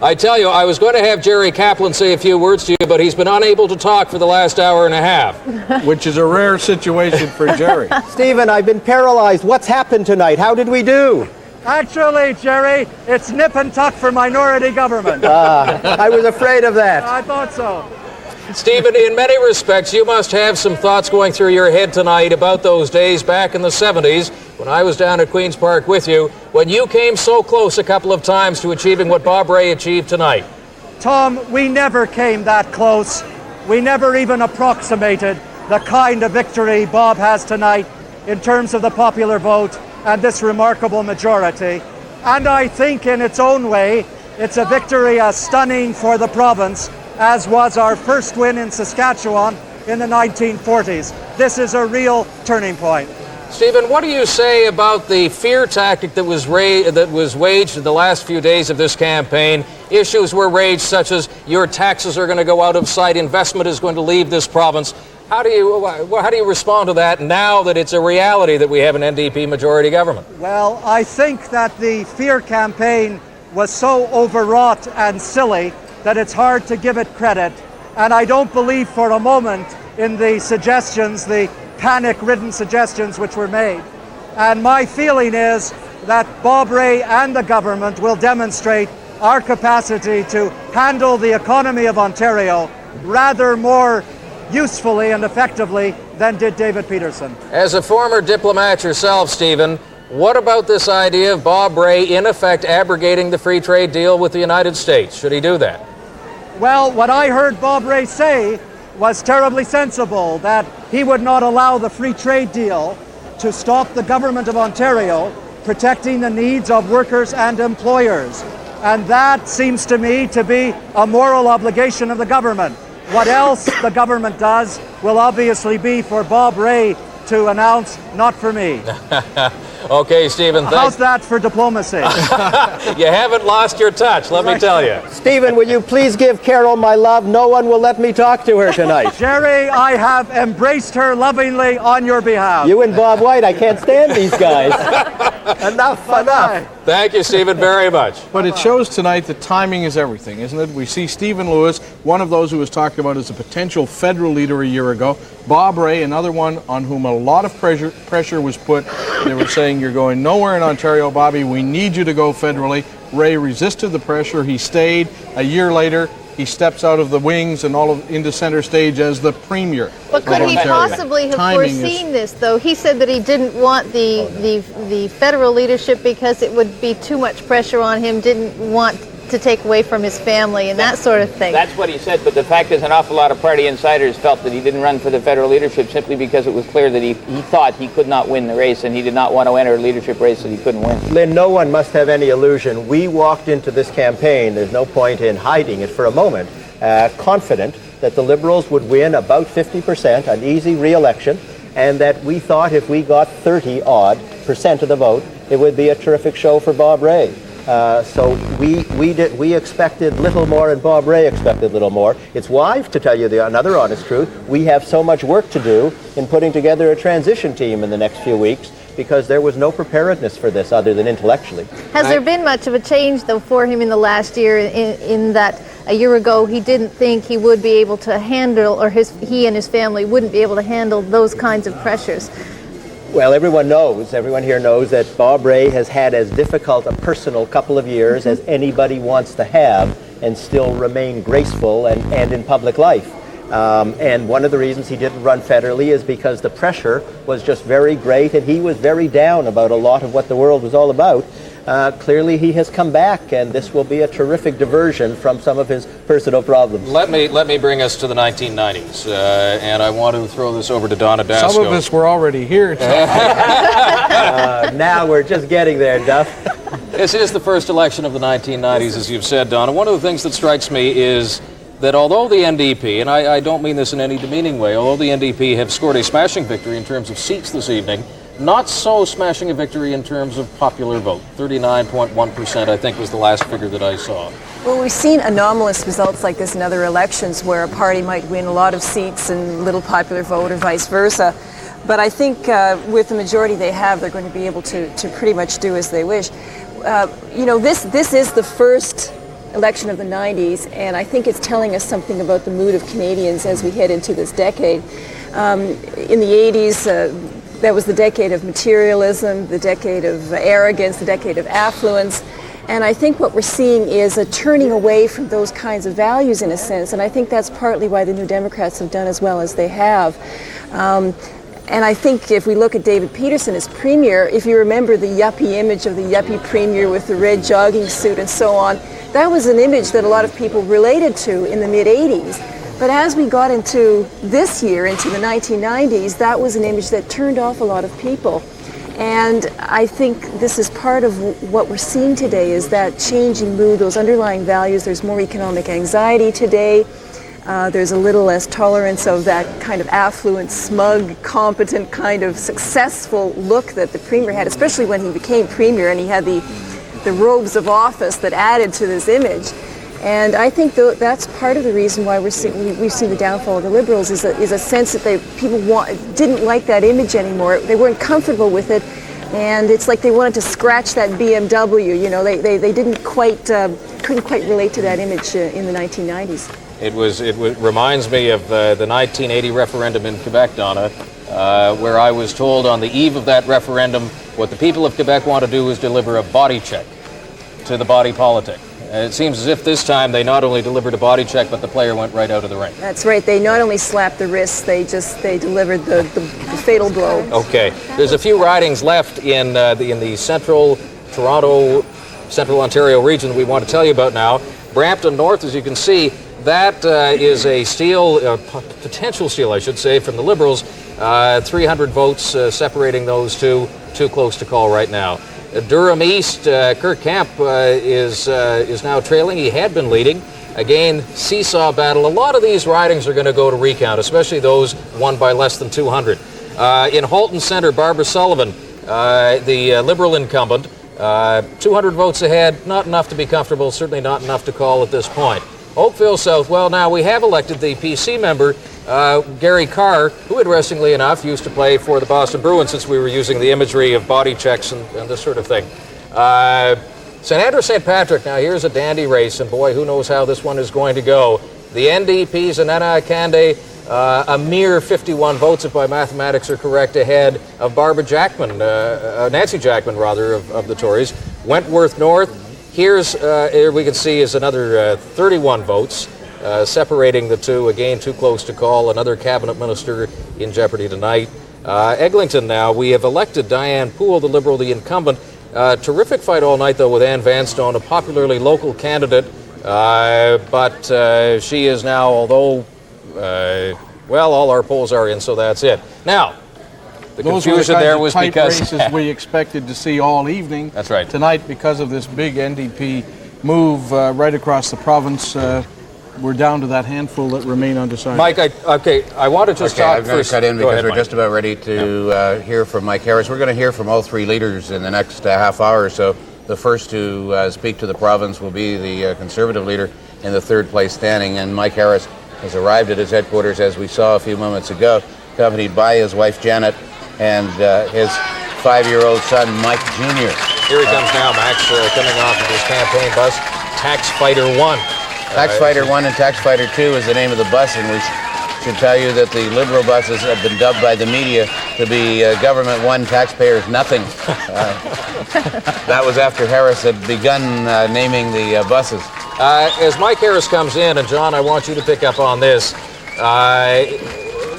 I tell you, I was going to have Jerry Kaplan say a few words to you, but he's been unable to talk for the last hour and a half. Which is a rare situation for Jerry. Stephen, I've been paralyzed. What's happened tonight? How did we do? Actually, Jerry, it's nip and tuck for minority government. I was afraid of that. I thought so. Stephen, in many respects, you must have some thoughts going through your head tonight about those days back in the 70s when I was down at Queen's Park with you, when you came so close a couple of times to achieving what Bob Rae achieved tonight. Tom, we never came that close. We never even approximated the kind of victory Bob has tonight in terms of the popular vote and this remarkable majority. And I think in its own way, it's a victory as stunning for the province as was our first win in Saskatchewan in the 1940s. This is a real turning point. Stephen, what do you say about the fear tactic that was waged in the last few days of this campaign? Issues were raised such as your taxes are going to go out of sight, investment is going to leave this province. How do you respond to that now that it's a reality that we have an NDP majority government? Well, I think that the fear campaign was so overwrought and silly that it's hard to give it credit. And I don't believe for a moment in the suggestions, the panic-ridden suggestions which were made. And my feeling is that Bob Rae and the government will demonstrate our capacity to handle the economy of Ontario rather more usefully and effectively than did David Peterson. As a former diplomat yourself, Stephen, what about this idea of Bob Rae in effect abrogating the free trade deal with the United States? Should he do that? Well, what I heard Bob Rae say was terribly sensible, that he would not allow the free trade deal to stop the government of Ontario protecting the needs of workers and employers. And that seems to me to be a moral obligation of the government. What else the government does will obviously be for Bob Rae to announce, not for me. Okay, Stephen, how's that for diplomacy? You haven't lost your touch, let me tell you. Stephen, will you please give Carol my love? No one will let me talk to her tonight. Jerry, I have embraced her lovingly on your behalf. You and Bob White, I can't stand these guys. Enough. Thank you, Stephen, very much. But it shows tonight that timing is everything, isn't it? We see Stephen Lewis, one of those who was talked about as a potential federal leader a year ago. Bob Rae, another one on whom a lot of pressure was put. They were saying, you're going nowhere in Ontario, Bobby. We need you to go federally. Rae resisted the pressure. He stayed. A year later, he steps out of the wings and into center stage as the premier. But could he possibly have foreseen this, though? He said that he didn't want the federal leadership because it would be too much pressure on him, didn't want to take away from his family and that sort of thing. That's what he said, but the fact is an awful lot of party insiders felt that he didn't run for the federal leadership simply because it was clear that he thought he could not win the race, and he did not want to enter a leadership race that he couldn't win. Lynn, no one must have any illusion. We walked into this campaign, there's no point in hiding it for a moment, confident that the Liberals would win about 50%, an easy re-election, and that we thought if we got 30-odd% of the vote, it would be a terrific show for Bob Rae. So we expected little more, and Bob Rae expected little more. It's why, to tell you another honest truth, we have so much work to do in putting together a transition team in the next few weeks, because there was no preparedness for this other than intellectually. Has there been much of a change, though, for him in the last year in that a year ago he didn't think he would be able to handle, or he and his family wouldn't be able to handle those kinds of pressures. Well, everyone here knows that Bob Rae has had as difficult a personal couple of years as anybody wants to have and still remain graceful and in public life. And one of the reasons he didn't run federally is because the pressure was just very great, and he was very down about a lot of what the world was all about. Clearly he has come back, and this will be a terrific diversion from some of his personal problems. Let me bring us to the 1990s, and I want to throw this over to Donna Dasco. Some of us were already here. Now we're just getting there, Duff. This is the first election of the 1990s, as you've said, Donna. One of the things that strikes me is that although the NDP, and I don't mean this in any demeaning way, although the NDP have scored a smashing victory in terms of seats this evening, not so smashing a victory in terms of popular vote. 39.1%, I think, was the last figure that I saw. Well, we've seen anomalous results like this in other elections where a party might win a lot of seats and little popular vote or vice versa. But I think with the majority they have, they're going to be able to pretty much do as they wish. This is the first election of the 90s, and I think it's telling us something about the mood of Canadians as we head into this decade. In the 80s, that was the decade of materialism, the decade of arrogance, the decade of affluence. And I think what we're seeing is a turning away from those kinds of values in a sense, and I think that's partly why the New Democrats have done as well as they have. And I think if we look at David Peterson as premier, if you remember the yuppie image of the yuppie premier with the red jogging suit and so on, that was an image that a lot of people related to in the mid-'80s. But as we got into this year, into the 1990s, that was an image that turned off a lot of people. And I think this is part of what we're seeing today, is that changing mood, those underlying values. There's more economic anxiety today. There's a little less tolerance of that kind of affluent, smug, competent, kind of successful look that the premier had, especially when he became premier and he had the robes of office that added to this image. And I think that's part of the reason why we've seen the downfall of the Liberals is a sense that people didn't like that image anymore. They weren't comfortable with it, and it's like they wanted to scratch that BMW. You know, they couldn't quite relate to that image in the 1990s. It reminds me of the 1980 referendum in Quebec, Donna, where I was told on the eve of that referendum what the people of Quebec want to do is deliver a body check to the body politic. It seems as if this time they not only delivered a body check, but the player went right out of the ring. That's right. They not only slapped the wrists, they delivered the fatal blow. Okay. There's a few ridings left in the central Ontario region that we want to tell you about now. Brampton North, as you can see, that is a potential steal, I should say, from the Liberals. 300 votes separating those two. Too close to call right now. Durham East, Kirk Kemp is now trailing. He had been leading. Again, seesaw battle. A lot of these ridings are going to go to recount, especially those won by less than 200. In Halton Centre, Barbara Sullivan, the Liberal incumbent, 200 votes ahead. Not enough to be comfortable, certainly not enough to call at this point. Oakville South, well, now we have elected the PC member, Gary Carr, who, interestingly enough, used to play for the Boston Bruins, since we were using the imagery of body checks and this sort of thing. St. Andrew St. Patrick, now here's a dandy race, and boy, who knows how this one is going to go. The NDP's Anana Akande, a mere 51 votes, if my mathematics are correct, ahead of Barbara Jackman, Nancy Jackman, rather, of the Tories. Wentworth North, here we can see is another 31 votes. Separating the two, again, too close to call. Another cabinet minister in jeopardy tonight. Eglinton now, we have elected Diane Poole, the Liberal, the incumbent. Terrific fight all night, though, with Anne Vanstone, a popularly local candidate. But she is now, although, all our polls are in, so that's it. Now, the confusion there was because races we expected to see all evening. That's right. Tonight, because of this big NDP move right across the province, we're down to that handful that remain undecided. Mike, I want to just talk I'm going to cut in because we're just about ready to hear from Mike Harris. We're going to hear from all three leaders in the next half hour or so. The first to speak to the province will be the Conservative leader in the third place standing, and Mike Harris has arrived at his headquarters, as we saw a few moments ago, accompanied by his wife Janet and his 5-year-old son Mike Jr. Here he comes now, Max, coming off of his campaign bus, Tax Fighter 1. Tax Fighter 1 and Tax Fighter 2 is the name of the bus, and we should tell you that the Liberal buses have been dubbed by the media to be government one, taxpayers nothing. That was after Harris had begun naming the buses. As Mike Harris comes in, and John, I want you to pick up on this.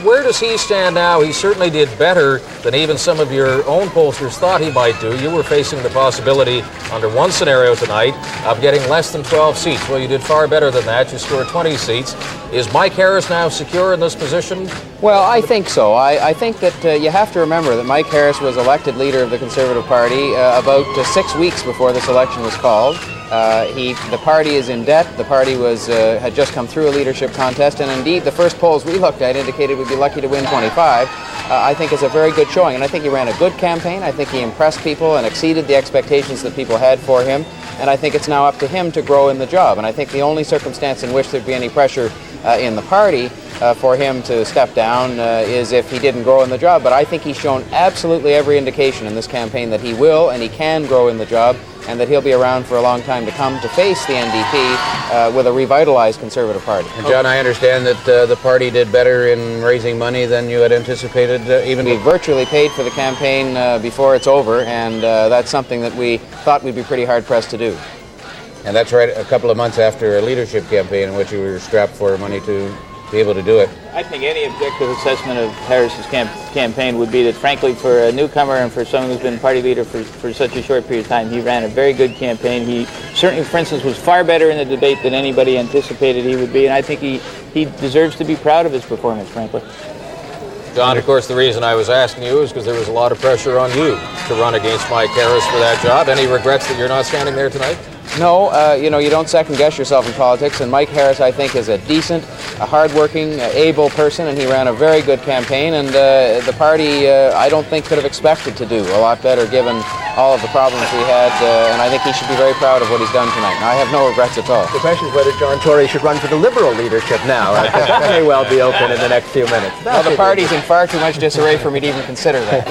Where does he stand now? He certainly did better than even some of your own pollsters thought he might do. You were facing the possibility, under one scenario tonight, of getting less than 12 seats. Well, you did far better than that. You scored 20 seats. Is Mike Harris now secure in this position? Well, I think so. I think that you have to remember that Mike Harris was elected leader of the Conservative Party about 6 weeks before this election was called. The party is in debt. The party had just come through a leadership contest, and indeed the first polls we looked at indicated we'd be lucky to win 25. I think is a very good showing, and I think he ran a good campaign. I think he impressed people and exceeded the expectations that people had for him, and I think it's now up to him to grow in the job. And I think the only circumstance in which there'd be any pressure in the party for him to step down is if he didn't grow in the job. But I think he's shown absolutely every indication in this campaign that he will and he can grow in the job, and that he'll be around for a long time to come to face the NDP with a revitalized Conservative Party. And John, I understand that the party did better in raising money than you had anticipated. We virtually paid for the campaign before it's over, and that's something that we thought we'd be pretty hard-pressed to do. And that's right a couple of months after a leadership campaign in which you were strapped for money to be able to do it. I think any objective assessment of Harris's campaign would be that, frankly, for a newcomer and for someone who's been party leader for such a short period of time, he ran a very good campaign. He certainly, for instance, was far better in the debate than anybody anticipated he would be, and I think he deserves to be proud of his performance, frankly. John, of course, the reason I was asking you is because there was a lot of pressure on you to run against Mike Harris for that job. Any regrets that you're not standing there tonight? No, you don't second-guess yourself in politics, and Mike Harris, I think, is a decent, a hard-working, able person, and he ran a very good campaign, and the party, I don't think, could have expected to do a lot better given all of the problems we had, and I think he should be very proud of what he's done tonight. And I have no regrets at all. The question is whether John Tory should run for the Liberal leadership now. That may well be open in the next few minutes. Well, the party's in far too much disarray for me to even consider that.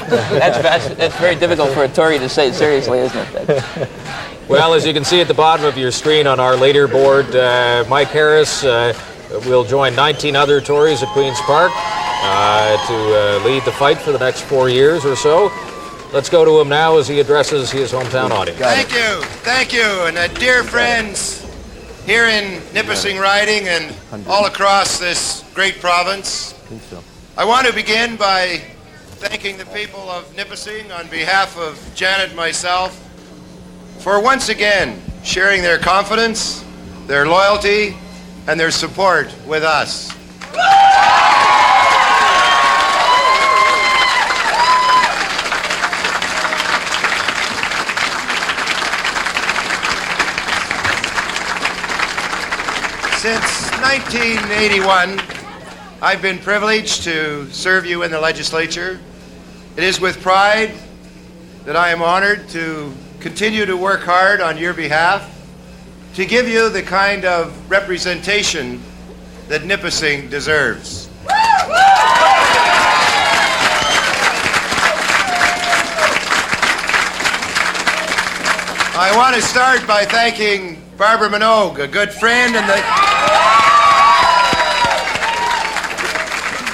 That's very difficult for a Tory to say seriously, isn't it? Well, as you can see at the bottom of your screen on our leaderboard, Mike Harris will join 19 other Tories at Queen's Park to lead the fight for the next 4 years or so. Let's go to him now as he addresses his hometown audience. Thank you, and dear friends here in Nipissing Riding and all across this great province. I want to begin by thanking the people of Nipissing on behalf of Janet and myself for once again sharing their confidence, their loyalty, and their support with us. Since 1981, I've been privileged to serve you in the legislature. It is with pride that I am honored to continue to work hard on your behalf to give you the kind of representation that Nipissing deserves. I want to start by thanking Barbara Minogue, a good friend and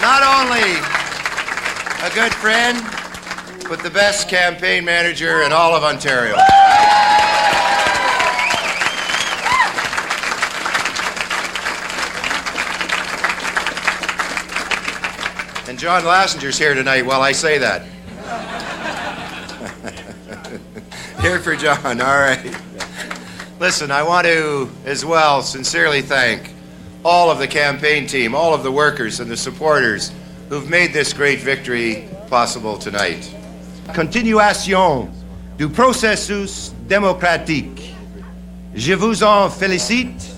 not only a good friend, but the best campaign manager in all of Ontario. And John Lassinger's here tonight while I say that. Here for John, all right. Listen, I want to as well sincerely thank all of the campaign team, all of the workers and the supporters who've made this great victory possible tonight. Continuation du processus démocratique. Je vous en félicite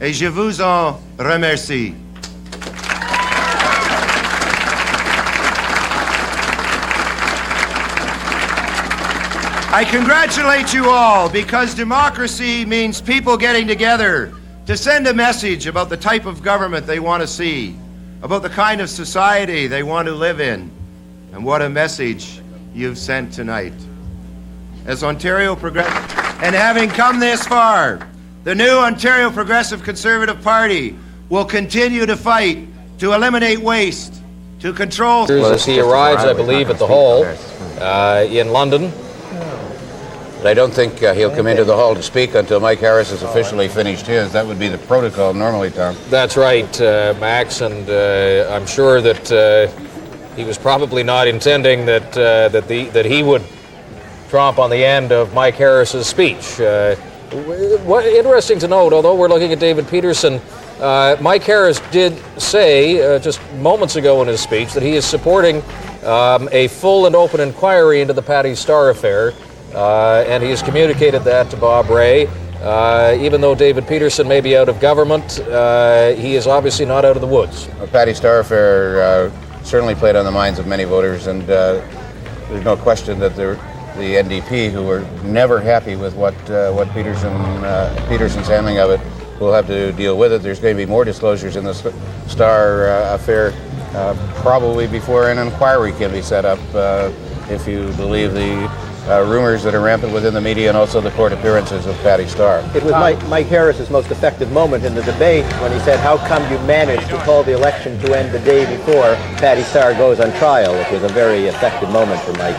et je vous en remercie. I congratulate you all because democracy means people getting together to send a message about the type of government they want to see, about the kind of society they want to live in, and what a message you've sent tonight. As Ontario progresses, and having come this far, The new Ontario Progressive Conservative Party will continue to fight to eliminate waste, to control... As he arrives, I believe, at the hall in London. But I don't think he'll come into the hall to speak until Mike Harris has officially finished his. That would be the protocol normally, Tom. That's right, Max, and I'm sure that he was probably not intending that he would tromp on the end of Mike Harris's speech. What interesting to note, although we're looking at David Peterson, Mike Harris did say just moments ago in his speech that he is supporting a full and open inquiry into the Patty Starr affair. And he has communicated that to Bob Rae. Even though David Peterson may be out of government, he is obviously not out of the woods. The Patty Starr affair certainly played on the minds of many voters, and there's no question that the NDP, who were never happy with what Peterson's handling of it, will have to deal with it. There's going to be more disclosures in the Starr affair, probably before an inquiry can be set up, if you believe the rumors that are rampant within the media and also the court appearances of Patty Starr. It was Mike Harris's most effective moment in the debate when he said, how come you managed to call the election to end the day before Patty Starr goes on trial? It was a very effective moment for Mike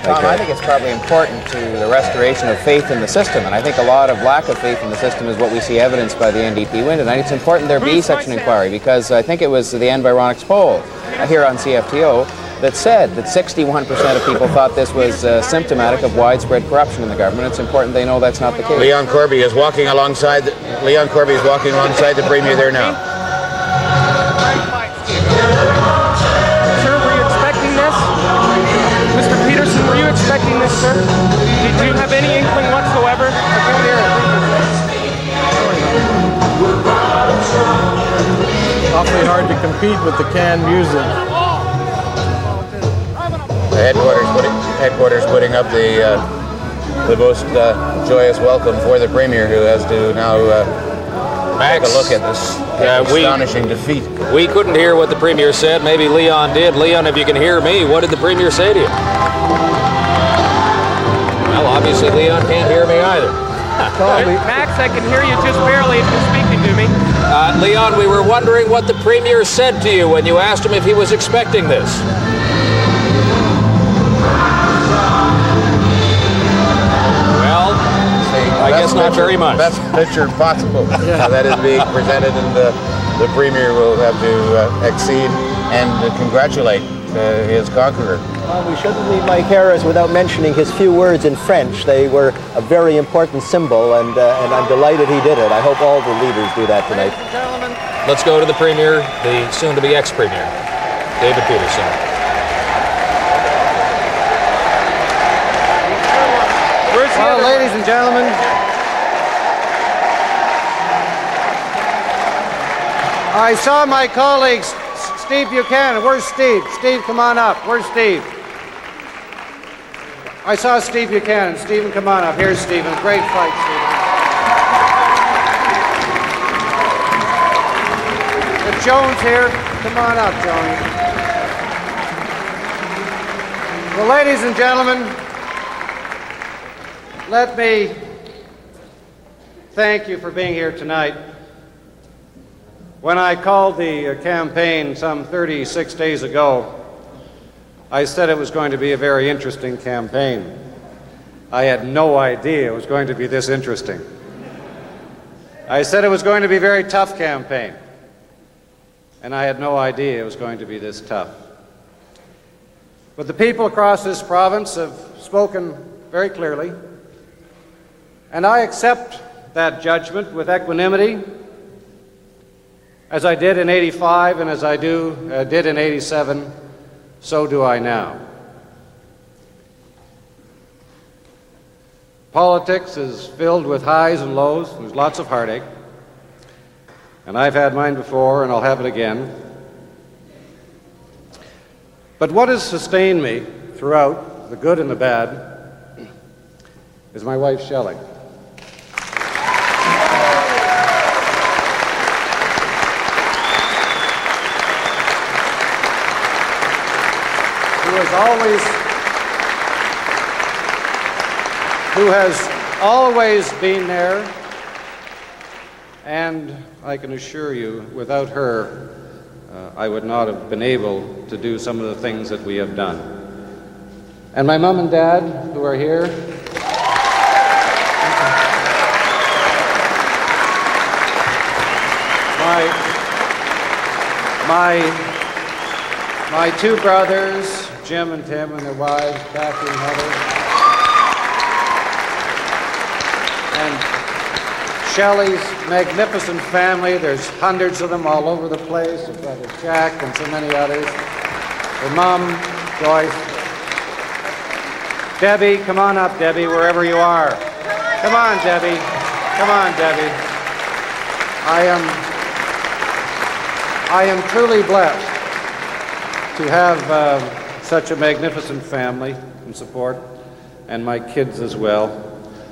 Tom, I think it's probably important to the restoration of faith in the system, and I think a lot of lack of faith in the system is what we see evidenced by the NDP win, and I think it's important there be such an inquiry, because I think it was the Environics poll here on CFTO that said that 61% of people thought this was symptomatic of widespread corruption in the government. It's important they know that's not the case. Leon Corby is walking alongside the Premier there now. Sir, were you expecting this? Mr. Peterson, were you expecting this, sir? Did you have any inkling whatsoever? Awfully hard to compete with the canned music. The headquarters putting up the most joyous welcome for the Premier, who has to now take a look at this astonishing defeat. We couldn't hear what the Premier said. Maybe Leon did. Leon, if you can hear me, what did the Premier say to you? Well, obviously Leon can't hear me either. Max, I can hear you just barely if you're speaking to me. Leon, we were wondering what the Premier said to you when you asked him if he was expecting this. I guess not very much. Best picture possible that is being presented, and the Premier will have to accede and congratulate his conqueror. Well, we shouldn't leave Mike Harris without mentioning his few words in French. They were a very important symbol, and I'm delighted he did it. I hope all the leaders do that tonight. Let's go to the Premier, the soon-to-be ex-Premier, David Peterson. Well, ladies and gentlemen, I saw my colleagues, Steve Buchanan. Where's Steve? Steve, come on up. Where's Steve? I saw Steve Buchanan. Stephen, come on up. Here's Stephen. Great fight, Stephen. If Jones here, come on up, Jones. Well, ladies and gentlemen, let me thank you for being here tonight. When I called the campaign some 36 days ago, I said it was going to be a very interesting campaign. I had no idea it was going to be this interesting. I said it was going to be a very tough campaign, and I had no idea it was going to be this tough. But the people across this province have spoken very clearly, and I accept that judgment with equanimity, as I did in '85 and as I did in '87, so do I now. Politics is filled with highs and lows. There's lots of heartache. And I've had mine before, and I'll have it again. But what has sustained me throughout, the good and the bad, is my wife, Shelley. Who has always been there And I can assure you, without her, I would not have been able to do some of the things that we have done. And my mom and dad, who are here, my two brothers, Jim and Tim, and their wives, Kathy and Heather, and Shelley's magnificent family. There's hundreds of them all over the place. Their brother Jack and so many others. Their mom, Joyce. Debbie, come on up, Debbie, wherever you are. Come on, Debbie. Come on, Debbie. I am truly blessed to have such a magnificent family and support, and my kids as well,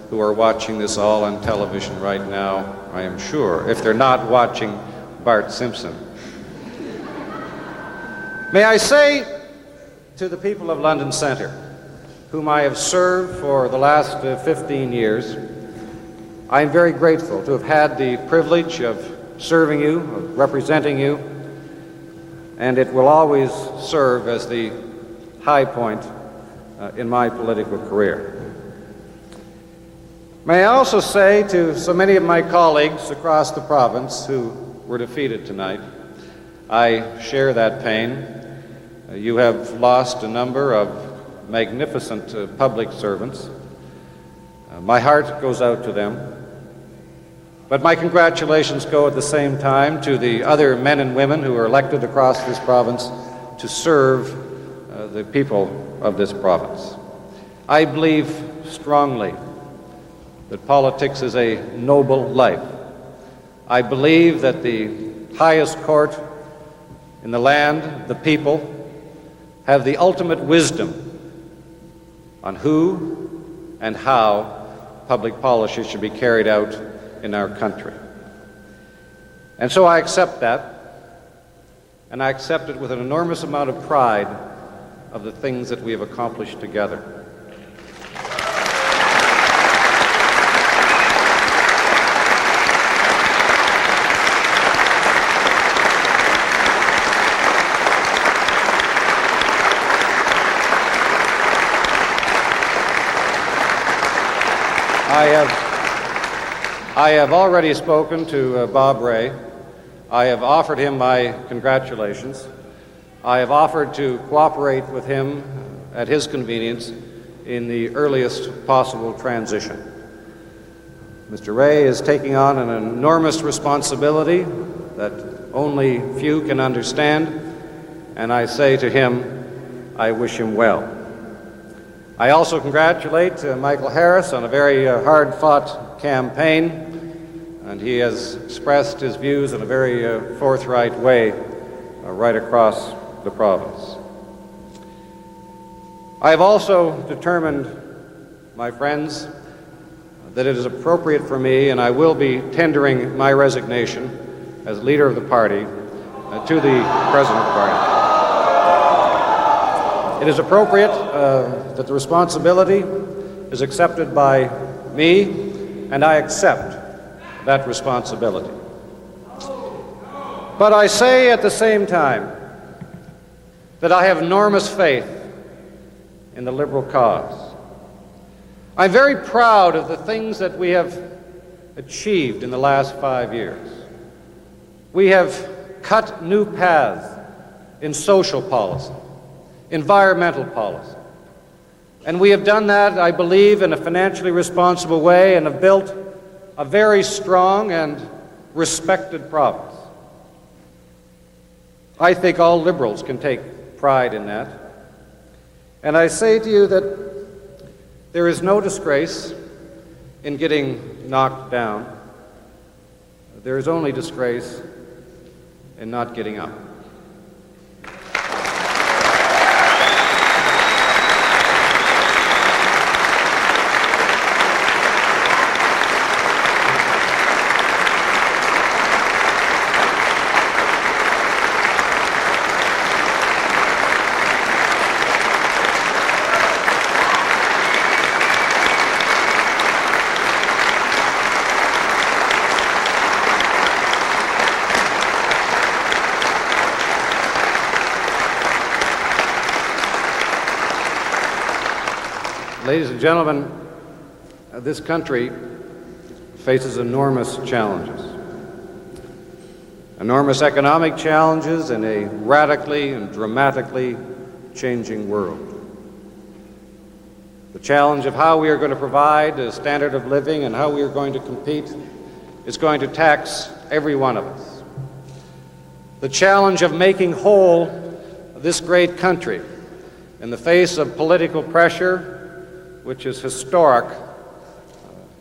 who are watching this all on television right now, I am sure, if they're not watching Bart Simpson. May I say to the people of London Centre, whom I have served for the last 15 years, I am very grateful to have had the privilege of serving you, of representing you, and it will always serve as the high point in my political career. May I also say to so many of my colleagues across the province who were defeated tonight, I share that pain. You have lost a number of magnificent public servants. My heart goes out to them. But my congratulations go at the same time to the other men and women who are elected across this province to serve the people of this province. I believe strongly that politics is a noble life. I believe that the highest court in the land, the people, have the ultimate wisdom on who and how public policy should be carried out in our country. And so I accept that, and I accept it with an enormous amount of pride of the things that we have accomplished together. I have already spoken to Bob Ray. I have offered him my congratulations. I have offered to cooperate with him at his convenience in the earliest possible transition. Mr. Ray is taking on an enormous responsibility that only few can understand, and I say to him, I wish him well. I also congratulate Michael Harris on a very hard-fought campaign, and he has expressed his views in a very forthright way right across the province. I have also determined, my friends, that it is appropriate for me, and I will be tendering my resignation as leader of the party to the president of the party. It is appropriate that the responsibility is accepted by me, and I accept that responsibility. But I say at the same time that I have enormous faith in the Liberal cause. I'm very proud of the things that we have achieved in the last 5 years. We have cut new paths in social policy, environmental policy. And we have done that, I believe, in a financially responsible way and have built a very strong and respected province. I think all Liberals can take pride in that. And I say to you that there is no disgrace in getting knocked down. There is only disgrace in not getting up. Ladies and gentlemen, this country faces enormous challenges. Enormous economic challenges in a radically and dramatically changing world. The challenge of how we are going to provide a standard of living and how we are going to compete is going to tax every one of us. The challenge of making whole this great country in the face of political pressure, which is historic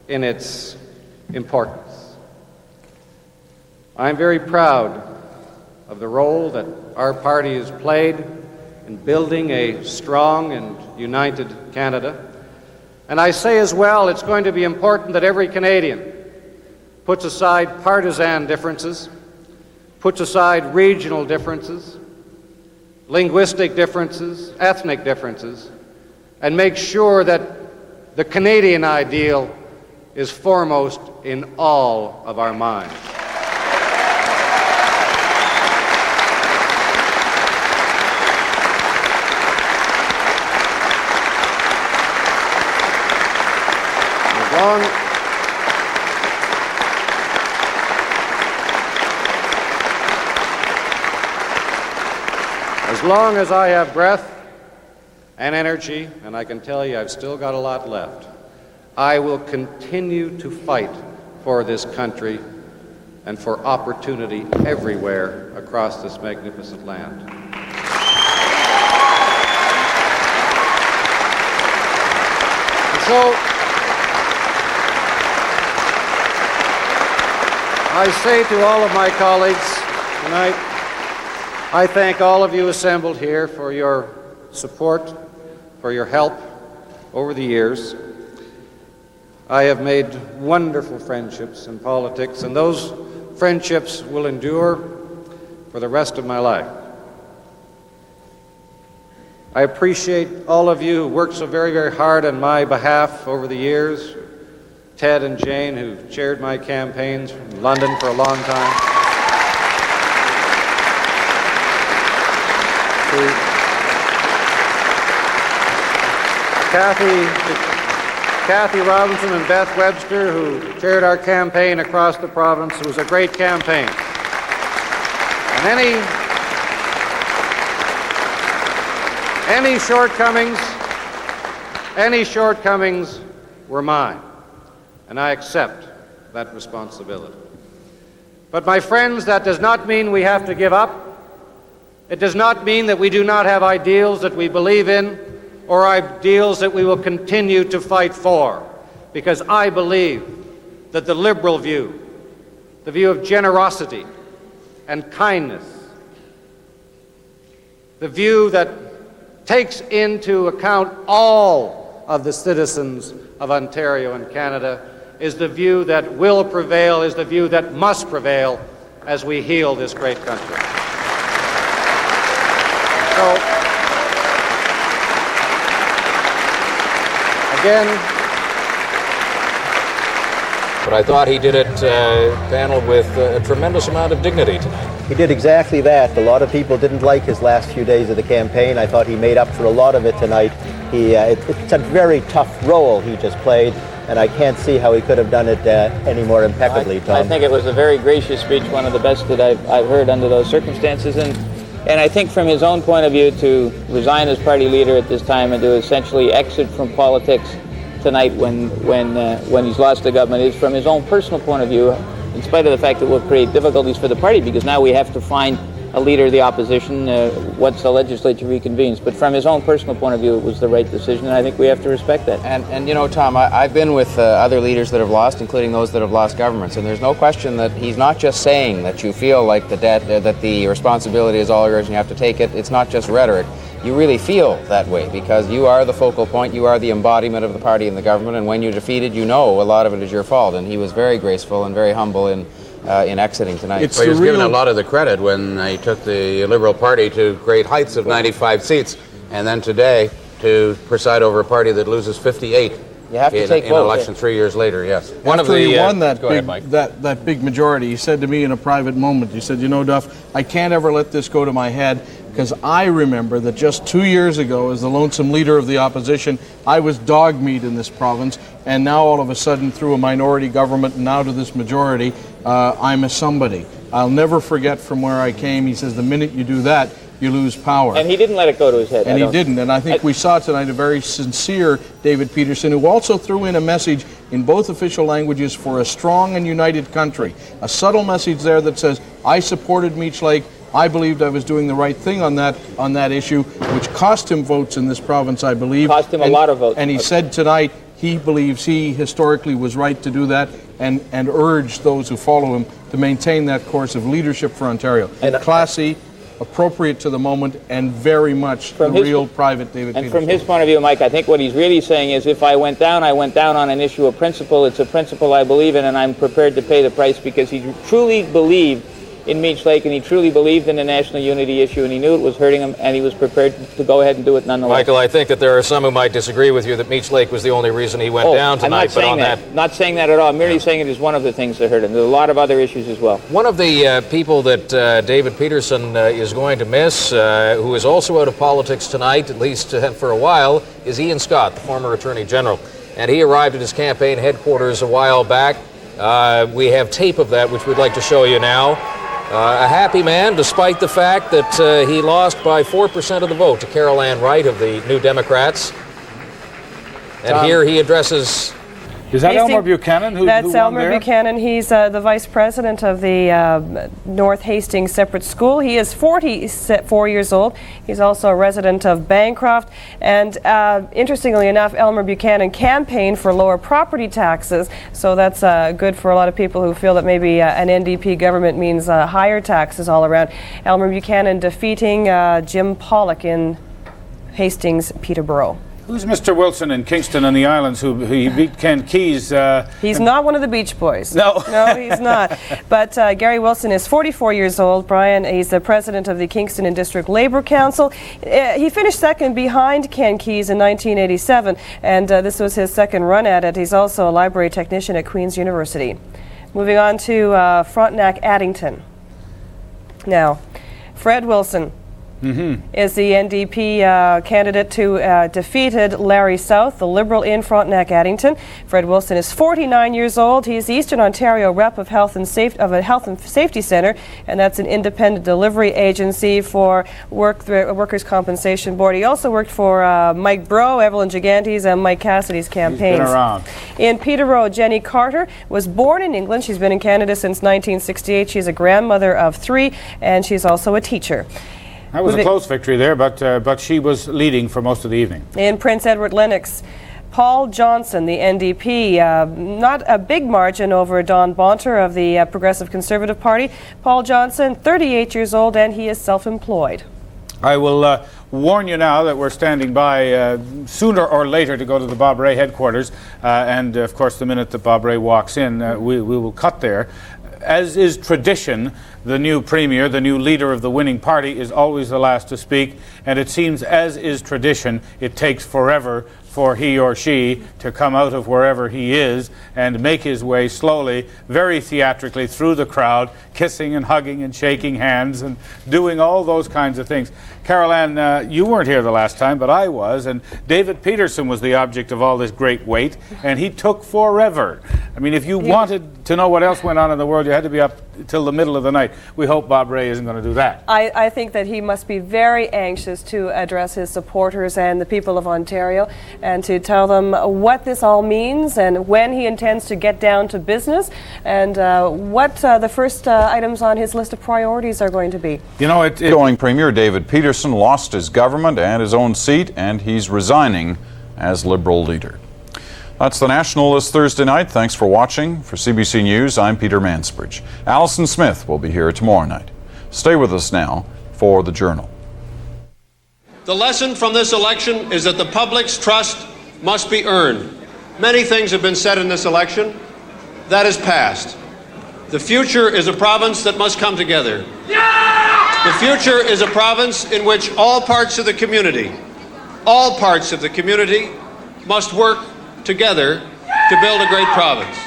in its importance. I'm very proud of the role that our party has played in building a strong and united Canada. And I say as well, it's going to be important that every Canadian puts aside partisan differences, puts aside regional differences, linguistic differences, ethnic differences, and makes sure that the Canadian ideal is foremost in all of our minds. As long as I have breath and energy, and I can tell you I've still got a lot left, I will continue to fight for this country and for opportunity everywhere across this magnificent land. And so, I say to all of my colleagues tonight, I thank all of you assembled here for your support, for your help over the years. I have made wonderful friendships in politics, and those friendships will endure for the rest of my life. I appreciate all of you who worked so very, very hard on my behalf over the years. Ted and Jane, who chaired my campaigns from London for a long time. Kathy Robinson and Beth Webster, who chaired our campaign across the province. It was a great campaign. And any shortcomings were mine, and I accept that responsibility. But my friends, that does not mean we have to give up. It does not mean that we do not have ideals that we believe in or ideals that we will continue to fight for, because I believe that the liberal view, the view of generosity and kindness, the view that takes into account all of the citizens of Ontario and Canada, is the view that will prevail, is the view that must prevail as we heal this great country. So, again, but I thought he did it paneled with a tremendous amount of dignity tonight. He did exactly that. A lot of people didn't like his last few days of the campaign. I thought he made up for a lot of it tonight. It's a very tough role he just played, and I can't see how he could have done it any more impeccably, Tom. I think it was a very gracious speech, one of the best that I've heard under those circumstances. And I think from his own point of view, to resign as party leader at this time and to essentially exit from politics tonight when he's lost the government is, from his own personal point of view, in spite of the fact that it will create difficulties for the party, because now we have to find a leader of the opposition once the legislature reconvenes. But from his own personal point of view, it was the right decision, and I think we have to respect that. And you know, Tom, I've been with other leaders that have lost, including those that have lost governments, and there's no question that he's not just saying that you feel like the debt, that the responsibility is all yours and you have to take it. It's not just rhetoric. You really feel that way because you are the focal point, you are the embodiment of the party and the government, and when you're defeated, you know a lot of it is your fault. And he was very graceful and very humble in exiting tonight. Well, he was given a lot of the credit when he took the Liberal Party to great heights of 95 seats, and then today to preside over a party that loses 58. You have to take in an election 3 years later. Yes. One of the he won that big majority, he said to me in a private moment, he said, "You know, Duff, I can't ever let this go to my head because I remember that just 2 years ago, as the lonesome leader of the opposition, I was dog meat in this province, and now all of a sudden, through a minority government and now to this majority, I'm a somebody. I'll never forget from where I came. He says, the minute you do that, you lose power. And he didn't let it go to his head. And he didn't. And I think we saw tonight a very sincere David Peterson, who also threw in a message in both official languages for a strong and united country. A subtle message there that says, I supported Meech Lake. I believed I was doing the right thing on that issue, which cost him votes in this province, I believe. Cost him a lot of votes. And he said tonight he believes he historically was right to do that, and urged those who follow him to maintain that course of leadership for Ontario. And classy, appropriate to the moment, and very much the real private David Peterson. And from his point of view, Mike, I think what he's really saying is, if I went down on an issue of principle. It's a principle I believe in, and I'm prepared to pay the price, because he truly believed in Meech Lake, and he truly believed in the national unity issue, and he knew it was hurting him, and he was prepared to go ahead and do it nonetheless. Michael, I think that there are some who might disagree with you that Meech Lake was the only reason he went down tonight. Not saying that at all. I'm merely saying it is one of the things that hurt him. There are a lot of other issues as well. One of the people that David Peterson is going to miss, who is also out of politics tonight, at least for a while, is Ian Scott, the former Attorney General. And he arrived at his campaign headquarters a while back. We have tape of that, which we'd like to show you now. A happy man, despite the fact that he lost by 4% of the vote to Carol Ann Wright of the New Democrats. And here he addresses... Is that Elmer Buchanan? That's Elmer Buchanan. He's the vice president of the North Hastings Separate School. He is 44 years old. He's also a resident of Bancroft. And interestingly enough, Elmer Buchanan campaigned for lower property taxes. So that's good for a lot of people who feel that maybe an NDP government means higher taxes all around. Elmer Buchanan defeating Jim Pollock in Hastings, Peterborough. Who's Mr. Wilson in Kingston and the Islands who he beat Ken Keyes? He's not one of the Beach Boys. No. No, he's not. But Gary Wilson is 44 years old. Brian, he's the president of the Kingston and District Labour Council. He finished second behind Ken Keyes in 1987, and this was his second run at it. He's also a library technician at Queen's University. Moving on to Frontenac Addington. Now, Fred Wilson is the NDP candidate who defeated Larry South, the Liberal in Frontenac Addington. Fred Wilson is 49 years old. He's the Eastern Ontario rep of a health and safety centre, and that's an independent delivery agency for Workers' Compensation Board. He also worked for Mike Breau, Evelyn Gigantes, and Mike Cassidy's campaigns. He's been around. In Peterborough, Jenny Carter was born in England. She's been in Canada since 1968. She's a grandmother of 3, and she's also a teacher. That was a close victory there, but she was leading for most of the evening. In Prince Edward Lennox, Paul Johnson, the NDP, not a big margin over Don Bonter of the Progressive Conservative Party. Paul Johnson, 38 years old, and he is self-employed. I will warn you now that we're standing by sooner or later to go to the Bob Rae headquarters, and of course the minute that Bob Rae walks in, we will cut there. As is tradition, the new premier, the new leader of the winning party, is always the last to speak, and it seems, as is tradition, it takes forever for he or she to come out of wherever he is and make his way slowly, very theatrically through the crowd, kissing and hugging and shaking hands and doing all those kinds of things. Carol Ann, you weren't here the last time, but I was, and David Peterson was the object of all this great wait, and he took forever. I mean, if you wanted to know what else went on in the world, you had to be up till the middle of the night. We hope Bob Rae isn't going to do that. I think that he must be very anxious to address his supporters and the people of Ontario, and to tell them what this all means and when he intends to get down to business, and what the first items on his list of priorities are going to be. You know, Outgoing Premier David Peterson lost his government and his own seat, and he's resigning as Liberal leader. That's the National this Thursday night. Thanks for watching. For CBC News, I'm Peter Mansbridge. Alison Smith will be here tomorrow night. Stay with us now for the Journal. The lesson from this election is that the public's trust must be earned. Many things have been said in this election. That is past. The future is a province that must come together. The future is a province in which all parts of the community must work together to build a great province.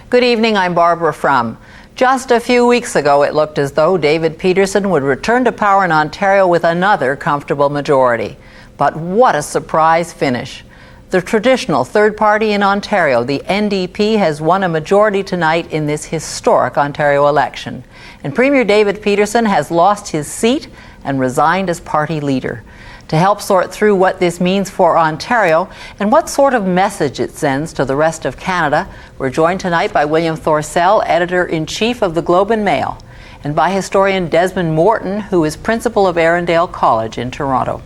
Good evening, I'm Barbara Frum. Just a few weeks ago, it looked as though David Peterson would return to power in Ontario with another comfortable majority. But what a surprise finish. The traditional third party in Ontario, the NDP, has won a majority tonight in this historic Ontario election. And Premier David Peterson has lost his seat and resigned as party leader. To help sort through what this means for Ontario and what sort of message it sends to the rest of Canada, we're joined tonight by William Thorsell, Editor-in-Chief of the Globe and Mail, and by historian Desmond Morton, who is principal of Arundel College in Toronto.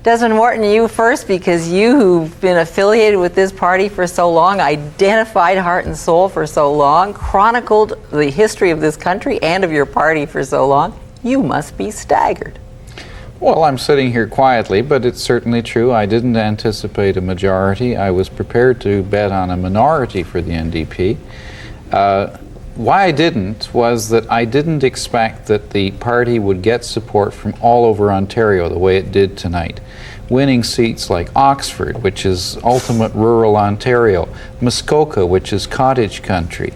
Desmond Morton, you first, because you who've been affiliated with this party for so long, identified heart and soul for so long, chronicled the history of this country and of your party for so long, you must be staggered. Well, I'm sitting here quietly, but it's certainly true. I didn't anticipate a majority. I was prepared to bet on a minority for the NDP. Why I didn't was that I didn't expect that the party would get support from all over Ontario the way it did tonight. Winning seats like Oxford, which is ultimate rural Ontario, Muskoka, which is cottage country,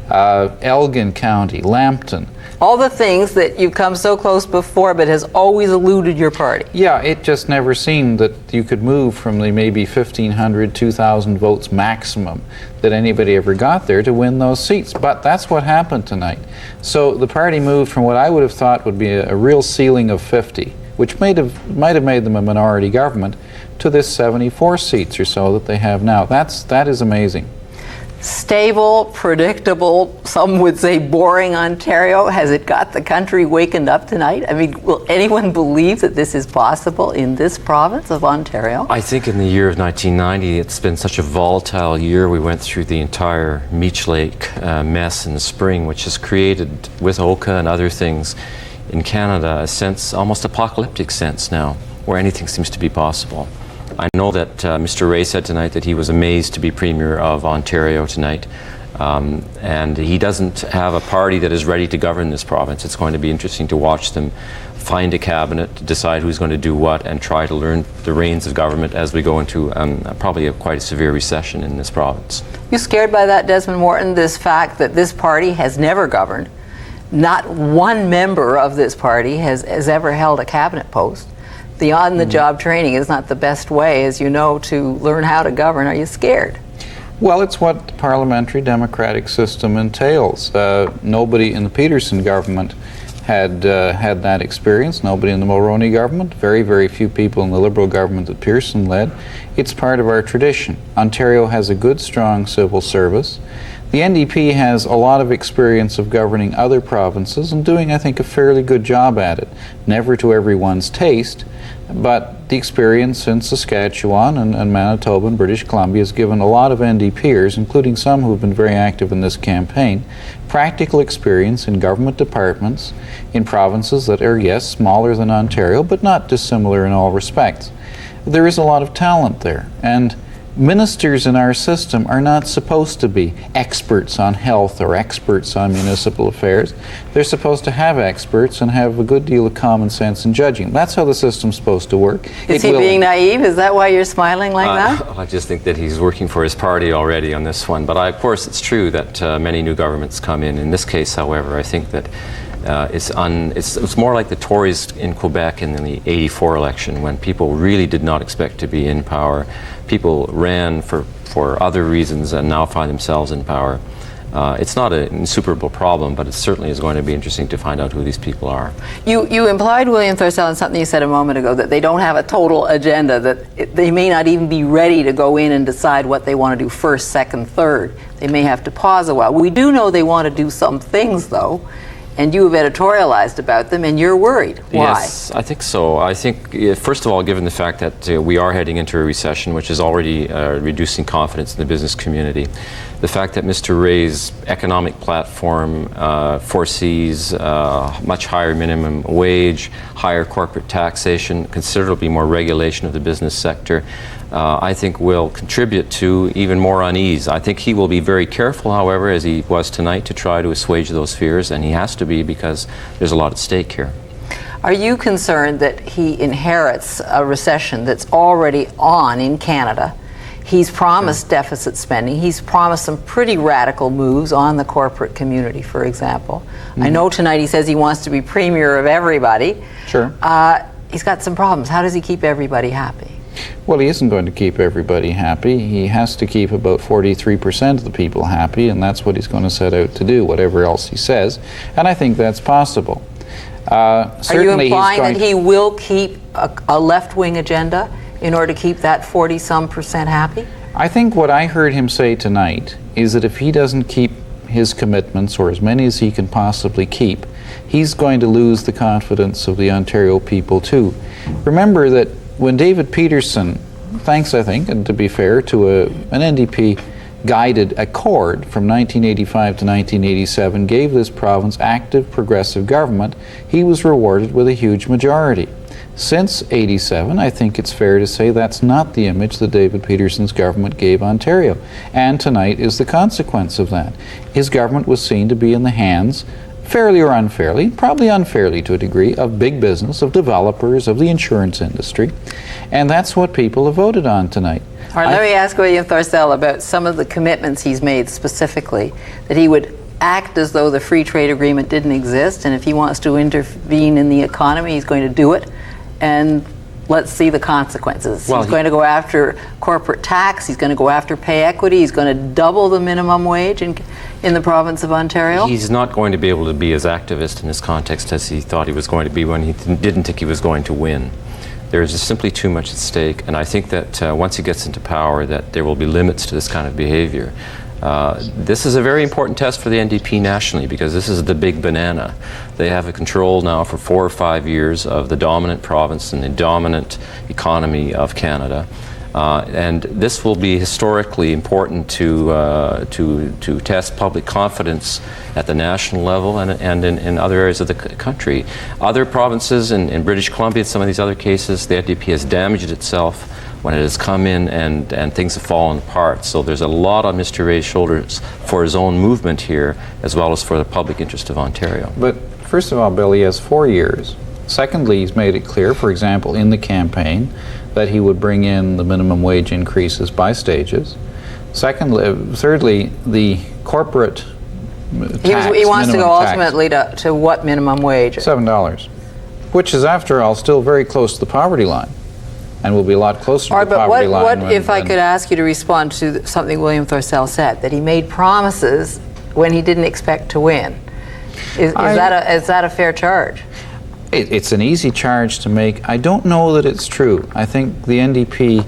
Elgin County, Lambton. All the things that you've come so close before but has always eluded your party. Yeah, it just never seemed that you could move from the maybe 1,500, 2,000 votes maximum that anybody ever got there to win those seats. But that's what happened tonight. So the party moved from what I would have thought would be a real ceiling of 50, which might have made them a minority government, to this 74 seats or so that they have now. That is amazing. Stable, predictable, some would say boring Ontario. Has it got the country wakened up tonight? I mean, will anyone believe that this is possible in this province of Ontario? I think in the year of 1990, it's been such a volatile year. We went through the entire Meech Lake mess in the spring, which has created, with Oka and other things in Canada, a sense, almost apocalyptic sense now, where anything seems to be possible. I know that Mr. Ray said tonight that he was amazed to be Premier of Ontario tonight, and he doesn't have a party that is ready to govern this province. It's going to be interesting to watch them find a cabinet, to decide who's going to do what, and try to learn the reins of government as we go into probably quite a severe recession in this province. You scared by that, Desmond Morton, this fact that this party has never governed? Not one member of this party has ever held a cabinet post. The on-the-job training is not the best way, as you know, to learn how to govern. Are you scared? Well, it's what the parliamentary democratic system entails. Nobody in the Peterson government had that experience. Nobody in the Mulroney government. Very, very few people in the Liberal government that Pearson led. It's part of our tradition. Ontario has a good, strong civil service. The NDP has a lot of experience of governing other provinces and doing, I think, a fairly good job at it. Never to everyone's taste, but the experience in Saskatchewan and Manitoba and British Columbia has given a lot of NDPers, including some who have been very active in this campaign, practical experience in government departments in provinces that are, yes, smaller than Ontario, but not dissimilar in all respects. There is a lot of talent there, and ministers in our system are not supposed to be experts on health or experts on municipal affairs. They're supposed to have experts and have a good deal of common sense in judging. That's how the system's supposed to work. Is he being naive? Is that why you're smiling like that? I just think that he's working for his party already on this one. But of course, it's true that many new governments come in. In this case, however, I think that it's more like the Tories in Quebec in the '84 election, when people really did not expect to be in power. People ran for other reasons and now find themselves in power. It's not an insuperable problem, but it certainly is going to be interesting to find out who these people are. You implied, William Thorsell, in something you said a moment ago, that they don't have a total agenda, that they may not even be ready to go in and decide what they want to do first, second, third. They may have to pause a while. We do know they want to do some things, though, and you have editorialized about them, and you're worried. Why? Yes, I think so. I think, first of all, given the fact that we are heading into a recession, which is already reducing confidence in the business community, the fact that Mr. Ray's economic platform foresees much higher minimum wage, higher corporate taxation, considerably more regulation of the business sector, I think will contribute to even more unease. I think he will be very careful, however, as he was tonight, to try to assuage those fears, and he has to be, because there's a lot at stake here. Are you concerned that he inherits a recession that's already on in Canada? He's promised deficit spending. He's promised some pretty radical moves on the corporate community, for example. I know tonight he says he wants to be premier of everybody. Sure. He's got some problems. How does he keep everybody happy? Well, he isn't going to keep everybody happy. He has to keep about 43% of the people happy, and that's what he's going to set out to do, whatever else he says. And I think that's possible. Are you implying that he will keep a left-wing agenda in order to keep that 40-some% happy? I think what I heard him say tonight is that if he doesn't keep his commitments, or as many as he can possibly keep, he's going to lose the confidence of the Ontario people too. Remember that when David Peterson, thanks I think, and to be fair, to an NDP guided accord from 1985 to 1987 gave this province active progressive government, he was rewarded with a huge majority. Since 87, I think it's fair to say that's not the image that David Peterson's government gave Ontario. And tonight is the consequence of that. His government was seen to be in the hands, fairly or unfairly, probably unfairly to a degree, of big business, of developers, of the insurance industry. And that's what people have voted on tonight. All right, let me ask William Thorcell about some of the commitments he's made specifically, that he would act as though the free trade agreement didn't exist, and if he wants to intervene in the economy, he's going to do it. And let's see the consequences. Well, he's going to go after corporate tax, he's going to go after pay equity, he's going to double the minimum wage in the province of Ontario. He's not going to be able to be as activist in this context as he thought he was going to be when he didn't think he was going to win. There is just simply too much at stake, and I think that once he gets into power that there will be limits to this kind of behavior. This is a very important test for the NDP nationally, because this is the big banana. They have a control now for 4 or 5 years of the dominant province and the dominant economy of Canada. And this will be historically important to test public confidence at the national level and in other areas of the country. Other provinces in British Columbia, in some of these other cases, the NDP has damaged itself when it has come in and things have fallen apart. So there's a lot on Mr. Ray's shoulders for his own movement here, as well as for the public interest of Ontario. But first of all, Bill, he has 4 years. Secondly, he's made it clear, for example, in the campaign, that he would bring in the minimum wage increases by stages. Thirdly, the corporate tax, he wants to go ultimately to what minimum wage? $7, which is, after all, still very close to the poverty line, and will be a lot closer to the poverty line. What if I could ask you to respond to something William Thorcell said, that he made promises when he didn't expect to win? Is that a fair charge? It's an easy charge to make. I don't know that it's true. I think the NDP,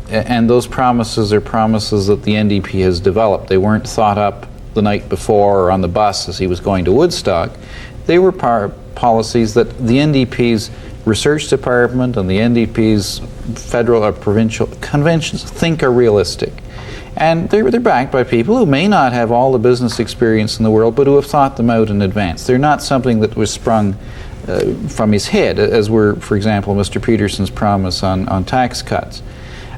and those promises are promises that the NDP has developed. They weren't thought up the night before or on the bus as he was going to Woodstock. They were policies that the NDP's research department and the NDP's federal or provincial conventions think are realistic. And they're backed by people who may not have all the business experience in the world, but who have thought them out in advance. They're not something that was sprung from his head, as were, for example, Mr. Peterson's promise on tax cuts.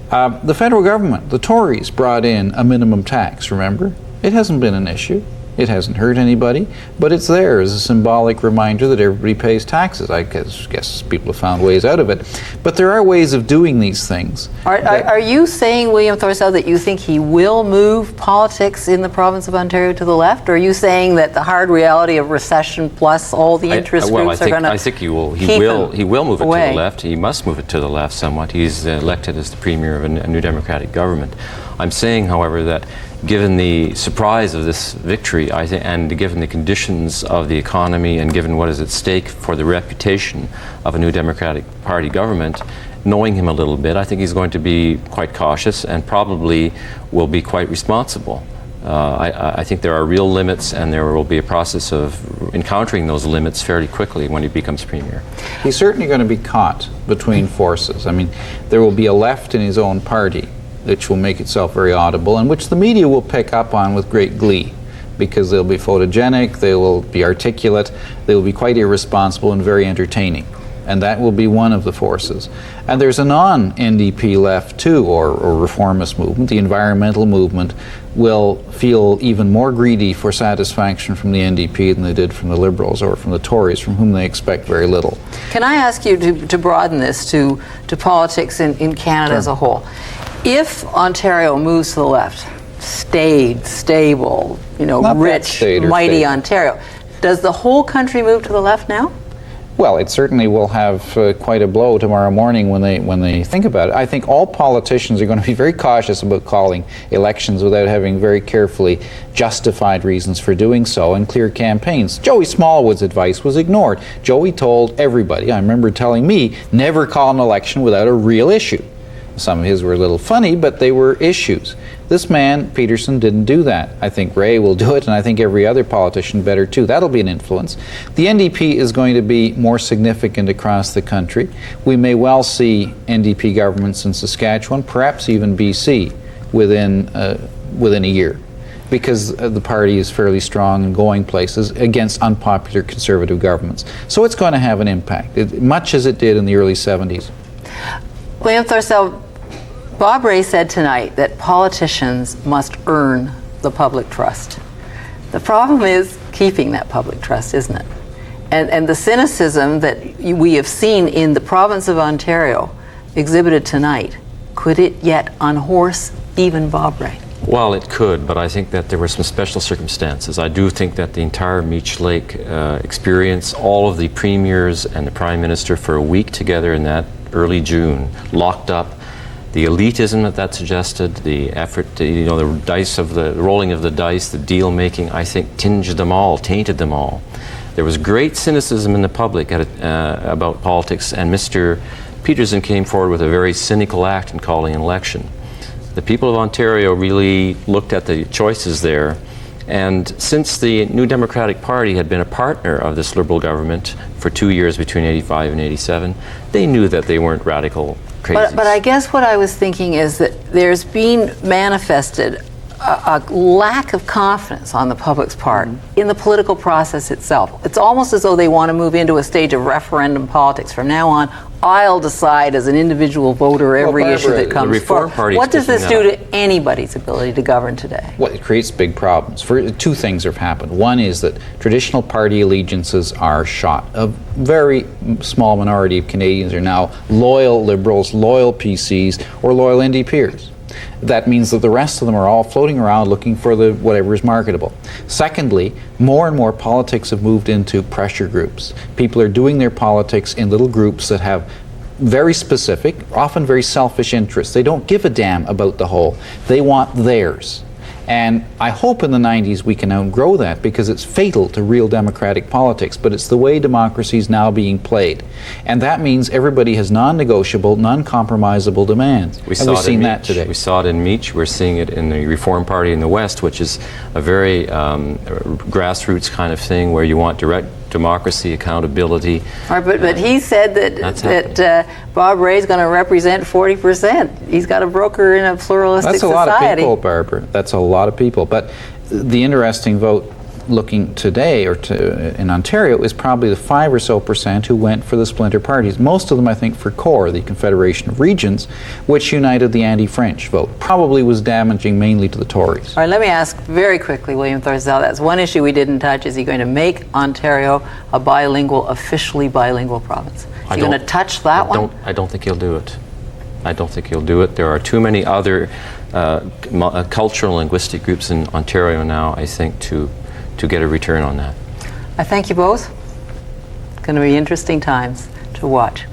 The federal government, the Tories, brought in a minimum tax, remember? It hasn't been an issue. It hasn't hurt anybody, but it's there as a symbolic reminder that everybody pays taxes. I guess people have found ways out of it. But there are ways of doing these things. Are you saying, William Thorcell, that you think he will move politics in the province of Ontario to the left? Or are you saying that the hard reality of recession plus all the interest groups are going to I think he will move it to the left. He must move it to the left somewhat. He's elected as the premier of a new democratic government. I'm saying, however, that given the surprise of this victory, and given the conditions of the economy, and given what is at stake for the reputation of a new Democratic Party government, knowing him a little bit, I think he's going to be quite cautious and probably will be quite responsible. I think there are real limits, and there will be a process of encountering those limits fairly quickly when he becomes premier. He's certainly going to be caught between forces. I mean, there will be a left in his own party which will make itself very audible, and which the media will pick up on with great glee, because they'll be photogenic, they will be articulate, they will be quite irresponsible and very entertaining. And that will be one of the forces. And there's a non-NDP left too, or reformist movement. The environmental movement will feel even more greedy for satisfaction from the NDP than they did from the Liberals or from the Tories, from whom they expect very little. Can I ask you to broaden this to politics in Canada as a whole? If Ontario moves to the left, stayed, stable, Not rich, mighty Ontario, does the whole country move to the left now? Well, it certainly will have quite a blow tomorrow morning when they think about it. I think all politicians are going to be very cautious about calling elections without having very carefully justified reasons for doing so and clear campaigns. Joey Smallwood's advice was ignored. Joey told everybody, I remember telling me, never call an election without a real issue. Some of his were a little funny, but they were issues. This man, Peterson, didn't do that. I think Ray will do it, and I think every other politician better too. That'll be an influence. The NDP is going to be more significant across the country. We may well see NDP governments in Saskatchewan, perhaps even BC, within a year, because the party is fairly strong and going places against unpopular Conservative governments. So it's going to have an impact, much as it did in the early 70s. William Thorsell, Bob Rae said tonight that politicians must earn the public trust. The problem is keeping that public trust, isn't it? And the cynicism that we have seen in the province of Ontario exhibited tonight, could it yet unhorse even Bob Rae? Well, it could, but I think that there were some special circumstances. I do think that the entire Meech Lake experience, all of the premiers and the Prime Minister for a week together in that early June, locked up, the elitism that suggested, the effort, the rolling of the dice, the deal making, I think tainted them all. There was great cynicism in the public about politics, and Mr. Peterson came forward with a very cynical act in calling an election. The people of Ontario really looked at the choices there, and since the New Democratic Party had been a partner of this Liberal government for 2 years between 85 and 87, they knew that they weren't radical crazies. But I guess what I was thinking is that there's been manifested a lack of confidence on the public's part in the political process itself. It's almost as though they want to move into a stage of referendum politics. From now on, I'll decide as an individual voter every issue that comes forward. What does this do to anybody's ability to govern today? Well, it creates big problems. Two things have happened. One is that traditional party allegiances are shot. A very small minority of Canadians are now loyal Liberals, loyal PCs, or loyal NDPers. That means that the rest of them are all floating around looking for whatever is marketable. Secondly, more and more politics have moved into pressure groups. People are doing their politics in little groups that have very specific, often very selfish interests. They don't give a damn about the whole. They want theirs. And I hope in the 90s we can outgrow that, because it's fatal to real democratic politics, but it's the way democracy is now being played. And that means everybody has non-negotiable, non-compromisable demands. We've seen that today. We saw it in Meech. We're seeing it in the Reform Party in the West, which is a very grassroots kind of thing where you want direct democracy, accountability. All right, but he said that Bob Rae is going to represent 40%. He's got a broker in a pluralistic society. That's a lot of people, Barbara. That's a lot of people. But the interesting vote looking today in Ontario is probably the 5% or so who went for the splinter parties. Most of them, I think, for CORE, the Confederation of Regions, which united the anti-French vote. Probably was damaging mainly to the Tories. All right, let me ask very quickly, William Thorsell. That's one issue we didn't touch. Is he going to make Ontario a officially bilingual province? Is he going to touch that one? I don't think he'll do it. I don't think he'll do it. There are too many other cultural linguistic groups in Ontario now, I think, to get a return on that. I thank you both. It's going to be interesting times to watch.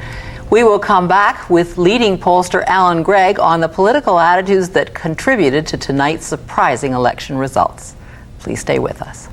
We will come back with leading pollster Alan Gregg on the political attitudes that contributed to tonight's surprising election results. Please stay with us.